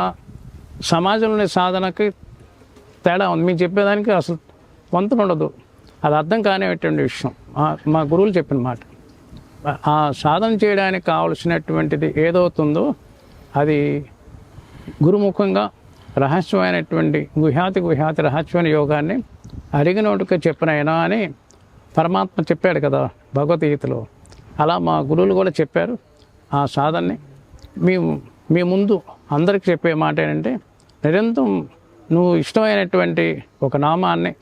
సమాజంలోని సాధనకి తేడా ఉంది. మీకు చెప్పేదానికి అసలు వంతు ఉండదు. అది అర్థం కానిటువంటి విషయం. మా గురువులు చెప్పిన మాట. ఆ సాధన చేయడానికి కావలసినటువంటిది ఏదవుతుందో అది గురుముఖంగా రహస్యమైనటువంటి గుహ్యాతి రహస్యమైన యోగాన్ని అడిగినోటికి చెప్పినైనా అని పరమాత్మ చెప్పాడు కదా భగవద్గీతలో. అలా మా గురువులు కూడా చెప్పారు. ఆ సాధనని మీ ముందు అందరికీ చెప్పే మాట ఏంటంటే, నిరంతరం నువ్వు ఇష్టమైనటువంటి ఒక నామాన్ని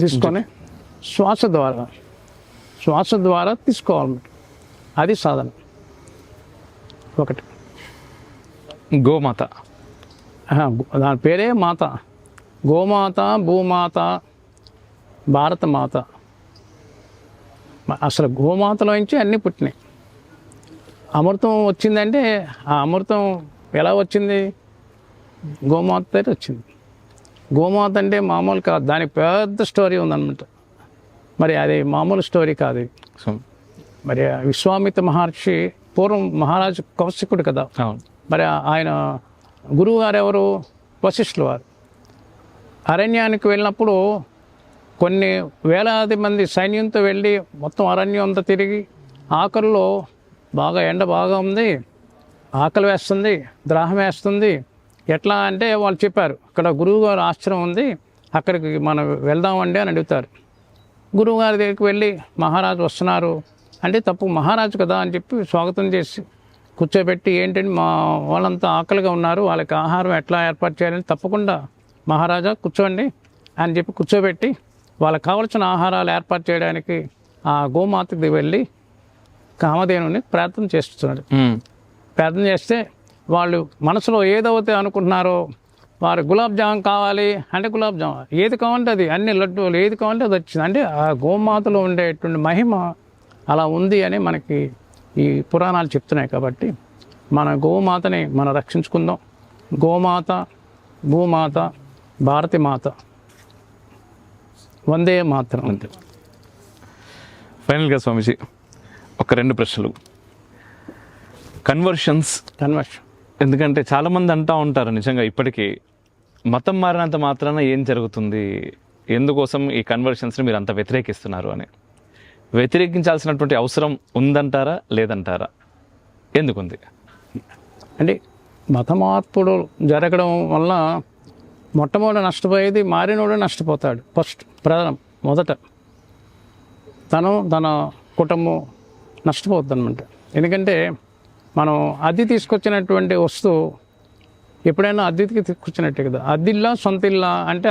తీసుకొని శ్వాస ద్వారా తీసుకోవాలన్నమాట. అది సాధన. ఒకటి గోమాత, దాని పేరే మాత. గోమాత, భూమాత, భారతమాత. అసలు గోమాతలోంచి అన్నీ పుట్టినాయి. అమృతం వచ్చిందంటే ఆ అమృతం ఎలా వచ్చింది? గోమాత దగ్గర వచ్చింది. గోమాత అంటే మామూలు కాదు, దానికి పెద్ద స్టోరీ ఉందన్నమాట. మరి అది మామూలు స్టోరీ కాదు. మరి విశ్వామిత్ర మహర్షి పూర్వం మహారాజు కౌశికుడు కదా. మరి ఆయన గురువు గారు ఎవరు? వశిష్ఠుల వారు. అరణ్యానికి వెళ్ళినప్పుడు కొన్ని వేలాది మంది సైన్యంతో వెళ్ళి మొత్తం అరణ్యం అంతా తిరిగి ఆఖరిలో బాగా ఎండ బాగా ఉంది, ఆకలి వేస్తుంది, దాహం వేస్తుంది. ఎట్లా అంటే వాళ్ళు చెప్పారు, ఇక్కడ గురువుగారు ఆశ్రమం ఉంది, అక్కడికి మనం వెళ్దామండి అని అడుగుతారు. గురువుగారి దగ్గరికి వెళ్ళి మహారాజు వస్తున్నారు అంటే తప్పు, మహారాజు కదా అని చెప్పి స్వాగతం చేసి కూర్చోబెట్టి, ఏంటంటే మా వాళ్ళంతా ఆకలిగా ఉన్నారు, వాళ్ళకి ఆహారం ఎట్లా ఏర్పాటు చేయాలని, తప్పకుండా మహారాజా కూర్చోండి అని చెప్పి కూర్చోబెట్టి వాళ్ళకి కావలసిన ఆహారాలు ఏర్పాటు చేయడానికి ఆ గోమాతకి వెళ్ళి కామధేనుని ప్రార్థన చేస్తున్నారు. ప్రార్థన చేస్తే వాళ్ళు మనసులో ఏదైతే అనుకుంటున్నారో, వారు గులాబ్ జామ్ కావాలి అంటే గులాబ్ జామ్, ఏది కావాలంటే అది, అన్ని లడ్డూలు ఏది కావాలంటే అది వచ్చింది. అంటే ఆ గోమాతలో ఉండేటువంటి మహిమ అలా ఉంది అని మనకి ఈ పురాణాలు చెప్తున్నాయి. కాబట్టి మన గోమాతని మనం రక్షించుకుందాం. గోమాత, భూమాత, భారతి మాత, వందే మాతరం. అంతే. ఫైనల్గా స్వామీజీ, ఒక 2 ప్రశ్నలు. కన్వర్షన్, ఎందుకంటే చాలామంది అంటూ ఉంటారు నిజంగా ఇప్పటికీ మతం మారినంత మాత్రాన ఏం జరుగుతుంది, ఎందుకోసం ఈ కన్వర్షన్స్ని మీరు అంత వ్యతిరేకిస్తున్నారు అని. వ్యతిరేకించాల్సినటువంటి అవసరం ఉందంటారా లేదంటారా? ఎందుకుంది? అంటే మత మార్పులు జరగడం వల్ల మొట్టమొదటి నష్టపోయేది మారినోడు నష్టపోతాడు. మొదట తన కుటుంబం నష్టపోతుంది అనమాట. ఎందుకంటే మనం అద్దె తీసుకొచ్చినటువంటి వస్తువు ఎప్పుడైనా అద్దెకి తీసుకొచ్చినట్టే కదా. అద్దిల్లా సొంత ఇల్లా అంటే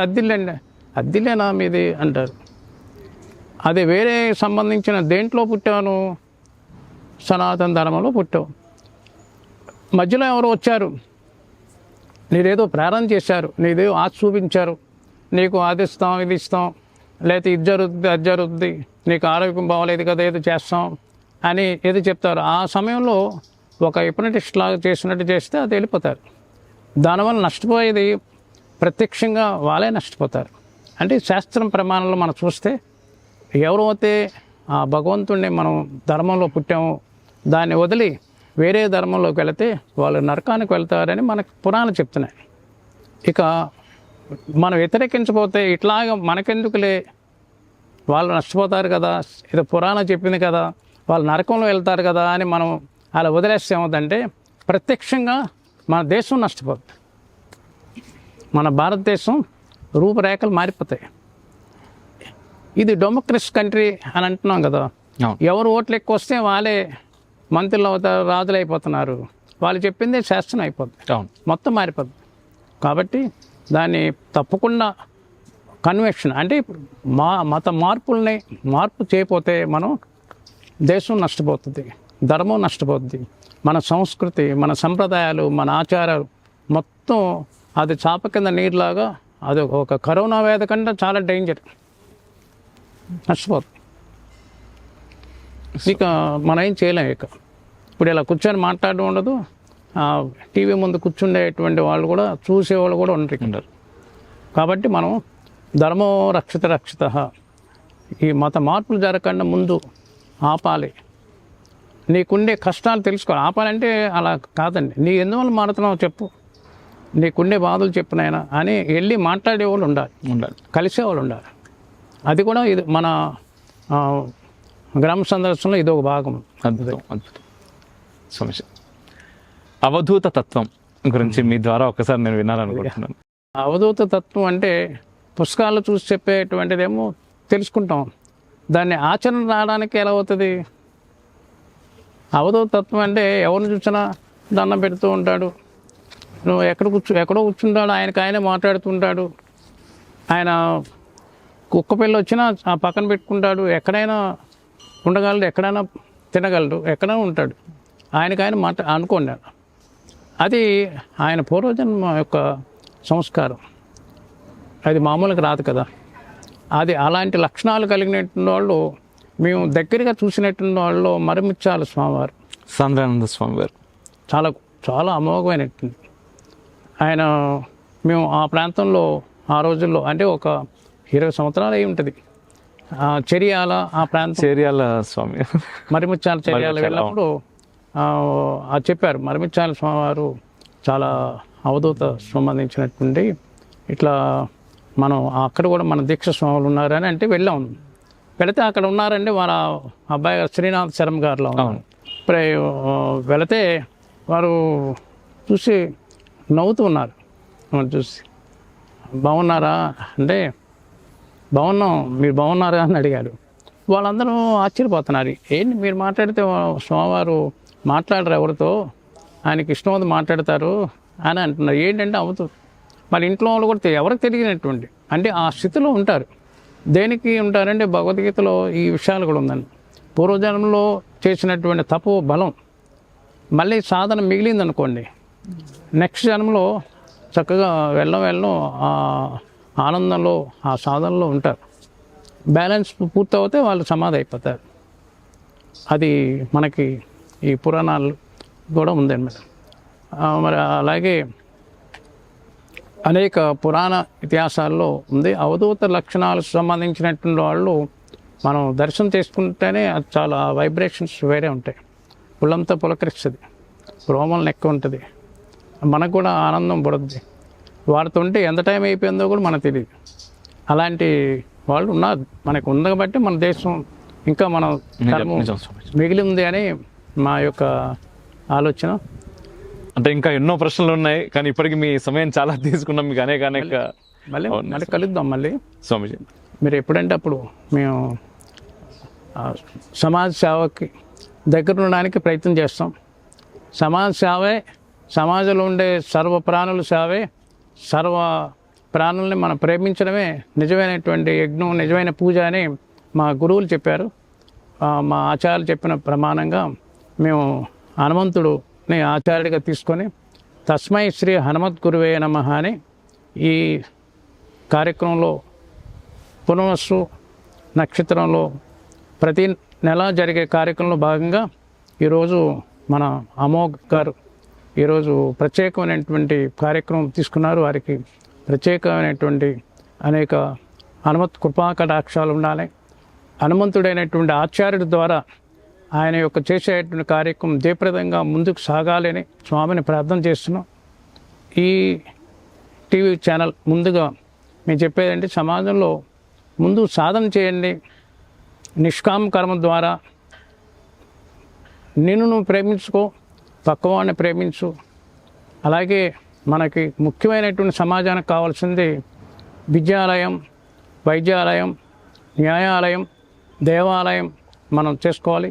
అద్దిల్లేనా మీది అంటారు. అదే వేరే సంబంధించిన దేంట్లో పుట్టాను, సనాతన ధర్మంలో పుట్టావు, మధ్యలో ఎవరు వచ్చారు, నీదేదో ప్రారంభం చేశారు, నీదేదో ఆశ చూపించారు, నీకు అది ఇస్తాం ఇది ఇస్తాం, లేకపోతే ఇది జరుగుతుంది అది జరుగుతుంది, నీకు ఆరోగ్యం బాగోలేదు కదా ఏదో చేస్తాం అని ఏదో చెప్తారు. ఆ సమయంలో ఒక హిప్నటిస్ట్ లాగా చేసినట్టు చేస్తే అది వెళ్ళిపోతారు. దానివల్ల నష్టపోయేది ప్రత్యక్షంగా వాళ్ళే నష్టపోతారు. అంటే శాస్త్రం ప్రమాణంలో మనం చూస్తే ఎవరైతే ఆ భగవంతుడిని మనం ధర్మంలో పుట్టామో దాన్ని వదిలి వేరే ధర్మంలోకి వెళితే వాళ్ళు నరకానికి వెళ్తారని మనకు పురాణాలు చెప్తున్నాయి. ఇక మనం వ్యతిరేకించకపోతే ఇట్లాగా మనకెందుకులే, వాళ్ళు నష్టపోతారు కదా, ఇది పురాణం చెప్పింది కదా, వాళ్ళు నరకంలో వెళ్తారు కదా అని మనం అలా వదిలేస్తే ఏమవుతుందంటే ప్రత్యక్షంగా మన దేశం నష్టపోతుంది. మన భారతదేశం రూపురేఖలు మారిపోతాయి. ఇది డెమోక్రసీ కంట్రీ అని అంటున్నాం కదా. ఎవరు ఓట్లు ఎక్కువ వస్తే వాళ్ళే మంత్రులు అవుతారు, రాజులు అయిపోతున్నారు. వాళ్ళు చెప్పిందే శాస్త్రం అయిపోతుంది, మొత్తం మారిపోతుంది. కాబట్టి దాన్ని తప్పకుండా కన్వెన్షన్ అంటే మత మార్పు చేయకపోతే మనం దేశం నష్టపోతుంది, ధర్మం నష్టపోతుంది, మన సంస్కృతి, మన సంప్రదాయాలు, మన ఆచారాలు మొత్తం అది చాప కింద నీరులాగా అది ఒక కరోనా వ్యాధి కంటే చాలా డేంజర్, నష్టపోతుంది. ఇక మనం ఏం చేయలేం. ఇక ఇప్పుడు ఇలా కూర్చొని మాట్లాడడం ఉండదు, టీవీ ముందు కూర్చుండేటువంటి వాళ్ళు కూడా చూసేవాళ్ళు కూడా ఉండరు. కాబట్టి మనం ధర్మో రక్షిత ఈ మత మార్పులు జరగకుండా ముందు ఆపాలి. నీకుండే కష్టాలు తెలుసుకోవాలి. ఆపాలంటే అలా కాదండి, నీ ఎందువల్ల మారుతున్నావు చెప్పు, నీకుండే బాధలు చెప్పినైనా అని వెళ్ళి మాట్లాడేవాళ్ళు ఉండాలి, కలిసేవాళ్ళు ఉండాలి. అది కూడా ఇది మన గ్రామ సందర్శనలో ఇది ఒక భాగం. అద్భుతం. సమస్య అవధూత తత్వం గురించి మీ ద్వారా ఒకసారి నేను వినాలనుకుంటున్నాను. అవధూత తత్వం అంటే పుస్తకాలు చూసి చెప్పేటువంటిదేమో తెలుసుకుంటాం, దాన్ని ఆచరణ రావడానికి ఎలా అవుతుంది? అవధూత తత్వం అంటే ఎవరిని చూసినా దండం పెడుతూ ఉంటాడు, నువ్వు ఎక్కడో కూర్చుంటాడు, ఆయనకు మాట్లాడుతుంటాడు, ఆయన కుక్క పిల్ల వచ్చినా ఆ పక్కన పెట్టుకుంటాడు, ఎక్కడైనా ఉండగలడు, ఎక్కడైనా తినగలడు, ఎక్కడైనా ఉంటాడు, ఆయనకు అనుకోండి. అది ఆయన పూర్వజన్మ యొక్క సంస్కారం, అది మామూలుగా రాదు కదా. అది అలాంటి లక్షణాలు కలిగినటువంటి వాళ్ళు మేము దగ్గరగా చూసినటువంటి వాళ్ళు మరిముత్యాల స్వామివారు, సాంద్రానంద స్వామివారు చాలా చాలా అమోఘమైనటువంటి ఆయన. మేము ఆ ప్రాంతంలో ఆ రోజుల్లో అంటే ఒక 20 సంవత్సరాలు అయి ఉంటుంది. చెరియాల ఆ ప్రాంతం, చెరియాల స్వామి మరిముత్యాల చెరియాల వెళ్ళినప్పుడు చెప్పారు, మరిముత్యాల స్వామివారు చాలా అవధూత సంబంధించినటువంటి ఇట్లా మనం అక్కడ కూడా మన దీక్ష స్వాములు ఉన్నారని అంటే వెళ్ళాం. వెళితే అక్కడ ఉన్నారండి వాళ్ళ అబ్బాయి గారు శ్రీనాథ్ శర్మ గారిలో ఉన్నారు. ఇప్పుడు వెళితే వారు చూసి నవ్వుతూ ఉన్నారు. చూసి బాగున్నారా అంటే బాగున్నాం, మీరు బాగున్నారా అని అడిగారు. వాళ్ళందరూ ఆశ్చర్యపోతున్నారు, ఏంటి మీరు మాట్లాడితే స్వామివారు మాట్లాడరు ఎవరితో, ఆయనకి ఇష్టం మాట్లాడతారు అని అంటున్నారు. ఏంటంటే అవుతుంది. మరి ఇంట్లో వాళ్ళు కూడా ఎవరికి తెలియనటువంటి అంటే ఆ స్థితిలో ఉంటారు. దేనికి ఉంటారంటే భగవద్గీతలో ఈ విషయాలు కూడా ఉందండి. పూర్వజన్మలో చేసినటువంటి తపో బలం మళ్ళీ సాధన మిగిలిందనుకోండి, నెక్స్ట్ జన్మలో చక్కగా వెళ్ళం ఆ ఆనందంలో ఆ సాధనలో ఉంటారు. బ్యాలెన్స్ పూర్తవుతే వాళ్ళు సమాధి అయిపోతారు. అది మనకి ఈ పురాణాలు కూడా ఉందన్నమాట. మరి అలాగే అనేక పురాణ ఇతిహాసాల్లో ఉంది. అవధూత లక్షణాలకు సంబంధించినటువంటి వాళ్ళు మనం దర్శనం చేసుకుంటేనే అది చాలా వైబ్రేషన్స్ వేరే ఉంటాయి. ఒళ్ళంతా పులకరిస్తుంది, రోమం ఎక్కువ ఉంటుంది, మనకు కూడా ఆనందం పడుద్ది. వారితో ఉంటే ఎంత టైం అయిపోయిందో కూడా మనకు తెలియదు. అలాంటి వాళ్ళు ఉన్నారు మనకు ఉంది కాబట్టి మన దేశం ఇంకా మన ధర్మం మిగిలి ఉంది అని మా యొక్క ఆలోచన. అంటే ఇంకా ఎన్నో ప్రశ్నలు ఉన్నాయి, కానీ ఇప్పటికి మీ సమయం చాలా తీసుకున్నాం. మీకు అనేక మళ్ళీ కలుద్దాం. మళ్ళీ స్వామీజీ మీరు ఎప్పుడంటే అప్పుడు మేము సమాజ సేవకి దగ్గర ఉండడానికి ప్రయత్నం చేస్తాం. సమాజ సేవే, సమాజంలో ఉండే సర్వ ప్రాణుల సేవే, సర్వ ప్రాణుల్ని మనం ప్రేమించడమే నిజమైనటువంటి యజ్ఞం, నిజమైన పూజ అని మా గురువులు చెప్పారు. మా ఆచార్యులు చెప్పిన ప్రమాణంగా మేము హనుమంతుడుని ఆచార్యుడిగా తీసుకొని తస్మై శ్రీ హనుమత్ గురువే నమః అని ఈ కార్యక్రమంలో పునవస్సు నక్షత్రంలో ప్రతి నెల జరిగే కార్యక్రమంలో భాగంగా ఈరోజు మన అమోఘ్ గారు ఈరోజు ప్రత్యేకమైనటువంటి కార్యక్రమం తీసుకున్నారు. వారికి ప్రత్యేకమైనటువంటి అనేక హనుమత్ కృపా కటాక్షాలు ఉండాలి. హనుమంతుడైనటువంటి ఆచార్యుడి ద్వారా ఆయన యొక్క చేసేటువంటి కార్యక్రమం జయప్రదంగా ముందుకు సాగాలని స్వామిని ప్రార్థన చేస్తున్నాం. ఈ టీవీ ఛానల్ ముందుగా మేము చెప్పేదంటే సమాజంలో ముందు సాధన చేయండి, నిష్కామ కర్మ ద్వారా నిన్ను నువ్వు ప్రేమించుకో, పక్కవాడిని ప్రేమించు. అలాగే మనకి ముఖ్యమైనటువంటి సమాజానికి కావాల్సింది విద్యాలయం, వైద్యాలయం, న్యాయాలయం, దేవాలయం మనం చేసుకోవాలి.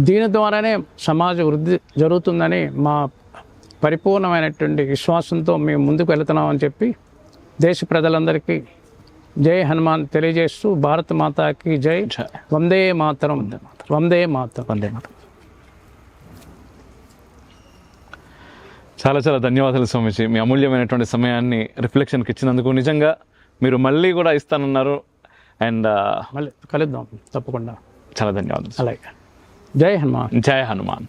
దీని ద్వారానే సమాజ వృద్ధి జరుగుతుందని మా పరిపూర్ణమైనటువంటి విశ్వాసంతో మేము ముందుకు వెళుతున్నామని చెప్పి దేశ ప్రజలందరికీ జై హనుమాన్ తెలియజేస్తూ భారత మాతాకి జై, వందే మాతరం, వందే మాతరం, వందే మాతరం. చాలా చాలా ధన్యవాదాలు స్వామీజీ, మీ అమూల్యమైనటువంటి సమయాన్ని రిఫ్లెక్షన్కి ఇచ్చినందుకు. నిజంగా మీరు మళ్ళీ కూడా ఇస్తానన్నారు, అండ్ మళ్ళీ కలుద్దాం తప్పకుండా. చాలా ధన్యవాదాలు. అలాగే జై హనుమాన్. జై హనుమాన్.